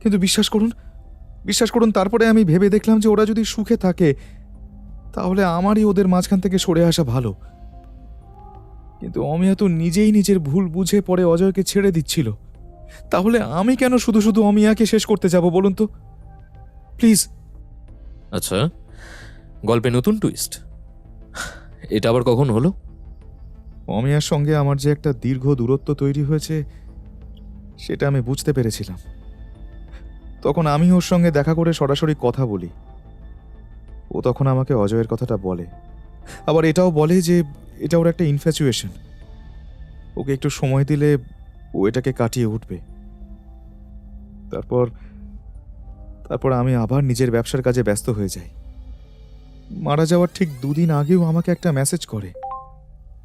কিন্তু বিশ্বাস করুন তারপরে আমি ভেবে দেখলাম যে ওরা যদি সুখে থাকে তাহলে আমারই ওদের মাঝখান থেকে সরে আসা ভালো। কিন্তু অমিয়া তো নিজেই নিজের ভুল বুঝে পরে অজয়কে ছেড়ে দিচ্ছিল। তাহলে আমি কেন শুধু শুধু অমিয়াকে শেষ করতে যাব বলুন তো? প্লিজ। আচ্ছা, গল্পে নতুন টুইস্ট। এটা আবার কখন হলো? অমিয়ার সঙ্গে আমার যে একটা দীর্ঘ দূরত্ব তৈরি হয়েছে সেটা আমি বুঝতে পেরেছিলাম। তখন আমি ওর সঙ্গে দেখা করে সরাসরি কথা বলি। ও তখন আমাকে অজয়ের কথাটা বলে, আবার এটাও বলে যে এটা ওর একটা ইনফ্যাচুয়েশন, ওকে একটু সময় দিলে ও এটাকে কাটিয়ে উঠবে। তারপর আমি আবার নিজের ব্যবসার কাজে ব্যস্ত হয়ে যাই। মারা যাওয়ার ঠিক 2 দিন আগেও আমাকে একটা মেসেজ করে,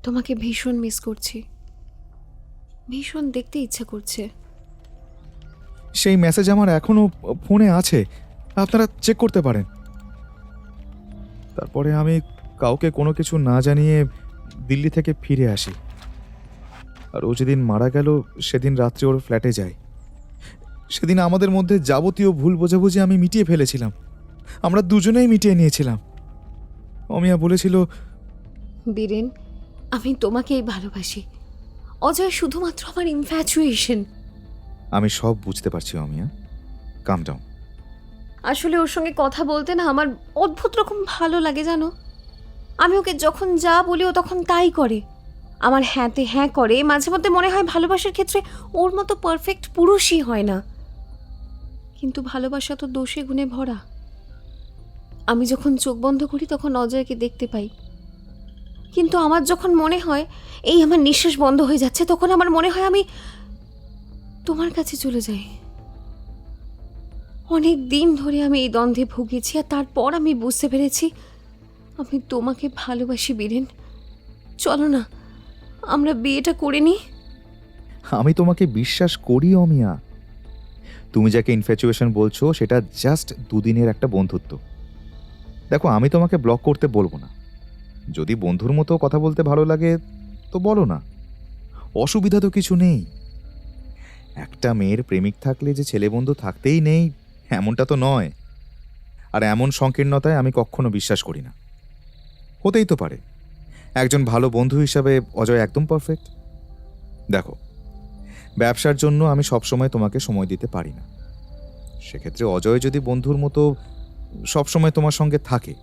তোমাকে ভীষণ মিস করছি, ভীষণ দেখতে ইচ্ছা করছে। সেই মেসেজ আমার এখনো ফোনে আছে, আপনারা চেক করতে পারেন। তারপরে আমি কাউকে কোনো কিছু না জানিয়ে দিল্লি থেকে ফিরে আসি। আর ও যেদিন মারা গেল সেদিন রাত্রে ওর ফ্ল্যাটে যাই। সেদিন আমাদের মধ্যে যাবতীয় ভুল বোঝাবুঝি আমি মিটিয়ে ফেলেছিলাম, আমরা দুজনেই মিটিয়ে নিয়েছিলাম। অমিয়া বলেছিল, বীরেন, আমি তোমাকেই ভালোবাসি, অজয় শুধুমাত্র আমার ইনফ্যাচুয়েশন। আমি সব বুঝতে পারছি অমিয়া, কাম ডাউন। আসলে ওর সঙ্গে কথা বলতে না আমার অদ্ভুত রকম ভালো লাগে জানো। আমি ওকে যখন যা বলি ও তখন তাই করে, আমার হ্যাঁতে হ্যাঁ করে। মাঝে মধ্যে মনে হয় ভালোবাসার ক্ষেত্রে ওর মতো পারফেক্ট পুরুষই হয় না। কিন্তু ভালোবাসা তো দোষে গুণে ভরা। আমি যখন চোখ বন্ধ করি তখন অজয়কে দেখতে পাই, কিন্তু আমার যখন মনে হয় এই আমার নিঃশ্বাস বন্ধ হয়ে যাচ্ছে তখন আমার মনে হয় আমি তোমার কাছে চলে যাই। অনেক দিন ধরে আমি এই দ্বন্দ্বে ভুগেছি, আর তারপর আমি বুঝতে পেরেছি আমি তোমাকে ভালোবাসি বীরেন। চলো না আমরা বিয়েটা করে নিই। আমি তোমাকে বিশ্বাস করি অমিয়া। তুমি যাকে ইনফ্যাচুয়েশন বলছো সেটা জাস্ট 2 দিনের একটা বন্ধুত্ব। দেখো, আমি তোমাকে ব্লক করতে বলবো না। যদি বন্ধুর মতো কথা বলতে ভালো লাগে তো বলো না, অসুবিধা তো কিছু নেই। একটা মেয়ের প্রেমিক থাকলে যে ছেলে বন্ধু থাকতেই নেই এমনটা তো নয়। আর এমন সংকীর্ণতায় আমি কখনো বিশ্বাস করি না। হতেই তো পারে একজন ভালো বন্ধু হিসাবে অজয় একদম পারফেক্ট। দেখো, ব্যবসার জন্য আমি সবসময় তোমাকে সময় দিতে পারি না। সেক্ষেত্রে অজয় যদি বন্ধুর মতো সবসময় তোমার সঙ্গে থাকে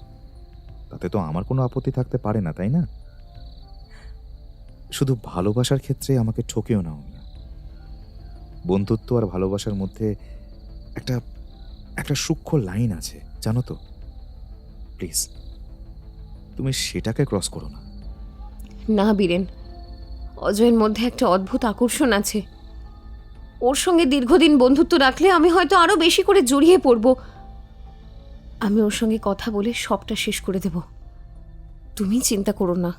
তাতে তো আমার কোনো আপত্তি থাকতে পারে না, তাই না? শুধু ভালোবাসার ক্ষেত্রে আমাকে ঠকেও না। বন্ধুত্ব আর ভালোবাসার মধ্যে একটা একটা সূক্ষ্ম লাইন আছে, জানো তো? প্লিজ তুমি সেটাকে ক্রস করো না। না বীরেন, অজয়ের মধ্যে একটা অদ্ভুত আকর্ষণ আছে। ওর সঙ্গে দীর্ঘদিন বন্ধুত্ব রাখলে আমি হয়তো আরো বেশি করে জড়িয়ে পড়ব। আমি ওর সঙ্গে কথা বলে সবটা শেষ করে দেব, তুমি চিন্তা করো না।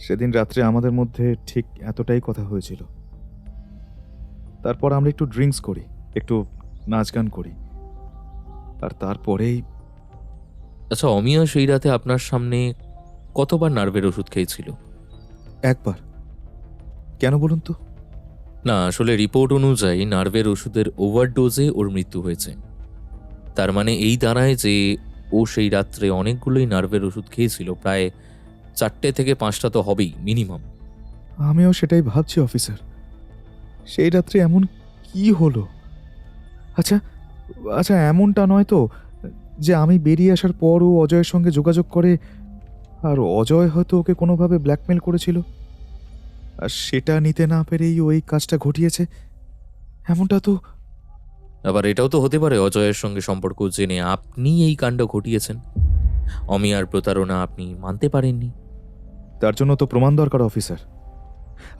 সেদিন রাত্রে আমাদের মধ্যে ঠিক এতটাই কথা হয়েছিল। তারপর আমরা একটু ড্রিঙ্কস করি, একটু নাচ গান করি, আর তারপরেই। আচ্ছা, অমিয়া সেই রাতে আপনার সামনে কতবার নার্ভের ওষুধ খেয়েছিল? একবার। কেন বলুন তো? না, আসলে রিপোর্ট অনুযায়ী নার্ভের ওষুধের ওভারডোজে ওর মৃত্যু হয়েছে। তার মানে এই দাঁড়ায় যে ও সেই রাত্রে অনেকগুলোই নার্ভের ওষুধ খেয়েছিল, প্রায় 4 থেকে 5টা তো হবেই মিনিমাম। আমিও সেটাই ভাবছি অফিসার, সেই রাত্রে এমন কি হলো? আচ্ছা আচ্ছা, এমনটা নয় তো যে আমি বেরিয়ে আসার পর ও অজয়ের সঙ্গে যোগাযোগ করে আর অজয় হয়তো ওকে কোনোভাবে ব্ল্যাকমেল করেছিল, আর সেটা নিতে না পেরেই ও এই কাজটা ঘটিয়েছে? এমনটা তো। আবার এটাও তো হতে পারে অজয়ের সঙ্গে সম্পর্ক জেনে আপনি এই কাণ্ড ঘটিয়েছেন। অমিয়ার প্রতারণা আপনি মানতে পারেননি। তার জন্য তো প্রমাণ দরকার অফিসার।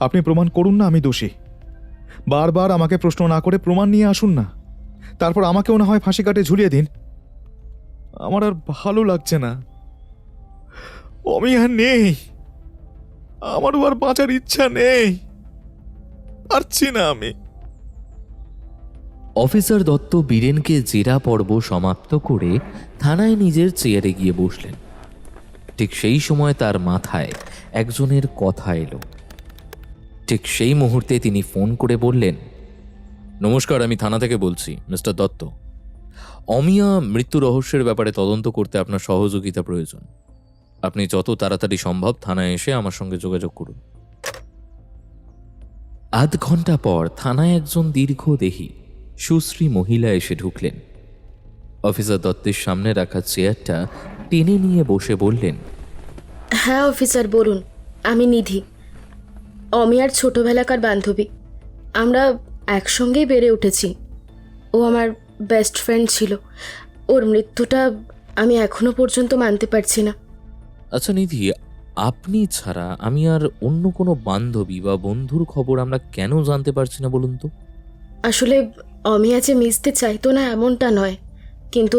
আপনি প্রমাণ করুন না আমি দোষী। বারবার আমাকে প্রশ্ন না করে প্রমাণ নিয়ে আসুন না, তারপর আমাকেও না হয় ফাঁসি কাটে ঝুলিয়ে দিন। আমার আর ভালো লাগছে না। অমিয়া নেই, আমারও আর বাঁচার ইচ্ছা নেই, পারছি না আমি। অফিসার দত্ত বীরেনকে জেরা পর্ব সমাপ্ত করে থানায় নিজের চেয়ারে গিয়ে বসলেন। ঠিক সেই সময় তার মাথায় একজনের কথা এলো। ঠিক সেই মুহূর্তে তিনি ফোন করে বললেন, নমস্কার, আমি থানা থেকে বলছি, মিস্টার দত্ত। অমিয়া মৃত্যু রহস্যের ব্যাপারে তদন্ত করতে আপনার সহযোগিতা প্রয়োজন। আপনি যত তাড়াতাড়ি সম্ভব থানায় এসে আমার সঙ্গে যোগাযোগ করুন। আধ ঘন্টা পর থানায় একজন দীর্ঘদেহী সুশ্রী মহিলা এসে ঢুকলেন। অফিসার দত্তের সামনে রাখা চেয়ারটা টেনে নিয়ে বসে বললেন, হ্যাঁ অফিসার বলুন, আমি নিধি, অমিয়ার ছোটবেলাকার বান্ধবী। আমরা একসঙ্গেই বেড়ে উঠেছি। ও আমার বেস্ট ফ্রেন্ড ছিল। ওর মৃত্যুটা আমি এখনো পর্যন্ত মানতে পারছি না। আচ্ছা নিধি, আপনি ছাড়া আমি আর অন্য কোনো বান্ধবী বা বন্ধুর খবর আমরা কেন জানতে পারছি না বলুন তো? আসলে অমিয়া যে মিশতে চাইতো না এমনটা নয়, কিন্তু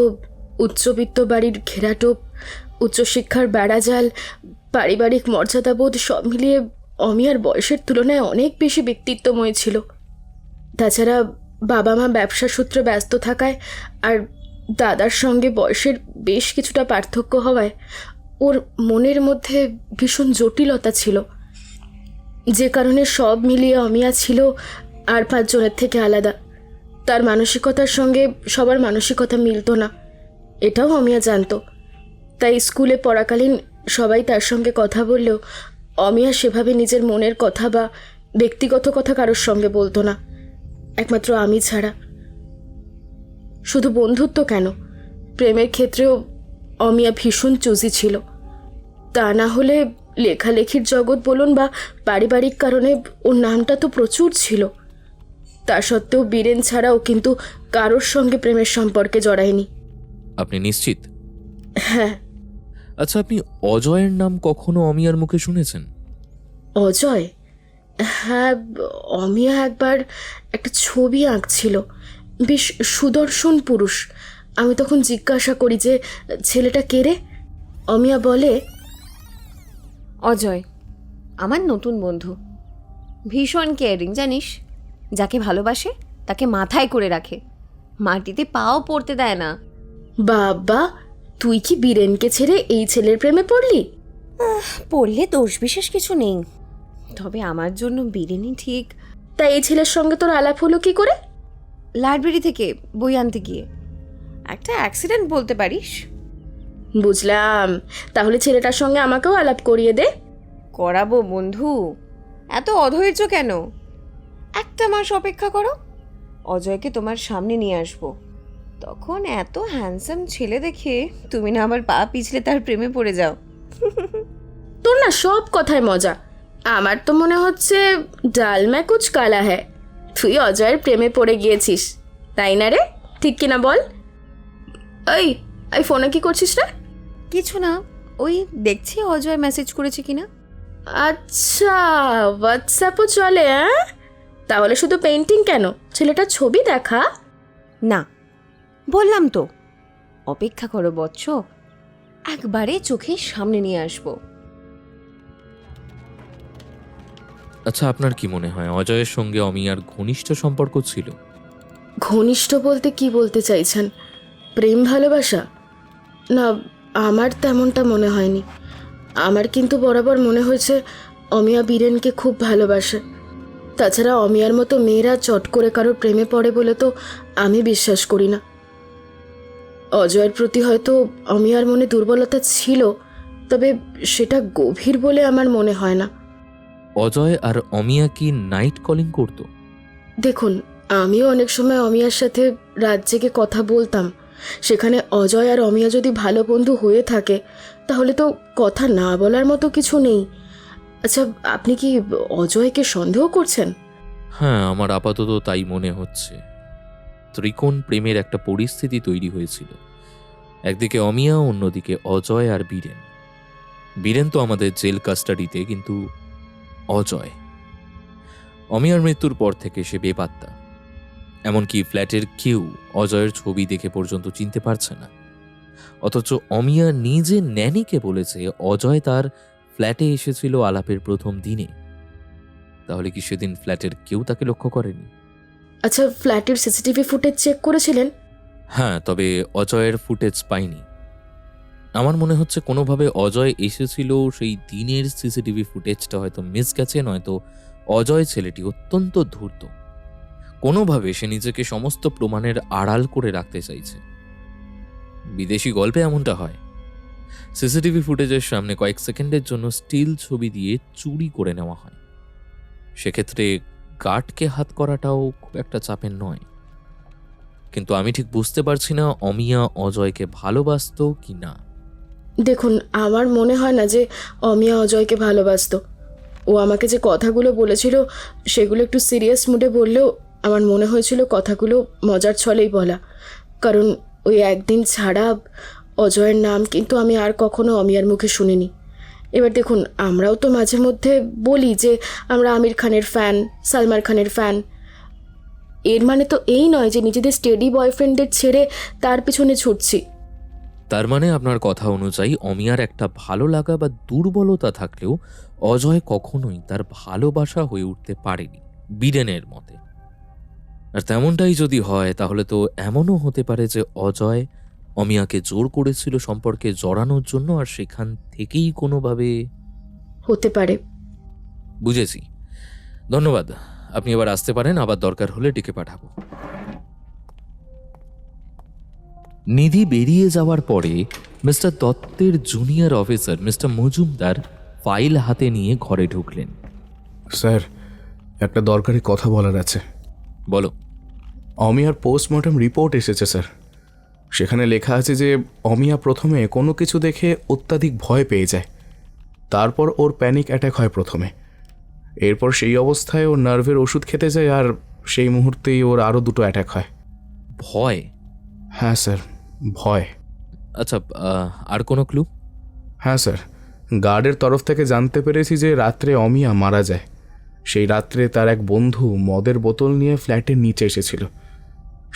উচ্চবিত্ত বাড়ির ঘেরাটোপ, উচ্চশিক্ষার বেড়াজাল, পারিবারিক মর্যাদাবোধ সব মিলিয়ে অমিয়ার বয়সের তুলনায় অনেক বেশি ব্যক্তিত্বময় ছিল। তাছাড়া বাবা মা ব্যবসা সূত্রে ব্যস্ত থাকায় আর দাদার সঙ্গে বয়সের বেশ কিছুটা পার্থক্য হওয়ায় ওর মনের মধ্যে ভীষণ জটিলতা ছিল, যে কারণে সব মিলিয়ে অমিয়া ছিল আর 5 জনের থেকে আলাদা। তার মানসিকতার সঙ্গে সবার মানসিকতা মিলত না, এটাও অমিয়া জানতো। তাই স্কুলে পড়াকালীন সবাই তার সঙ্গে কথা বললেও অমিয়া সেভাবে নিজের মনের কথা বা ব্যক্তিগত কথা কারোর সঙ্গে বলতো না, একমাত্র আমি ছাড়া। শুধু বন্ধুত্ব কেন, প্রেমের ক্ষেত্রেও অমিয়া ভীষণ চুজি ছিল। তা না হলে লেখালেখির জগৎ বলুন বা পারিবারিক কারণে ওর নামটা তো প্রচুর ছিল। তা সত্ত্বেও বীরেন ছাড়াও কিন্তু কারোর সঙ্গে প্রেমের সম্পর্কে জড়ায়নি। আপনি নিশ্চিত? হ্যাঁ। আচ্ছা, আপনি অজয়ের নাম কখনো অমিয়ার মুখে শুনেছেন? অজয়? হ্যাঁ, অমিয়া একবার একটা ছবি আঁকছিল, বেশ সুদর্শন পুরুষ। আমি তখন জিজ্ঞাসা করি যে ছেলেটা কে রে? অমিয়া বলে, অজয় আমার নতুন বন্ধু, ভীষণ কেয়ারিং জানিস। যাকে ভালোবাসে তাকে মাথায় করে রাখে, মাটিতে পাও পড়তে দেয় না। বাবা, তুই কি বীরেনকে ছেড়ে এই ছেলের প্রেমে পড়লি? পড়লে দোষ বিশেষ কিছু নেই, তবে আমার জন্য বীরেনই ঠিক। তাই এই ছেলের সঙ্গে তোর আলাপ হলো কি করে? লাইব্রেরি থেকে বই আনতে গিয়ে একটা অ্যাক্সিডেন্ট বলতে পারিস। বুঝলাম, তাহলে ছেলেটার সঙ্গে আমাকেও আলাপ করিয়ে দে। করাবো বন্ধু, এত অধৈর্য কেন? একটা মাস অপেক্ষা করো, অজয়কে তোমার সামনে নিয়ে আসবো। তখন এত হ্যান্ডসাম ছেলে দেখে তুমি না আমার পা পিছলে তার প্রেমে পড়ে যাও। তোর না সব কথায় মজা। আমার তো মনে হচ্ছে ডাল মে কুচ কালা হ্যায়, তুই অজয়ের প্রেমে পড়ে গিয়েছিস, তাই না রে? ঠিক কিনা বল? এই ফোনে কি করছিস রে? কিছু না, ওই দেখছি অজয় মেসেজ করেছে কিনা। আচ্ছা, হোয়াটসঅ্যাপও চলে? হ্যাঁ, তাহলে শুধু পেন্টিং কেন, ছেলেটার ছবি দেখা। না, বললাম তো অপেক্ষা করো বৎস, একবারে চোখের সামনে নিয়ে আসবো। আচ্ছা, আপনার কি মনে হয় অজয়ের সঙ্গে অমিয়ার ঘনিষ্ঠ সম্পর্ক ছিল? ঘনিষ্ঠ বলতে কি বলতে চাইছেন? প্রেম ভালোবাসা? না, আমার তেমনটা মনে হয়নি। আমার কিন্তু বরাবর মনে হয়েছে অমিয়া বীরেনকে খুব ভালোবাসে। তাছাড়া অমিয়ার মতো মেয়েরা চট করে কারোর প্রেমে পড়ে বলে তো আমি বিশ্বাস করি না। অজয়ের প্রতি হয়তো অমিয়ার মনে দুর্বলতা ছিল, তবে সেটা গভীর বলে আমার মনে হয় না। অজয় আর অমিয়া কি নাইট কলিং করতো? দেখুন, আমিও অনেক সময় অমিয়ার সাথে রাত জেগে কথা বলতাম। সেখানে অজয় আর অমিয়া যদি ভালো বন্ধু হয়ে থাকে তাহলে তো কথা না বলার মতো কিছু নেই। আচ্ছা, আপনি কি অজয়কে সন্দেহ করছেন? হ্যাঁ, আমার আপাতত তাই মনে হচ্ছে। ত্রিকোণ প্রেমের একটা পরিস্থিতি তৈরি হয়েছিল, একদিকে অমিয়া, অন্যদিকে অজয় আর বীরেন। বীরেন তো আমাদের জেল কাস্টাডিতে, কিন্তু অজয় অমিয়ার মৃত্যুর পর থেকে সে বেপাত্তা। এমনকি ফ্ল্যাটের কেউ অজয়ের ছবি দেখে পর্যন্ত চিনতে পারছে না। অথচ অমিয়া নিজে ন্যানিকে বলেছে অজয় তার ফ্ল্যাটে এসেছিল আলাপের প্রথম দিনে। তাহলে কি সেদিন ফ্ল্যাটের কেউ তাকে লক্ষ্য করেনি? আচ্ছা, ফ্ল্যাটের সিসিটিভি ফুটেজ চেক করেছিলেন? হ্যাঁ, তবে অজয়ের ফুটেজ পাইনি। আমার মনে হচ্ছে কোনোভাবে অজয় এসেছিল সেই দিনের সিসিটিভি ফুটেজটা হয়তো মিস গেছে, নয়তো অজয় ছেলেটি অত্যন্ত ধূর্ত। কোনোভাবে সে নিজেকে সমস্ত প্রমাণের আড়াল করে রাখতে চাইছে। বিদেশি গল্পে এমনটা হয়, সিসিটিভি ফুটেজের সামনে কয়েক সেকেন্ডের জন্য স্টিল ছবি দিয়ে চুরি করে নেওয়া হয়। সেক্ষেত্রে গার্ডকে হাত করাটাও খুব একটা চাপের নয়। কিন্তু আমি ঠিক বুঝতে পারছি না অমিয়া অজয়কে ভালোবাসতো কি না। দেখুন, আমার মনে হয় না যে অমিয়া অজয়কে ভালোবাসতো। ও আমাকে যে কথাগুলো বলেছিল সেগুলো একটু সিরিয়াস মুডে বললেও আমার মনে হয়েছিল কথাগুলো মজার ছলেই বলা। কারণ ওই একদিন ছাড়া অজয়ের নাম কিন্তু আমি আর কখনো অমিয়ার মুখে শুনিনি। এবার দেখুন, আমরাও তো মাঝে মধ্যে বলি যে আমরা আমির খানের ফ্যান, সালমান খানের ফ্যান। এর মানে তো এই নয় যে নিজেদের স্টেডি বয়ফ্রেন্ডদের ছেড়ে তার পিছনে ছুটছি। তার মানে আপনার কথা অনুযায়ী অমিয়ার একটা ভালো লাগা বা দুর্বলতা থাকলেও অজয় কখনোই তার ভালোবাসা হয়ে উঠতে পারেনি বীরেনের মতে। আর তেমনটাই যদি হয় তাহলে তো এমনও হতে পারে যে অজয় অমিয়াকে জোর করেছিল সম্পর্কে জড়ানোর জন্য, আর সেখান থেকেই কোনোভাবে হতে পারে। বুঝেছি, ধন্যবাদ। আপনি এবার আসতে পারেন, আবার দরকার হলে ডেকে পাঠাবো। নিধি বেরিয়ে যাওয়ার পরে মিস্টার দত্তের junior officer mister Majumdar file হাতে নিয়ে ঘরে ঢুকলেন। স্যার, একটা দরকারি কথা বলার আছে। বলো। অমিয়ার পোস্টমর্টম রিপোর্ট এসেছে স্যার। সেখানে লেখা আছে যে অমিয়া প্রথমে কোনো কিছু দেখে অত্যাধিক ভয় পেয়ে যায়, তারপর ওর প্যানিক অ্যাটাক হয় প্রথমে। এরপর সেই অবস্থায় ওর নার্ভের ওষুধ খেতে যায়, আর সেই মুহূর্তেই ওর আরও দুটো অ্যাটাক হয়। ভয়? হ্যাঁ স্যার, ভয়। আচ্ছা, আর কোনো ক্লু? হ্যাঁ স্যার, গার্ডের তরফ থেকে জানতে পেরেছি যে রাত্রে অমিয়া মারা যায়। সেই রাত্রে তার এক বন্ধু মদের বোতল নিয়ে ফ্ল্যাটের নিচে এসেছিল।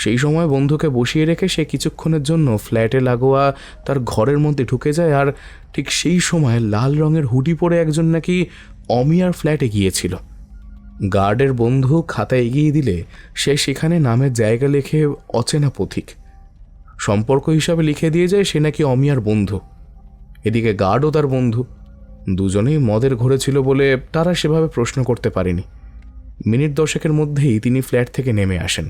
সেই সময় বন্ধুকে বসিয়ে রেখে সে কিছুক্ষণের জন্য ফ্ল্যাটে লাগোয়া তার ঘরের মধ্যে ঢুকে যায়, আর ঠিক সেই সময় লাল রঙের হুডি পরে একজন নাকি অমিয়ার ফ্ল্যাটে গিয়েছিল। গার্ডের বন্ধু খাতা এগিয়ে দিলে সে সেখানে নামের জায়গা লেখে অচেনা পথিক। সম্পর্ক হিসাবে লিখে দিয়ে যায় সে নাকি অমিয়ার বন্ধু। এদিকে গার্ডও তার বন্ধু। দুজনেই মদের ঘরে ছিল বলে তারা সেভাবে প্রশ্ন করতে পারেনি। মিনিট 10 মধ্যেই তিনি ফ্ল্যাট থেকে নেমে আসেন।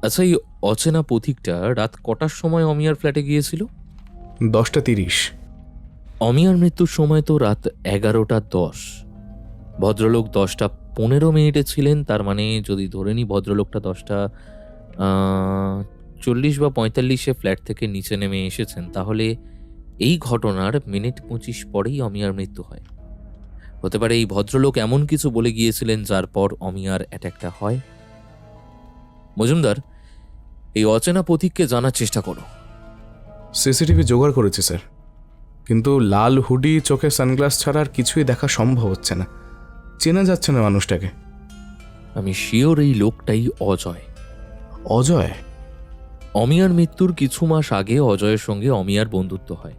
আচ্ছা, এই অচেনা পথিকটা রাত কটার সময় অমিয়ার ফ্ল্যাটে গিয়েছিল? 10:30। অমিয়ার মৃত্যুর সময় তো রাত 11:10। ভদ্রলোক 10:15 ছিলেন। তার মানে যদি ধরে নিই ভদ্রলোকটা 10:40 বা 45 ফ্ল্যাট থেকে নিচে নেমে এসেছেন, তাহলে এই ঘটনার মিনিট 25 পরেই অমিয়ার মৃত্যু হয়। হতে পারে এই ভদ্রলোক এমন কিছু বলে গিয়েছিলেন যার পর অমিয়ার অ্যাটাকটা হয়। মজুমদার, এই অচেনা পথিককে জানার চেষ্টা করো। সিসিটিভি জোগাড় করেছে স্যার, কিন্তু লাল হুডি, চোখে সানগ্লাস ছাড়া আর কিছুই দেখা সম্ভব হচ্ছে না। চেনা যাচ্ছে না মানুষটাকে। আমি শিওর এই লোকটাই অজয়। অজয়? অমিয়ার মৃত্যুর কিছু মাস আগে অজয়ের সঙ্গে অমিয়ার বন্ধুত্ব হয়।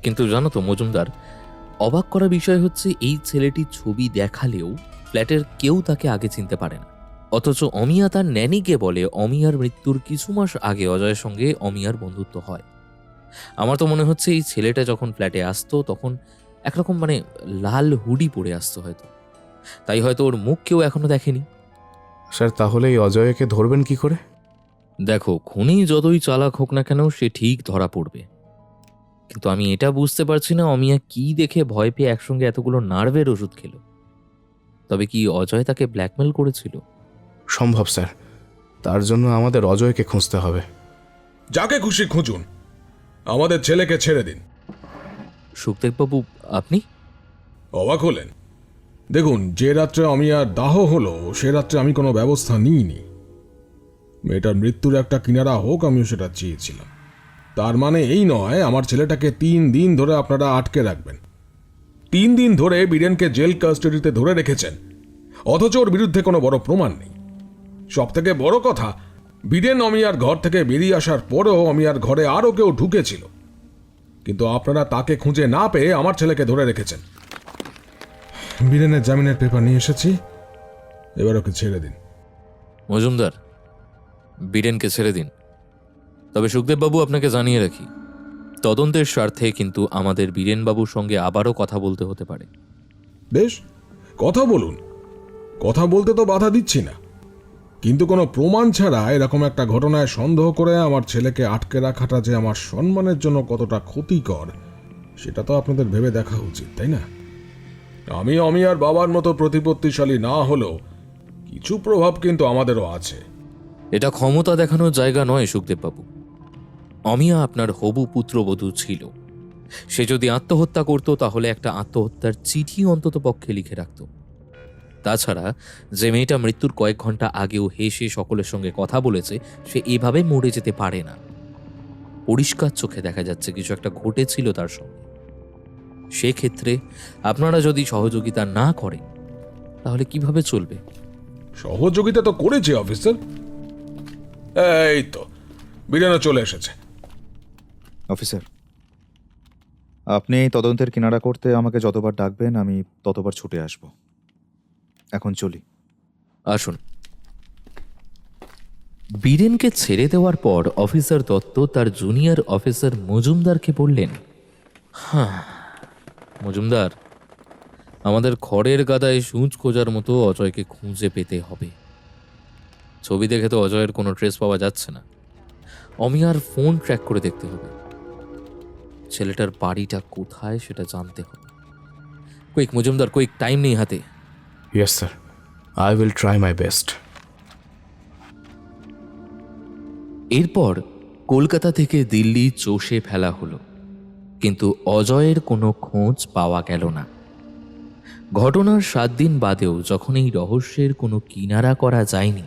কিন্তু জানো তো মজুমদার, অবাক করা বিষয় হচ্ছে এই ছেলেটির ছবি দেখালেও ফ্ল্যাটের কেউ তাকে আগে চিনতে পারে না। অথচ অমিয়া তার ন্যানিকে বলে অমিয়ার মৃত্যুর কিছু মাস আগে অজয়ের সঙ্গে অমিয়ার বন্ধুত্ব হয়। আমার তো মনে হচ্ছে এই ছেলেটা যখন ফ্ল্যাটে আসতো তখন একরকম লাল হুডি পরে আসতো হয়তো, তাই হয়তো ওর মুখ কেউ এখনো দেখেনি। স্যার, তাহলে এই অজয়কে ধরবেন কি করে? দেখো, খুনি যতই চালাক হোক না কেন সে ঠিক ধরা পড়বে। কিন্তু আমি এটা বুঝতে পারছি না অমিয়া কি দেখে ভয় পেয়ে একসঙ্গে এতগুলো নার্ভের ওষুধ খেলো। তবে কি অজয় তাকে ব্ল্যাকমেল করেছিল? সম্ভব স্যার, তার জন্য আমাদের অজয়কে খুঁজতে হবে। যাকে খুশি খুঁজুন, আমাদের ছেলেকে ছেড়ে দিন। সুখদেববাবু, আপনি অবাক হলেন? দেখুন, যে রাত্রে অমিয়ার দাহ হলো সে রাত্রে আমি কোনো ব্যবস্থা নিইনি। মেয়েটার মৃত্যুর একটা কিনারা হোক, আমিও সেটা চেয়েছিলাম। তার মানে এই নয় আমার ছেলেটাকে 3 দিন ধরে আপনারা আটকে রাখবেন। 3 দিন ধরে বীরেনকে জেল কাস্টাডিতে ধরে রেখেছেন, অথচ ওর বিরুদ্ধে কোনো বড় প্রমাণ নেই। সব থেকে বড় কথা, বীরেন অমিয়ার ঘর থেকে বেরিয়ে আসার পরেও অমিয়ার ঘরে আরও কেউ ঢুকেছিল, কিন্তু আপনারা তাকে খুঁজে না পেয়ে আমার ছেলেকে ধরে রেখেছেন। বীরেনের জামিনের পেপার নিয়ে এসেছি, এবার ওকে ছেড়ে দিন। মজুমদার, বীরেনকে ছেড়ে দিন। তবে সুখদেববাবু, আপনাকে জানিয়ে রাখি, তদন্তের স্বার্থে কিন্তু আমাদের বীরেনবাবুর সঙ্গে আবারও কথা বলতে হতে পারে। বেশ, কথা বলুন। কথা বলতে তো বাধা দিচ্ছি না, কিন্তু কোনো প্রমাণ ছাড়া এরকম একটা ঘটনায় সন্দেহ করে আমার ছেলেকে আটকে রাখাটা যে আমার সম্মানের জন্য কতটা ক্ষতিকর সেটা তো আপনাদের ভেবে দেখা উচিত, তাই না? আমি অমিয়ার বাবার মতো প্রতিপত্তিশালী না হলেও কিছু প্রভাব কিন্তু আমাদেরও আছে। এটা ক্ষমতা দেখানোর জায়গা নয় সুখদেববাবু। অমিয়া আপনার হবু পুত্রবধূ ছিল। সে যদি আত্মহত্যা করত তাহলে একটা আত্মহত্যার চিঠি অন্তত পক্ষে লিখে রাখত। তাছাড়া যে মেয়েটা মৃত্যুর কয়েক ঘন্টা আগেও হেসে সকলের সঙ্গে কথা বলেছে, সে এভাবে মরে যেতে পারে না। পরিষ্কার চোখে দেখা যাচ্ছে কিছু একটা ঘটেছিল তার সঙ্গে। সেক্ষেত্রে আপনারা যদি সহযোগিতা না করেন তাহলে কিভাবে চলবে? সহযোগিতা তো করেছি অফিসার। এই তো বীরেনও চলে এসেছে। অফিসার, আপনি এই তদন্তের কিনারা করতে আমাকে যতবার ডাকবেন আমি ততবার ছুটে আসব। এখন চলি। আসুন। বীরেনকে ছেড়ে দেওয়ার পর অফিসার দত্ত তার জুনিয়র অফিসার মজুমদারকে বললেন, হ্যাঁ মজুমদার, আমাদের খড়ের গাদায় সূঁচ খোঁজার মতো অজয়কে খুঁজে পেতে হবে। ছবি দেখে তো অজয়ের কোনো ট্রেস পাওয়া যাচ্ছে না। অমিয়ার ফোন ট্র্যাক করে দেখতে হবে। ছেলেটার বাড়িটা কোথায় সেটা জানতে হবে। কুইক মজুমদার, কুইক, টাইম নেই হাতে। Yes sir, I will try my best. এরপর কলকাতা থেকে দিল্লি চষে ফেলা হলো, কিন্তু অজয়ের কোনো খোঁজ পাওয়া গেল না। ঘটনার 7 দিন বাদেও যখন এই রহস্যের কোনো কিনারা করা যায়নি,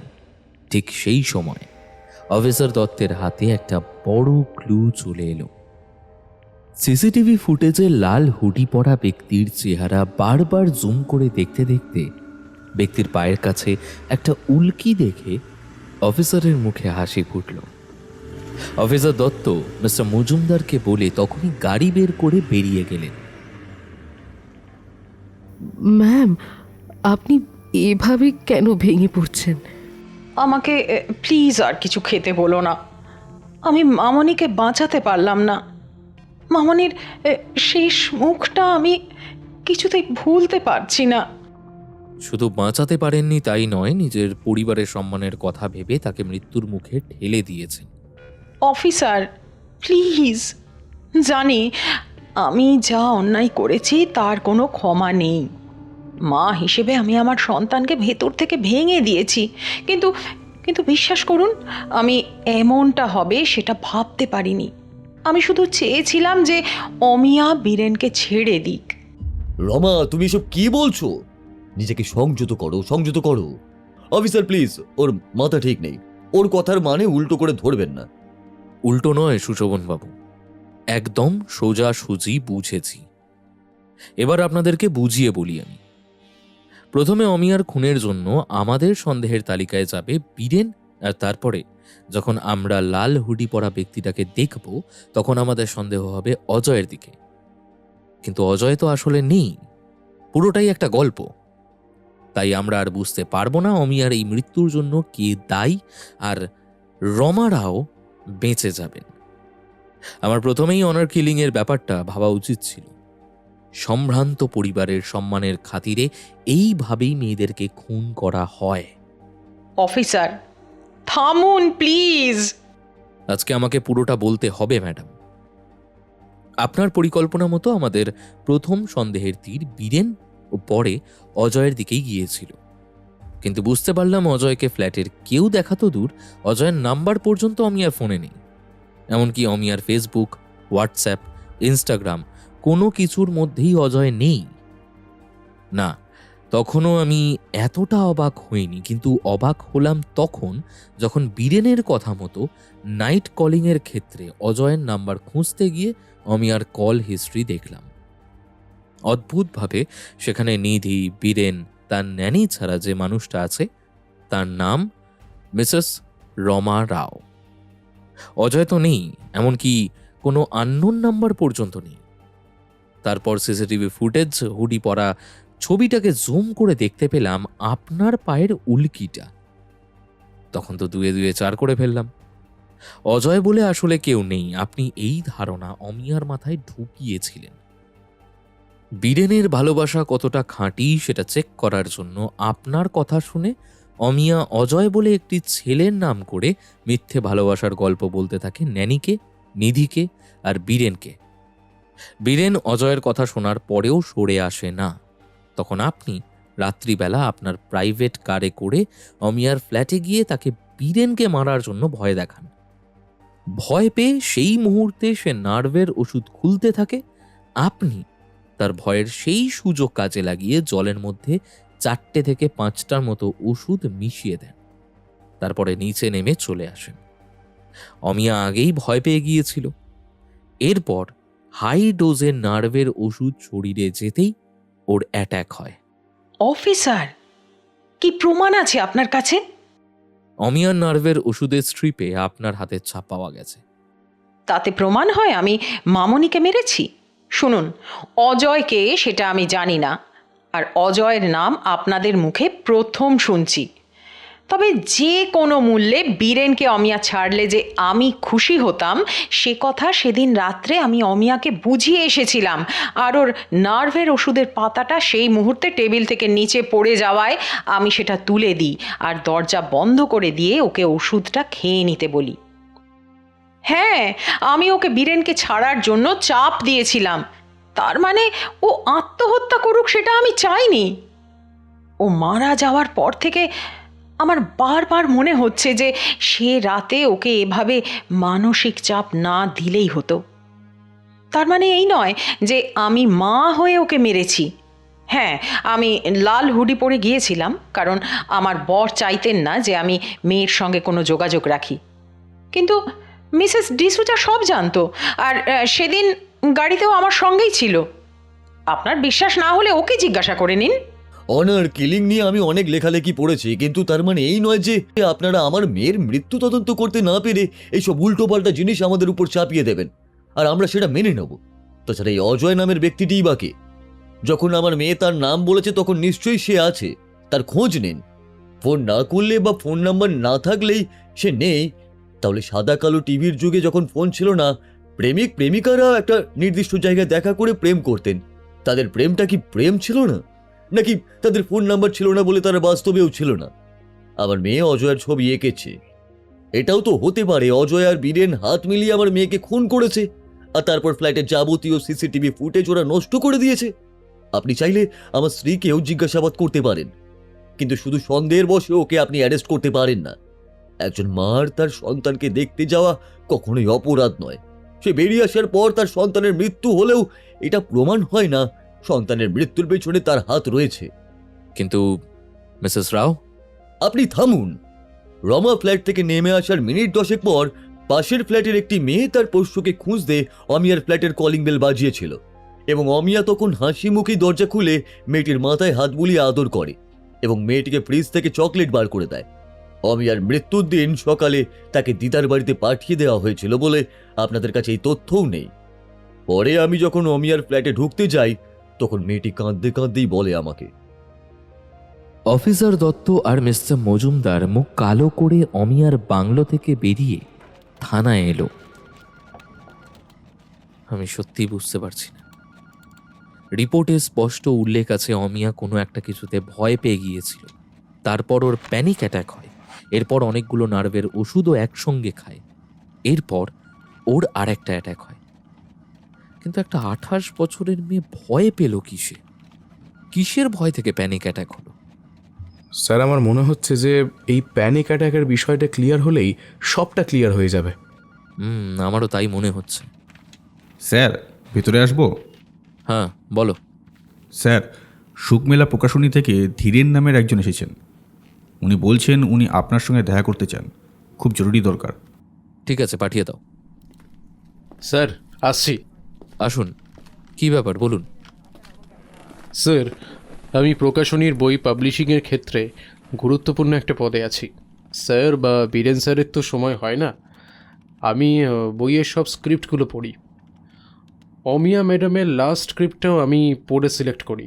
ঠিক সেই সময় অফিসার দত্তের হাতে একটা বড় ক্লু চলে এলো। সিসিটিভি ফুটেজে লাল হুডি পরা ব্যক্তির চেহারা বারবার জুম করে দেখতে দেখতে ব্যক্তির পায়ের কাছে একটা উল্কি দেখে অফিসারের মুখে হাসি ফুটল। অফিসার দত্ত মিস্টার মজুমদারকে বলে তখনই গাড়ি বের করে বেরিয়ে গেলেন। ম্যাম, আপনি এভাবে কেন ভেঙে পড়ছেন? আমাকে প্লিজ আর কিছু খেতে বলো না। আমি মামনিকে বাঁচাতে পারলাম না। মামনির শেষ মুখটা আমি কিছুতেই ভুলতে পারছি না। শুধু বাঁচাতে পারেননি তাই নয়, নিজের পরিবারের সম্মানের কথা ভেবে তাকে মৃত্যুর মুখে ঠেলে দিয়েছেন। অফিসার প্লিজ, জানি আমি যা অন্যায় করেছি তার কোনো ক্ষমা নেই। মা হিসেবে আমি আমার সন্তানকে ভেতর থেকে ভেঙে দিয়েছি, কিন্তু কিন্তু বিশ্বাস করুন, আমি এমনটা হবে সেটা ভাবতে পারিনি। আমি শুধু চেয়েছিলাম যে অমিয়া বীরেনকে ছেড়ে দিক। রমা, তুমি এসব কি বলছো? নিজেকে সংযত করো, সংযত করো। অফিসার প্লিজ, ওর মাথা ঠিক নেই, ওর কথার মানে উল্টো করে ধরবেন না। উল্টো নয় সুশোভন বাবু, একদম সোজা সুজি বুঝেছি। এবার আপনাদেরকে বুঝিয়ে বলি আমি। প্রথমে অমিয়ার খুনের জন্য আমাদের সন্দেহের তালিকায় যাবে বীরেন, আর তারপরে যখন আমরা লাল হুডি পরা ব্যক্তিটাকে দেখব তখন আমাদের সন্দেহ হবে অজয়ের দিকে। কিন্তু অজয় তো আসলে নেই, পুরোটাই একটা গল্প। তাই আমরা আর বুঝতে পারবো না অমিয়ার এই মৃত্যুর জন্য কে দায়ী, আর রমারাও বেঁচে যাবেন। আমার প্রথমেই অনার কিলিং এর ব্যাপারটা ভাবা উচিত ছিল। সম্ভ্রান্ত পরিবারের সম্মানের খাতিরে এইভাবেই মেয়েদেরকে খুন করা হয়। অফিসার থামুন প্লিজ। আজকে আমাকে পুরোটা বলতে হবে ম্যাডাম। আপনার পরিকল্পনা মতো আমাদের প্রথম সন্দেহের তীর বীরেন ও পরে অজয়ের দিকেই গিয়েছিল, কিন্তু বুঝতে পারলাম অজয়কে ফ্ল্যাটের কেউ দেখা তো দূর, অজয়ের নাম্বার পর্যন্ত অমিয়ার ফোনে নেই। এমনকি অমিয়ার ফেসবুক, হোয়াটসঅ্যাপ, ইনস্টাগ্রাম কোনো কিছুর মধ্যেই অজয় নেই। না, তখনও আমি এতটা অবাক হইনি, কিন্তু অবাক হলাম তখন যখন বীরেনের কথা মতো নাইট কলিংয়ের ক্ষেত্রে অজয়ের নাম্বার খুঁজতে গিয়ে অমিয়ার কল হিস্ট্রি দেখলাম। অদ্ভুতভাবে সেখানে নিধি, বীরেন, তার ন্যানি ছাড়া যে মানুষটা আছে তার নাম মিসেস রমা রাও। অজয় তো নেই, এমনকি কোনো আননোন নাম্বার পর্যন্ত নেই। তারপর সিসিটিভি ফুটেজ, হুডি পরা ছবিটাকে জুম করে দেখতে পেলাম আপনার পায়ের উল্কিটা। তখন তো দুয়ে দুয়ে চার করে ফেললাম। অজয় বলে আসলে কেউ নেই, আপনি এই ধারণা অমিয়ার মাথায় ঢুকিয়েছিলেন। বীরেনের ভালোবাসা কতটা খাঁটি সেটা চেক করার জন্য আপনার কথা শুনে অমিয়া অজয় বলে একটি ছেলের নাম করে মিথ্যে ভালোবাসার গল্প বলতে থাকে ন্যানিকে, নিধিকে আর বীরেনকে। বীরেন অজয়ের কথা শোনার পরেও সরে আসে না। তখন আপনি রাত্রিবেলা আপনার প্রাইভেট কারে করে অমিয়ার ফ্ল্যাটে গিয়ে তাকে বীরেনকে মারার জন্য ভয় দেখান। ভয় পেয়ে সেই মুহূর্তে সে নার্ভের ওষুধ খুলতে থাকে। আপনি তার ভয়ের সেই সুযোগ কাজে লাগিয়ে জলের মধ্যে 4টে থেকে 5টার মতো ওষুধ মিশিয়ে দেন। তারপরে নিচে নেমে চলে আসেন। অমিয়া আগেই ভয় পেয়ে গিয়েছিল। এরপর হাই ডোজের নার্ভের ওষুধ শরীরে যেতেই ওর অ্যাট্যাক হয়। অফিসার, কি প্রমাণ আছে আপনার কাছে? অমিয়ার নার্ভের ওষুধের স্ট্রিপে আপনার হাতের ছাপ পাওয়া গেছে। তাতে প্রমাণ হয় আমি মামনিকে মেরেছি? শুনুন, অজয়কে সেটা আমি জানি না, আর অজয়ের নাম আপনাদের মুখে প্রথম শুনছি। তবে যে কোনো মূল্যে বীরেনকে অমিয়া ছাড়লে যে আমি খুশি হতাম সে কথা সেদিন রাত্রে আমি অমিয়াকে বুঝিয়ে এসেছিলাম। আর ওর নার্ভের ওষুধের পাতাটা সেই মুহূর্তে টেবিল থেকে নিচে পড়ে যাওয়ায় আমি সেটা তুলে দিই আর দরজা বন্ধ করে দিয়ে ওকে ওষুধটা খেয়ে নিতে বলি। হ্যাঁ, আমি ওকে বীরেনকে ছাড়ার জন্য চাপ দিয়েছিলাম। তার মানে ও আত্মহত্যা করুক সেটা আমি চাইনি। ও মারা যাওয়ার পর থেকে আমার বারবার মনে হচ্ছে যে সে রাতে ওকে এভাবে মানসিক চাপ না দিলেই হতো। তার মানে এই নয় যে আমি মা হয়ে ওকে মেরেছি। হ্যাঁ, আমি লাল হুডি পরে গিয়েছিলাম কারণ আমার বর চাইতেন না যে আমি মেয়ের সঙ্গে কোনো যোগাযোগ রাখি। কিন্তু মিসেস ডিসুজা সব জানতো, আর সেদিন গাড়িতেও আমার সঙ্গেই ছিল। আপনার বিশ্বাস না হলে ওকে জিজ্ঞাসা করে নিন। অনার কিলিং নিয়ে আমি অনেক লেখালেখি পড়েছি, কিন্তু তার মানে এই নয় যে আপনারা আমার মেয়ের মৃত্যু তদন্ত করতে না পেরে এইসব উল্টোপাল্টা জিনিস আমাদের উপর চাপিয়ে দেবেন আর আমরা সেটা মেনে নেব। তাছাড়া এই অজয় নামের ব্যক্তিটিই বাকি। যখন আমার মেয়ে তার নাম বলেছে তখন নিশ্চয়ই সে আছে, তার খোঁজ নিন। ফোন না করলে বা ফোন নাম্বার না থাকলেই সে নেই তাহলে সাদা কালো টিভির যুগে যখন ফোন ছিল না, প্রেমিক প্রেমিকারা একটা নির্দিষ্ট জায়গায় দেখা করে প্রেম করতেন। তাদের প্রেমটা কি প্রেম ছিল না, নাকি তাদের ফোন নাম্বার ছিল না বলে তারা বাস্তবেও ছিল না? আমার মেয়ে অজয়ের ছবি এঁকেছে, এটাও তো হতে পারে অজয় আর বীরেন হাত মিলিয়ে আমার মেয়েকে খুন করেছে, আর তারপর ফ্ল্যাটের যাবতীয় সিসিটিভি ফুটেজ ওরা নষ্ট করে দিয়েছে। আপনি চাইলে আমার স্ত্রীকেও জিজ্ঞাসাবাদ করতে পারেন, কিন্তু শুধু সন্দেহের বশে ওকে আপনি অ্যারেস্ট করতে পারেন না। একজন মার তার সন্তানকে দেখতে যাওয়া কখনোই অপরাধ নয়। সে বেরিয়ে আসার পর তার সন্তানের মৃত্যু হলেও এটা প্রমাণ হয় না সন্তানের মৃত্যুর পেছনে তার হাত রয়েছে। কিন্তু মিসেস রাও, আপনি থামুন। রমা ফ্ল্যাট থেকে নেমে আসার মিনিট 10 পর পাশের ফ্ল্যাটের একটি মেয়ে তার পোষ্যকে খুঁজতে অমিয়ার ফ্ল্যাটের কলিং বেল বাজিয়েছিল, এবং অমিয়া তখন হাসি মুখেই দরজা খুলে মেয়েটির মাথায় হাত বুলিয়ে আদর করে এবং মেয়েটিকে ফ্রিজ থেকে চকলেট বার করে দেয়। অমিয়ার মৃত্যুর দিন সকালে তাকে দিদার বাড়িতে পাঠিয়ে দেওয়া হয়েছিল বলে আপনাদের কাছে এই তথ্যও নেই। পরে আমি যখন অমিয়ার ফ্ল্যাটে ঢুকতে যাই তখন মেয়েটি কাঁদতে কাঁদতেই বলে আমাকে। অফিসার দত্ত আর মিস্টার মজুমদার মুখ কালো করে অমিয়ার বাংলো থেকে বেরিয়ে থানায় এলো। আমি সত্যি বুঝতে পারছি না। রিপোর্টে স্পষ্ট উল্লেখ আছে অমিয়া কোনো একটা কিছুতে ভয় পেয়ে গিয়েছিল, তারপর ওর প্যানিক অ্যাটাক হয়, এরপর অনেকগুলো নার্ভের ওষুধও একসঙ্গে খায়, এরপর ওর আর একটা অ্যাটাক হয়। কিন্তু একটা 28 বছরের মেয়ে ভয় পেল কিসের ভয় থেকে প্যানিক অ্যাটাক হলো? স্যার, আমার মনে হচ্ছে যে এই প্যানিক অ্যাটাকের বিষয়টা ক্লিয়ার হলেই সবটা ক্লিয়ার হয়ে যাবে। আমারও তাই মনে হচ্ছে। স্যার, ভিতরে আসবো? হ্যাঁ, বলো। স্যার, সুখমেলা প্রকাশনী থেকে ধীরেন নামের একজন এসেছেন। উনি বলছেন উনি আপনার সঙ্গে দেখা করতে চান, খুব জরুরি দরকার। ঠিক আছে, পাঠিয়ে দাও। স্যার, আসছি। আসুন, কি ব্যাপার বলুন। স্যার, আমি প্রকাশনীর বই পাবলিশিংয়ের ক্ষেত্রে গুরুত্বপূর্ণ একটা পদে আছি। স্যার বা বীরেন স্যারের তো সময় হয় না, আমি বইয়ের সব স্ক্রিপ্টগুলো পড়ি। অমিয়া ম্যাডামের লাস্ট স্ক্রিপ্টটাও আমি পড়ে সিলেক্ট করি।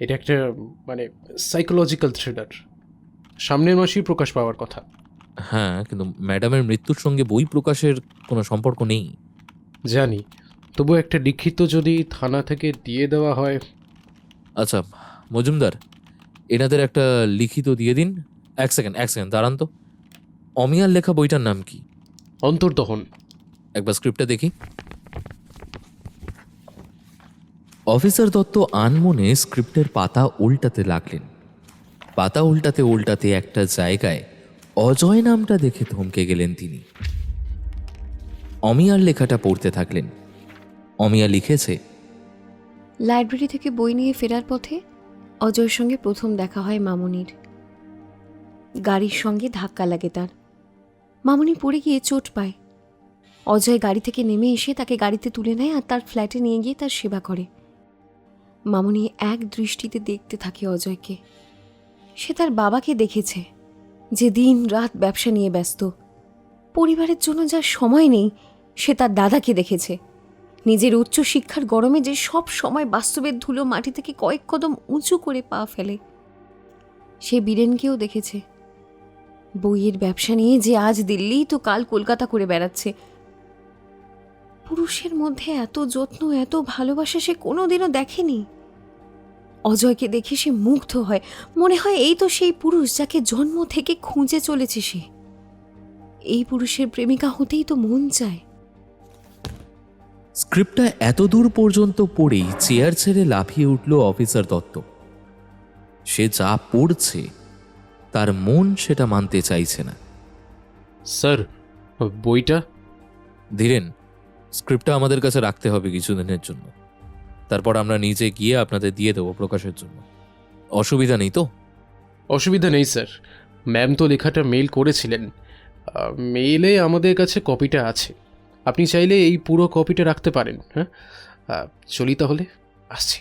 এটা একটা সাইকোলজিক্যাল থ্রিলার, সামনের মাসেই প্রকাশ পাওয়ার কথা। হ্যাঁ, কিন্তু ম্যাডামের মৃত্যুর সঙ্গে বই প্রকাশের কোনো সম্পর্ক নেই। জানি, তবু একটা লিখিত যদি থানা থেকে দিয়ে দেওয়া হয়। আচ্ছা মজুমদার, এনাদের একটা লিখিত দিয়ে দিন। এক সেকেন্ড দাঁড়ান তো। অমিয়ার লেখা বইটার নাম কি? অন্তর্দহন। একবার স্ক্রিপ্টটা দেখি। অফিসার দত্ত আনমনে স্ক্রিপ্টের পাতা উল্টাতে লাগলেন। পাতা উল্টাতে উল্টাতে একটা জায়গায় অজয় নামটা দেখে থমকে গেলেন তিনি। অমিয়ার লেখাটা পড়তে থাকলেন। অমিয়া লিখেছে, লাইব্রেরি থেকে বই নিয়ে ফেরার পথে অজয়ের সঙ্গে প্রথম দেখা হয় মামুনির। গাড়ির সঙ্গে ধাক্কা লাগে তার। মামুনি পড়ে গিয়ে চোট পায়। অজয় গাড়ি থেকে নেমে এসে তাকে গাড়িতে তুলে নেয় আর তার ফ্ল্যাটে নিয়ে গিয়ে তার সেবা করে। মামুনি এক দৃষ্টিতে দেখতে থাকে অজয়কে। সে তার বাবাকে দেখেছে, যে দিন রাত ব্যবসা নিয়ে ব্যস্ত। পরিবারের জন্য যার সময় নেই, সে তার দাদাকে দেখেছে, নিজের উচ্চ শিক্ষার গরমে যে সব সময় বাস্তবের ধুলো মাটি থেকে কয়েক কদম উঁচু করে পা ফেলে। সে বীরেনকেও দেখেছে, বইয়ের ব্যবসা নিয়ে যে আজ দিল্লি তো কাল কলকাতা করে বেড়াচ্ছে। পুরুষের মধ্যে এত যত্ন, এত ভালোবাসা সে কোনোদিনও দেখেনি। অজয়কে দেখে সে মুগ্ধ হয়, মনে হয় এই তো সেই পুরুষ যাকে জন্ম থেকে খুঁজে চলেছে সে। এই পুরুষের প্রেমিকা হতেই তো মন চায়। স্ক্রিপ্টটা এত দূর পর্যন্ত পড়েই চেয়ার ছেড়ে লাফিয়ে উঠল অফিসার দত্ত। সে যা পড়ছে তার মন সেটা মানতে চাইছে না। স্যার, বইটা? ধীরেন, স্ক্রিপ্টটা আমাদের কাছে রাখতে হবে কিছুদিনের জন্য, তারপর আমরা নিজে গিয়ে আপনাদের দিয়ে দেবো প্রকাশের জন্য। অসুবিধা নেই তো? অসুবিধা নেই স্যার, ম্যাম তো লেখাটা মেইল করেছিলেন। মেইলে আমাদের কাছে কপিটা আছে, আপনি চাইলে এই পুরো কপিটা রাখতে পারেন। হ্যাঁ, চলি তাহলে, আসছি।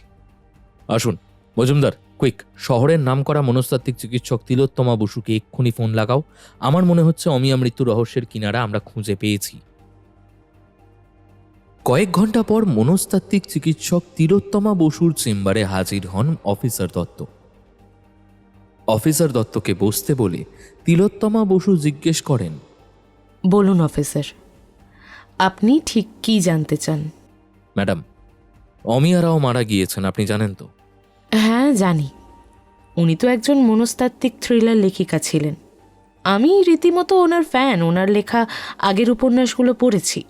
আসুন মজুমদার, কুইক, শহরের নামকরা মনস্তাত্ত্বিক চিকিৎসক তিলোত্তমা বসুকে এক্ষুনি ফোন লাগাও। আমার মনে হচ্ছে অমিয়া মৃত্যু রহস্যের কিনারা আমরা খুঁজে পেয়েছি। কয়েক ঘন্টা পর মনস্তাত্ত্বিক চিকিৎসক তিলোত্তমা বসুর চেম্বারে হাজির হন অফিসার দত্ত। অফিসার দত্তকে বসতে বলে তিলোত্তমা বসু জিজ্ঞেস করেন, বলুন অফিসার, আপনি ঠিক কি জানতে চান? ম্যাডাম, অমিয়া রাও মারা গিয়েছেন, আপনি জানেন তো? হ্যাঁ জানি, উনি তো একজন মনস্তাত্ত্বিক থ্রিলার লেখিকা ছিলেন। আমি রীতিমতো ওনার ফ্যান, ওনার লেখা আগের উপন্যাসগুলো পড়েছি।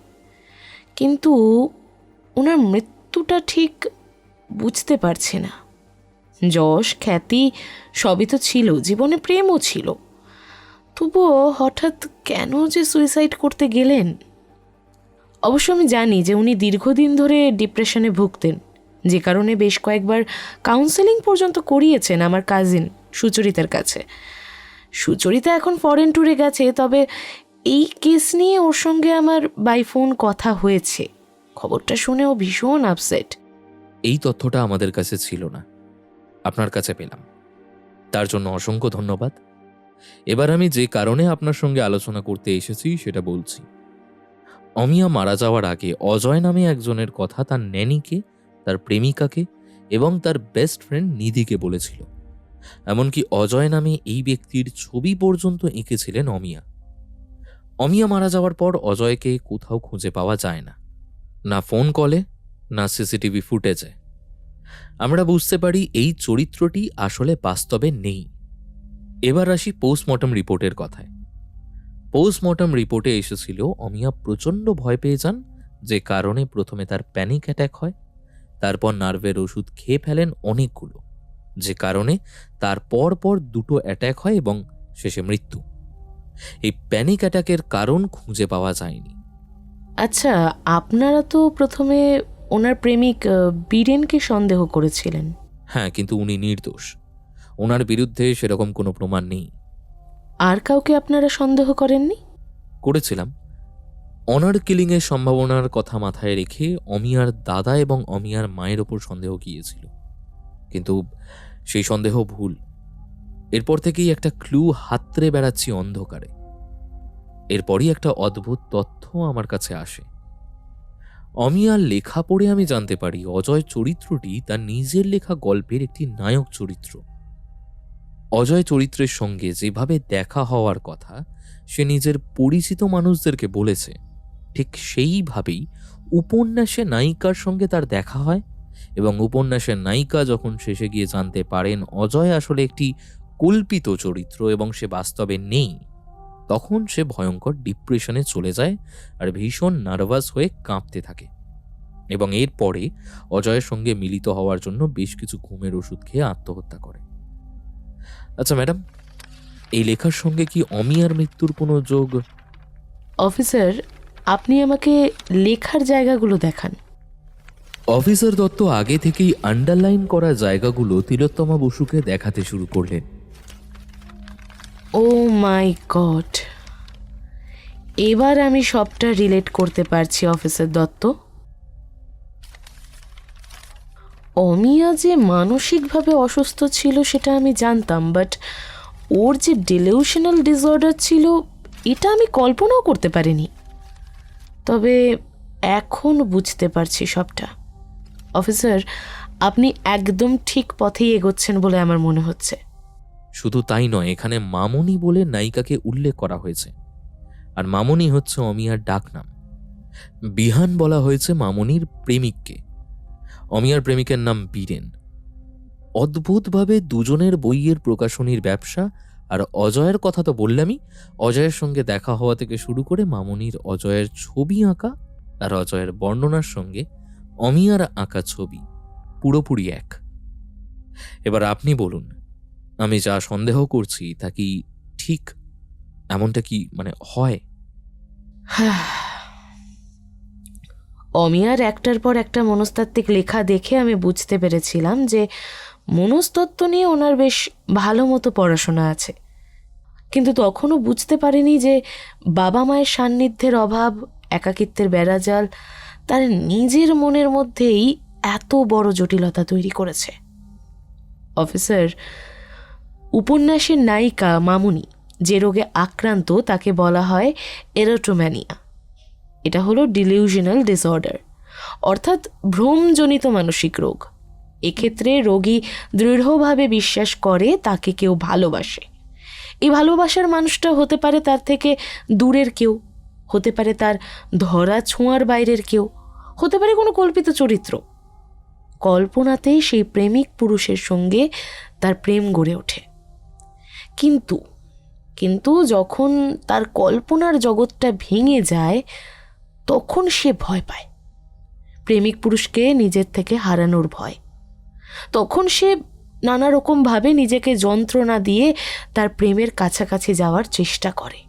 কিন্তু ওনার মৃত্যুটা ঠিক বুঝতে পারছি না। যশ খ্যাতি সবই তো ছিল, জীবনে প্রেমও ছিল, তবুও হঠাৎ কেন যে সুইসাইড করতে গেলেন। অবশ্য আমি জানি যে উনি দীর্ঘদিন ধরে ডিপ্রেশনে ভুগতেন, যে কারণে বেশ কয়েকবার কাউন্সেলিং পর্যন্ত করিয়েছেন আমার কাজিন সুচরিতার কাছে। সুচরিতা এখন ফরেন ট্যুরে গেছে, তবে এই কেস নিয়ে ওর সঙ্গে আমার বাই ফোন কথা হয়েছে। খবরটা শুনে ও ভীষণ আপসেট। এই তথ্যটা আমাদের কাছে ছিল না, আপনার কাছে পেলাম, তার জন্য অসংখ্য ধন্যবাদ। এবার আমি যে কারণে আপনার সঙ্গে আলোচনা করতে এসেছি সেটা বলছি। অমিয়া মারা যাওয়ার আগে অজয় নামে একজনের কথা তার ন্যানিকে, তার প্রেমিকাকে এবং তার বেস্ট ফ্রেন্ড নিধিকে বলেছিল। এমনকি অজয় নামে এই ব্যক্তির ছবি পর্যন্ত এঁকেছিলেন অমিয়া। অমিয়া মারা যাওয়ার পর অজয়কে কোথাও খুঁজে পাওয়া যায় না, না ফোন কলে, না সিসিটিভি ফুটেজে। আমরা বুঝতে পারি এই চরিত্রটি আসলে বাস্তবে নেই। এবার আসি পোস্টমর্টম রিপোর্টের কথায়। পোস্টমর্টম রিপোর্টে এসেছিল অমিয়া প্রচণ্ড ভয় পেয়ে যান, যে কারণে প্রথমে তার প্যানিক অ্যাট্যাক হয়, তারপর নার্ভের ওষুধ খেয়ে ফেলেন অনেকগুলো, যে কারণে তার পর 2টো অ্যাট্যাক হয় এবং শেষে মৃত্যু। এই প্যানিক অ্যাট্যাকের কারণ খুঁজে পাওয়া যায়নি। আচ্ছা, আপনারা তো প্রথমে ওনার প্রেমিক বীরেনকে সন্দেহ করেছিলেন। হ্যাঁ, কিন্তু উনি নির্দোষ, ওনার বিরুদ্ধে সেরকম কোনো প্রমাণ নেই। আর কাউকে আপনারা সন্দেহ করেননি? করেছিলাম। অনার কিলিংয়ের সম্ভাবনার কথা মাথায় রেখে অমিয়ার দাদা এবং অমিয়ার মায়ের ওপর সন্দেহ গিয়েছিল, কিন্তু সেই সন্দেহ ভুল। এরপর থেকেই একটা ক্লু হাতড়ে বেড়াচ্ছি অন্ধকারে। এরপরই একটা অদ্ভুত তথ্য আমার কাছে আসে। অমিয়ার লেখা পড়ে আমি জানতে পারি অজয় চরিত্রটি তার নিজের লেখা গল্পের একটি নায়ক চরিত্র। অজয় চরিত্রের সঙ্গে যেভাবে দেখা হওয়ার কথা সে নিজের পরিচিত মানুষদেরকে বলেছে, ঠিক সেইভাবেই উপন্যাসে নায়িকার সঙ্গে তার দেখা হয়, এবং উপন্যাসের নায়িকা যখন শেষে গিয়ে জানতে পারেন অজয় আসলে একটি কল্পিত চরিত্র এবং সে বাস্তবে নেই, তখন সে ভয়ঙ্কর ডিপ্রেশনে চলে যায় আর ভীষণ নার্ভাস হয়ে কাঁপতে থাকে, এবং এরপরে অজয়ের সঙ্গে মিলিত হওয়ার জন্য বেশ কিছু ঘুমের ওষুধ খেয়ে আত্মহত্যা করে। আচ্ছা ম্যাডাম, এই লেখার সঙ্গে কি অমিয়ার মৃত্যুর কোনো যোগ? অফিসার, আপনি আমাকে লেখার জায়গাগুলো দেখান। অফিসার দত্ত আগে থেকেই আন্ডারলাইন করা জায়গাগুলো তিলোত্তমা বসুকে দেখাতে শুরু করলেন। ও মাই গড, এবার আমি সবটা রিলেট করতে পারছি অফিসার দত্ত। অমিয়া যে মানসিকভাবে অসুস্থ ছিল সেটা আমি জানতাম, বাট ওর যে ডিলিউশনাল ডিসঅর্ডার ছিল এটা আমি কল্পনাও করতে পারিনি। তবে এখন বুঝতে পারছি সবটা। অফিসার, আপনি একদম ঠিক পথেই এগোচ্ছেন বলে আমার মনে হচ্ছে। শুধু তাই নয়, এখানে মামনি বলে নায়িকাকে উল্লেখ করা হয়েছে, আর মামনি হচ্ছে অমিয়ার ডাকনাম। বিহান বলা হয়েছে মামনির প্রেমিককে। অমিয়ার প্রেমিকের নাম বীরেন। অদ্ভুতভাবে দুজনের বইয়ের প্রকাশনীর ব্যবসা, আর অজয়ের কথা তো বললামই, অজয়ের সঙ্গে দেখা হওয়া থেকে শুরু করে মামনির অজয়ের ছবি আঁকা আর অজয়ের বর্ণনার সঙ্গে অমিয়ার আঁকা ছবি পুরোপুরি এক। এবার আপনি বলুন, আমি যা সন্দেহ করছি তা কি ঠিক? এমনটা কি হয়? অমিয়ার একটার পর একটা মনস্তাত্ত্বিক লেখা দেখে আমি বুঝতে পেরেছিলাম যে মনস্তত্ত্ব নিয়ে ওনার বেশ ভালো মতো পড়াশোনা আছে, কিন্তু তখনও বুঝতে পারিনি যে বাবা মায়ের সান্নিধ্যের অভাব, একাকিত্বের বেড়াজাল তার নিজের মনের মধ্যেই এত বড় জটিলতা তৈরি করেছে। অফিসার, উপন্যাসের নায়িকা মামুনি যে রোগে আক্রান্ত তাকে বলা হয় এরোটোম্যানিয়া। এটা হলো ডিলিউশনাল ডিসঅর্ডার, অর্থাৎ ভ্রমজনিত মানসিক রোগ। এক্ষেত্রে রোগী দৃঢ়ভাবে বিশ্বাস করে তাকে কেউ ভালোবাসে। এই ভালোবাসার মানুষটা হতে পারে তার থেকে দূরের কেউ, হতে পারে তার ধরা ছোঁয়ার বাইরের কেউ, হতে পারে কোনো কল্পিত চরিত্র। কল্পনাতেই সেই প্রেমিক পুরুষের সঙ্গে তার প্রেম গড়ে ওঠে। কিন্তু কিন্তু যখন তার কল্পনার জগৎটা ভেঙে যায় তখন সে ভয় পায়, প্রেমিক পুরুষকে নিজের থেকে হারানোর ভয়। তখন সে নানা রকমভাবে নিজেকে যন্ত্রণা দিয়ে তার প্রেমের কাছাকাছি যাওয়ার চেষ্টা করে।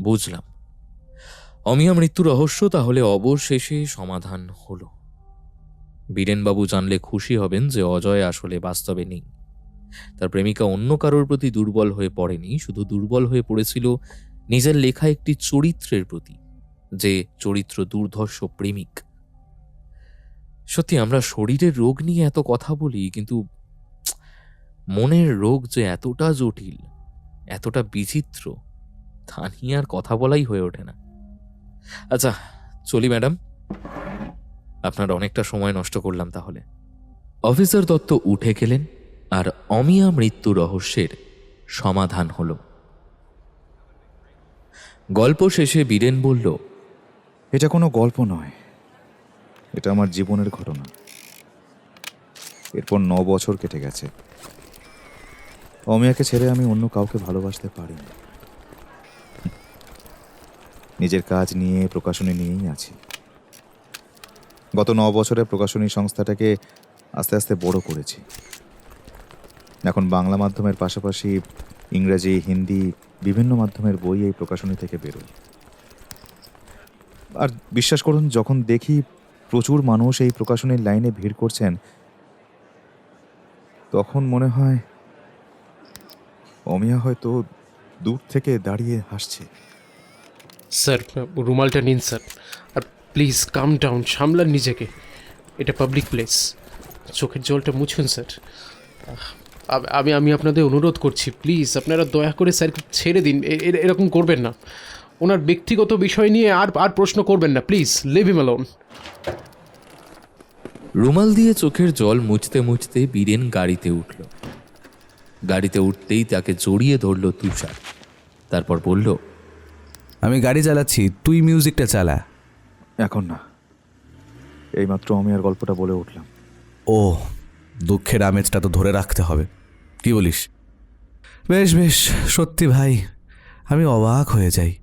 বুঝলাম। অমিয়া মৃত্যু রহস্য তাহলে অবশেষে সমাধান হলো। বীরেনবাবু জানলে খুশি হবেন যে অজয় আসলে বাস্তবে নেই। তার প্রেমিকা অন্য কারোর প্রতি দুর্বল হয়ে পড়েনি, শুধু দুর্বল হয়ে পড়েছিল নিজের লেখা একটি চরিত্রের প্রতি, যে চরিত্র দুর্ধর্ষ প্রেমিক। সত্যি আমরা শরীরের রোগ নিয়ে এত কথা বলি, কিন্তু মনের রোগ যে এতটা জটিল, এতটা বিচিত্র, তা নিয়ে আর কথা বলাই হয়ে ওঠে না। আচ্ছা চলি ম্যাডাম, আপনার অনেকটা সময় নষ্ট করলাম তাহলে। অফিসার দত্ত উঠে গেলেন আর অমিয়া মৃত্যু রহস্যের সমাধান হল। গল্প শেষে বীরেন বলল, এটা কোনো গল্প নয়, এটা আমার জীবনের ঘটনা। এরপর 9 বছর কেটে গেছে। অমিয়াকে ছেড়ে আমি অন্য কাউকে ভালোবাসতে পারিনি। নিজের কাজ নিয়ে, প্রকাশনী নিয়েই আছি। গত 9 বছরে প্রকাশনী সংস্থাটাকে আস্তে আস্তে বড় করেছি। এখন বাংলা মাধ্যমের পাশাপাশি ইংরেজি, হিন্দি বিভিন্ন মাধ্যমের বই এই প্রকাশনী থেকে বেরোয়। আর বিশ্বাস করুন, যখন দেখি প্রচুর মানুষ এই প্রকাশনীর লাইনে ভিড় করছেন, তখন মনে হয় অমিয়া হয়তো দূর থেকে দাঁড়িয়ে হাসছে। স্যার রুমালটা নিন স্যার, আর প্লিজ কাম ডাউন, সামলান নিজেকে, এটা পাবলিক প্লেস, চোখের জলটা মুছুন স্যার। আমি আপনাদের অনুরোধ করছি, প্লিজ আপনারা দয়া করে স্যারকে ছেড়ে দিন, এরকম করবেন না। ওনার ব্যক্তিগত বিষয় নিয়ে আর প্রশ্ন করবেন না, প্লিজ লিভ হিম অ্যালোন। রুমাল দিয়ে চোখের জল মুছতে মুছতে বীরেন গাড়িতে উঠল। গাড়িতে উঠতেই তাকে জড়িয়ে ধরল তুষার, তারপর বলল, আমি গাড়ি চালাচ্ছি, তুই মিউজিকটা চালা। এখন না, এইমাত্র আমি আর গল্পটা বলে উঠলাম। ও, দুঃখের আমেজটা তো ধরে রাখতে হবে, কি বলিস? বেশ বেশ, সত্যি ভাই আমি অবাক হয়ে যাই।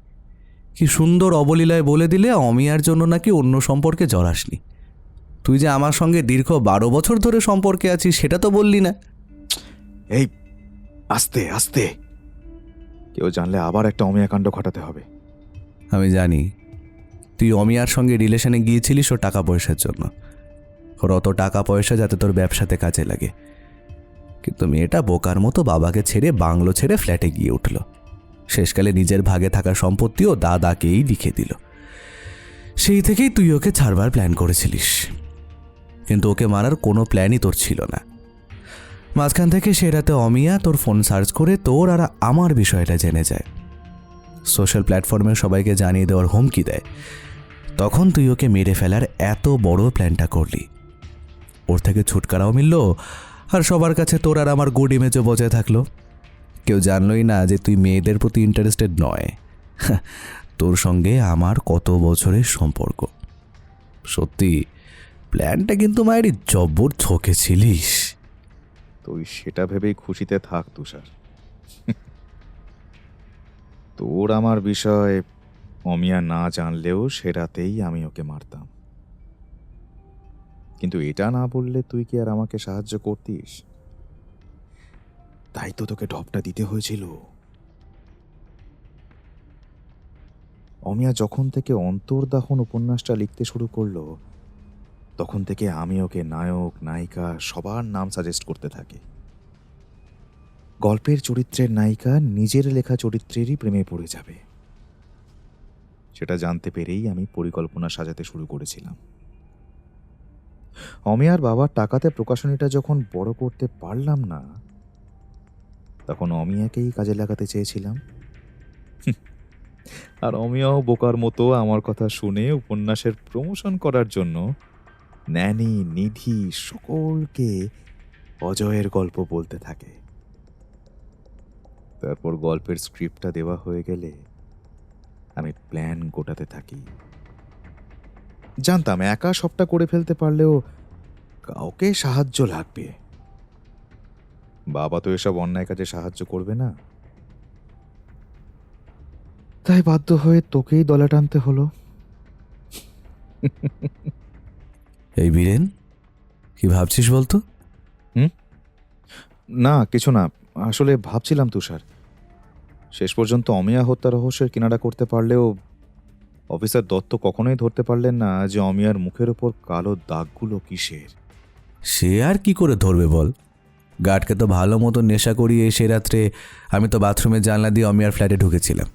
কি সুন্দর অবলীলায় বলে দিলে অমিয়ার জন্য নাকি অন্য সম্পর্কে জড়াসনি। তুই যে আমার সঙ্গে দীর্ঘ 12 বছর ধরে সম্পর্কে আছিস সেটা তো বললি না। এই আস্তে আস্তে, কেউ জানলে আবার একটা অমিয়া কাণ্ড ঘটাতে হবে। আমি জানি তুই অমিয়ার সঙ্গে রিলেশনে গিয়েছিলিস ও টাকা পয়সার জন্য, ওর অত টাকা পয়সা যাতে তোর ব্যবসাতে কাজে লাগে। কিন্তু মেয়েটা বোকার মতো বাবাকে ছেড়ে, বাংলো ছেড়ে ফ্ল্যাটে গিয়ে উঠল। শেষকালে নিজের ভাগে থাকা সম্পত্তিও দাদাকেই লিখে দিল। সেই থেকেই তুই ওকে ছাড়বার প্ল্যান করেছিলিস, কিন্তু ওকে মারার কোনো প্ল্যানই তোর ছিল না। মাঝখান থেকে সে রাতে অমিয়া তোর ফোন সার্চ করে তোর আর আমার বিষয়টা জেনে যায়, সোশ্যাল প্ল্যাটফর্মে সবাইকে জানিয়ে দেওয়ার হুমকি দেয়। তখন তুই ওকে মেরে ফেলার এত বড় প্ল্যানটা করলি। ওর থেকে ছুটকারাও মিলল, আর সবার কাছে তোর আর আমার গুড ইমেজও বজায় থাকলো। কেউ জানলই না যে তুই মেয়েদের প্রতি ইন্টারেস্টেড নয়। তোর সঙ্গে আমার কত বছরের সম্পর্ক। সত্যি প্ল্যানটা কিন্তু মায়েরই জব্বর ছকে ছিলিস। তুই সেটা ভেবেই খুশিতে থাক তুষার। তোর আমার বিষয় অমিয়া না জানলেও সে রাতেই আমি ওকে মারতাম। কিন্তু এটা না বললে তুই কি আর আমাকে সাহায্য করতিস? তাই তো তোকে ঢপটা দিতে হয়েছিল। অমিয়া যখন থেকে অন্তর্দাহন উপন্যাসটা লিখতে শুরু করলো, তখন থেকে আমি ওকে নায়ক, নায়িকা সবার নাম সাজেস্ট করতে থাকি। গল্পের চরিত্রের নায়িকা নিজের লেখা চরিত্রেরই প্রেমে পড়ে যাবে, সেটা জানতে পেরেই আমি পরিকল্পনা সাজাতে শুরু করেছিলাম। অমিয়ার বাবার টাকাতে প্রকাশনীটা যখন বড় করতে পারলাম না, তখন অমিয়াকেই কাজে লাগাতে চেয়েছিলাম। আর অমিয়াও বোকার মতো আমার কথা শুনে উপন্যাসের প্রমোশন করার জন্য ন্যানি, নিধি সকলকে অজয়ের গল্প বলতে থাকে। তারপর গল্পের স্ক্রিপ্টটা দেওয়া হয়ে গেলে আমি প্ল্যান গোটাতে থাকি। জানতাম একা সবটা করে ফেলতে পারলেও কাউকে সাহায্য লাগবে। বাবা তো এসব অন্যায় কাজে সাহায্য করবে না, তাই বাধ্য হয়ে তোকেই দলে টানতে হলো। এই বীরেন, কি ভাবছিস বলতো? না কিছু না, আসলে ভাবছিলাম তুষার, শেষ পর্যন্ত অমিয়া হত্যা রহস্যের কিনারা করতে পারলেও অফিসার দত্ত কখনোই ধরতে পারলেন না যে অমিয়ার মুখের ওপর কালো দাগগুলো কিসের। সে আর কি করে ধরবে বল? গার্ডকে তো ভালো মতো নেশা করিয়ে সে রাত্রে আমি তো বাথরুমের জানলা দিয়ে অমিয়ার ফ্ল্যাটে ঢুকেছিলাম।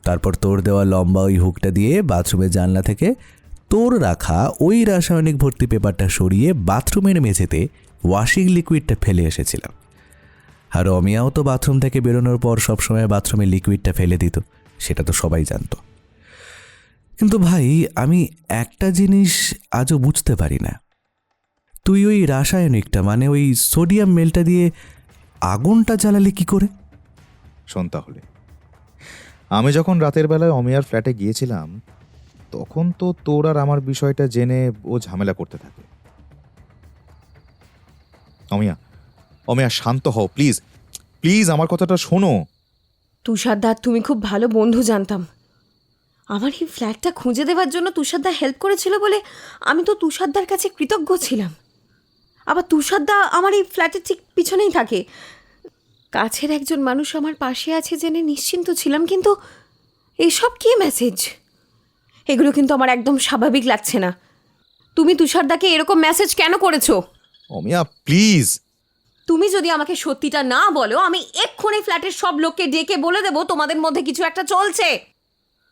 তারপর তোর দেওয়া লম্বা ওই হুকটা দিয়ে বাথরুমের জানলা থেকে তোর রাখা ওই রাসায়নিক ভর্তি পেপারটা সরিয়ে বাথরুমের মেঝেতে ওয়াশিং লিকুইডটা ফেলে এসেছিলাম। আর অমিয়াও তো বাথরুম থেকে বেরোনোর পর সবসময় বাথরুমে লিকুইডটা ফেলে দিত, সেটা তো সবাই জানতো। কিন্তু ভাই, আমি একটা জিনিস আজও বুঝতে পারি না, তুই ওই রাসায়নিকটা মানে ওই সোডিয়াম মেলটা দিয়ে আগুনটা জ্বালালি কি করে? শোন তাহলে, আমি যখন রাতের বেলায় অমিয়ার ফ্ল্যাটে গিয়েছিলাম তখন তো তোর আর আমার বিষয়টা জেনে ও ঝামেলা করতে থাকে। অমিয়া, অমিয়া শান্ত হও প্লিজ, প্লিজ আমার কথাটা শোনো। তুষারদা, তুমি খুব ভালো বন্ধু জানতাম। আমার এই ফ্ল্যাটটা খুঁজে দেওয়ার জন্য তুষারদা হেল্প করেছিল বলে আমি তো তুষারদার কাছে কৃতজ্ঞ ছিলাম। আবার তুষারদা আমার এই ফ্ল্যাটের ঠিক পিছনেই থাকে। কাছের একজন মানুষ আমার পাশে আছে জেনে নিশ্চিন্ত ছিলাম, কিন্তু এসব কি মেসেজ? এগুলো কিন্তু আমার একদম স্বাভাবিক লাগছে না। তুমি তুষারদাকে এরকম মেসেজ কেন করেছো? অমিয়া প্লিজ। তুমি যদি আমাকে সত্যিটা না বলো, আমি এক্ষুনি ফ্ল্যাটের সব লোককে ডেকে বলে দেবো তোমাদের মধ্যে কিছু একটা চলছে।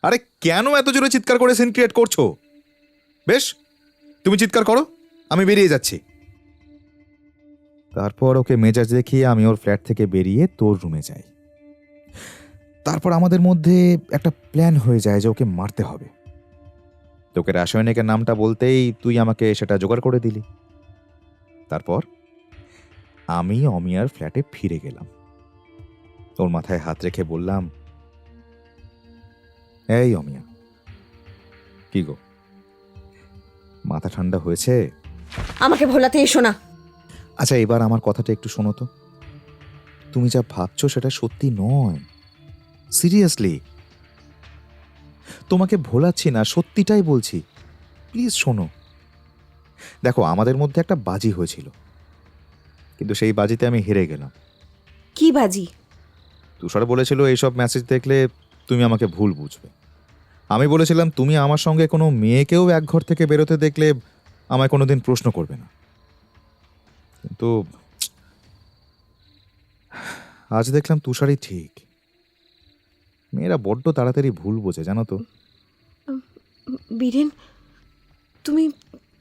আরে কেন এত জোরে চিৎকার করে সিন ক্রিয়েট করছো? বেশ, তুমি চিৎকার করো, আমি বেরিয়ে যাচ্ছি। তারপর ওকে মেজাজ দেখিয়ে আমি ওর ফ্ল্যাট থেকে বেরিয়ে তোর রুমে যাই। তারপর আমাদের মধ্যে একটা প্ল্যান হয়ে যায় যে ওকে মারতে হবে। তোকে রাসায়নিকের নামটা বলতেই তুই আমাকে সেটা জোগাড় করে দিলি। তারপর আমি অমিয়ার ফ্ল্যাটে ফিরে গেলাম। ওর মাথায় হাত রেখে বললাম, এই অমিয়া, কি গো, মাথা ঠান্ডা হয়েছে? আমাকে ভোলাতে এসো না। আচ্ছা, এবার আমার কথাটা একটু শোনো তো। তুমি যা ভাবছো সেটা সত্যি নয়, সিরিয়াসলি। তোমাকে ভোলাচ্ছি না, সত্যিটাই বলছি, প্লিজ শোনো। দেখো, আমাদের মধ্যে একটা বাজি হয়েছিল, কিন্তু সেই বাজিতে আমি হেরে গেলাম। কি বাজি? তুষার বলেছিল এইসব মেসেজ দেখলে তুমি আমাকে ভুল বুঝবে। আমি বলেছিলাম তুমি আমার সঙ্গে কোনো মেয়েকেও এক ঘর থেকে বেরোতে দেখলে আমায় কোনোদিন প্রশ্ন করবে না। কিন্তু আজ দেখলাম তুষারই ঠিক। মেয়েরা বড্ড তাড়াতাড়ি ভুল বোঝে, জানো তো। বীরেন, তুমি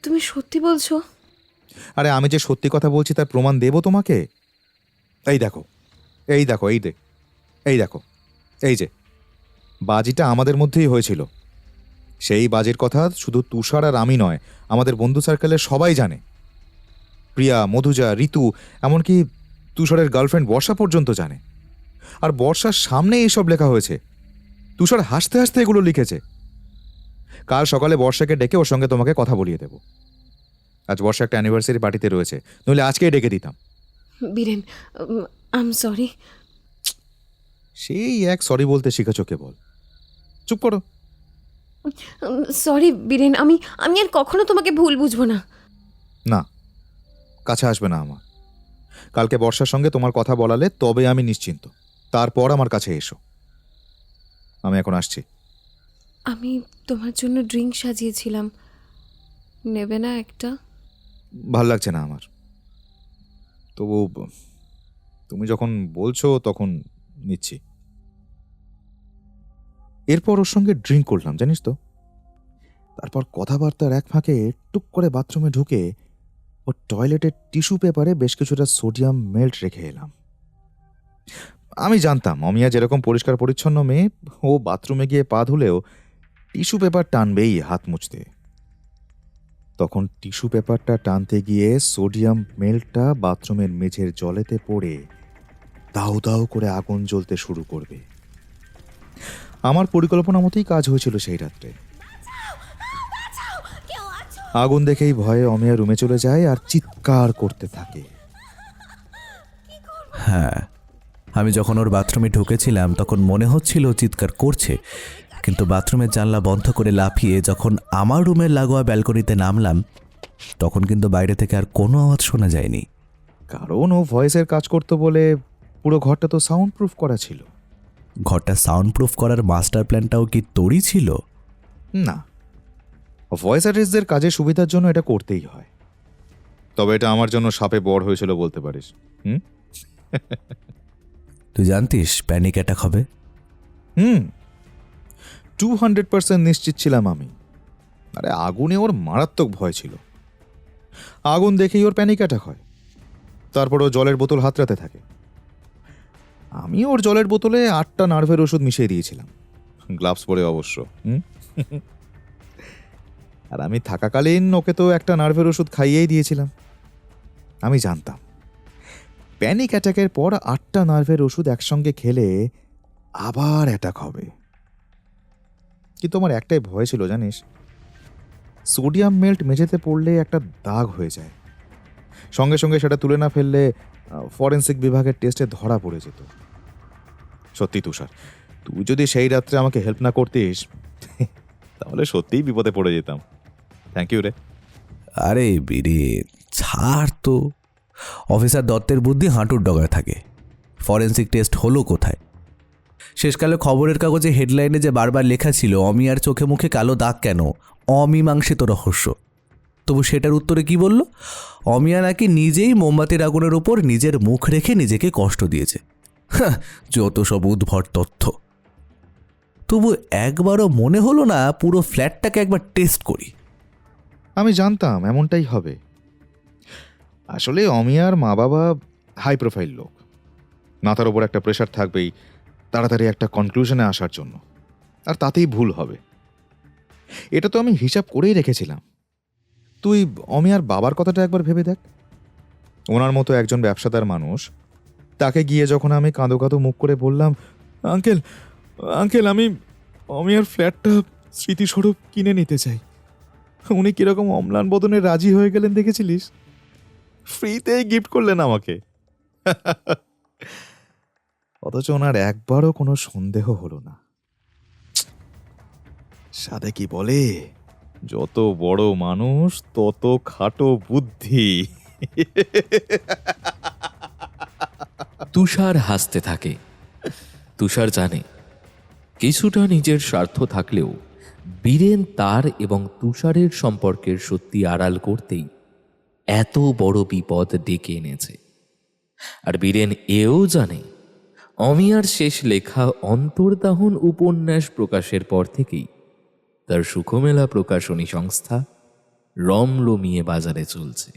তুমি সত্যি বলছো? আরে আমি যে সত্যি কথা বলছি তার প্রমাণ দেবো তোমাকে। এই দেখো, এই দেখো, এই দেখো, এই যে বাজিটা আমাদের মধ্যেই হয়েছিল। সেই বাজির কথা শুধু তুষার আর আমি নয়, আমাদের বন্ধু সার্কেলের সবাই জানে। প্রিয়া, মধুজা, ঋতু, এমনকি তুষারের গার্লফ্রেন্ড বর্ষা পর্যন্ত জানে। আর বর্ষার সামনে এইসব লেখা হয়েছে। তুষার হাসতে হাসতে এগুলো লিখেছে। কাল সকালে বর্ষাকে ডেকে ওর সঙ্গে তোমাকে কথা বলিয়ে দেব। আজ বর্ষা একটা অ্যানিভার্সারি পার্টিতে রয়েছে, নইলে আজকেই ডেকে দিতাম। Biren, I am sorry. সেই এক সরি বলতে শিখেছ কেবল। চুপ করো। সরি বীরেন, আমি আর কখনো তোমাকে ভুল বুঝবো না। না, কাছে আসবে না আমার। কালকে বর্ষার সঙ্গে তোমার কথা বলালে তবে আমি নিশ্চিন্ত। তারপর আমার কাছে এসো। আমি এখন আসছি। আমি তোমার জন্য ড্রিঙ্ক সাজিয়েছিলাম, নেবে না একটা? ভাল লাগছে না আমার, তবু তুমি যখন বলছো তখন নিচ্ছি। এরপর ওর সঙ্গে ড্রিঙ্ক করলাম, জানিস তো। তারপর কথাবার্তার এক ফাঁকে টুক করে বাথরুমে ঢুকে ও টয়লেটের টিস্যু পেপারে বেশ কিছুটা সোডিয়াম মেল্ট রেখে এলাম। আমি জানতাম অমিয়া যেরকম পরিষ্কার পরিচ্ছন্ন মেয়ে, ও বাথরুমে গিয়ে পা ধুলেও টিস্যু পেপার টানবেই হাত মুছতে। তখন টিস্যু পেপারটা টানতে গিয়ে সোডিয়াম মেল্টটা বাথরুমের মেঝের জলেতে পড়ে দাউ দাউ করে আগুন জ্বলতে শুরু করবে। আমার পরিকল্পনা মতোই কাজ হয়েছিল সেই রাত্রে। আগুন দেখেই ভয়ে অমিয়া রুমে চলে যায় আর চিৎকার করতে থাকে। হ্যাঁ, আমি যখন ওর বাথরুমে ঢুকেছিলাম তখন মনে হচ্ছিল ও চিৎকার করছে, কিন্তু বাথরুমের জানলা বন্ধ করে লাফিয়ে যখন আমার রুমের লাগোয়া ব্যালকনিতে নামলাম তখন কিন্তু বাইরে থেকে আর কোনো আওয়াজ শোনা যায়নি। কারণ ও ভয়েসের কাজ করতো বলে পুরো ঘরটা তো সাউন্ড প্রুফ করা ছিল। ঘরটা সাউন্ড প্রুফ করার মাস্টার প্ল্যানটাও কি তোরই ছিল? না, ভয়েস আর্টিস্টদের কাজের সুবিধার জন্য এটা করতেই হয়। তবে এটা আমার জন্য সাপে বড় হয়েছিল বলতে পারিস। তুই জানতিস প্যানিক অ্যাটাক হবে? 200% নিশ্চিত ছিলাম আমি। আরে আগুনে ওর মারাত্মক ভয় ছিল। আগুন দেখেই ওর প্যানিক অ্যাটাক হয়। তারপর ও জলের বোতল হাতড়াতে থাকে। আমি ওর জলের বোতলে 8টা নার্ভের ওষুধ মিশিয়ে দিয়েছিলাম, গ্লাভস পরে অবশ্য। আর আমি থাকাকালীন ওকে তো একটা নার্ভের ওষুধ খাইয়েই দিয়েছিলাম। আমি জানতাম প্যানিক অ্যাটাকের পর 8টা নার্ভের ওষুধ একসঙ্গে খেলে আবার অ্যাটাক হবে। কিন্তু আমার একটাই ভয় ছিল জানিস, সোডিয়াম মেল্ট মেঝেতে পড়লে একটা দাগ হয়ে যায়, সঙ্গে সঙ্গে সেটা তুলে না ফেললে ফরেন্সিক বিভাগের টেস্টে ধরা পড়ে যেত। সত্যি তুষার, তুই যদি সেই রাত্রে আমাকে হেল্প না করতিস তাহলে সত্যিই বিপদে পড়ে যেতাম। থ্যাংক ইউ রে। আরে বিরে ছাড় তো, অফিসার দত্তের বুদ্ধি হাঁটুর ডগায় থাকে। ফরেন্সিক টেস্ট হলো কোথায়? শেষকালে খবরের কাগজে হেডলাইনে যে বারবার লেখা ছিল অমিয়ার চোখে মুখে কালো দাগ কেন, অমীমাংসিত রহস্য, তবু সেটার উত্তরে কি বলল? অমিয়া নাকি নিজেই মোমবাতির আগুনের উপর নিজের মুখ রেখে নিজেকে কষ্ট দিয়েছে। যত সব উদ্ভট তথ্য। তবু একবারও মনে হলো না পুরো ফ্ল্যাটটাকে একবার টেস্ট করি। আমি জানতাম এমনটাই হবে। আসলে অমিয়ার মা বাবা হাই প্রোফাইল লোক, মাথার ওপর একটা প্রেশার থাকবেই তাড়াতাড়ি একটা কনক্লুশনে আসার জন্য, আর তাতেই ভুল হবে। এটা তো আমি হিসাব করেই রেখেছিলাম। তুই অমিয়ার বাবার কথাটা একবার ভেবে দেখ। ওনার মতো একজন ব্যবসাদার মানুষ, তাকে গিয়ে যখন আমি কাঁদো কাঁদো মুখ করে বললাম, আঙ্কেল আঙ্কেল আমি অমিয়ার ফ্ল্যাটটা স্মৃতিস্বরূপ কিনে নিতে চাই, উনি কিরকম অম্লান বদনে রাজি হয়ে গেলেন দেখেছিলিস? ফ্রিতেই গিফট করলেন আমাকে। অথচ ওনার একবারও কোনো সন্দেহ হলো না। সাদে কি বলে, যত বড় মানুষ তত খাটো বুদ্ধি। তুষার হাসতে থাকে। তুষার জানে কিছুটা নিজের স্বার্থ থাকলেও বীরেন তার এবং তুষারের সম্পর্কের সত্যি আড়াল করতেই এত বড় বিপদ ডেকে এনেছে। আর বীরেন এও জানে অমিয়ার শেষ লেখা অন্তর্দাহন উপন্যাস প্রকাশের পর থেকেই তার সুখমেলা প্রকাশনী সংস্থা রমরমিয়ে বাজারে চলছে।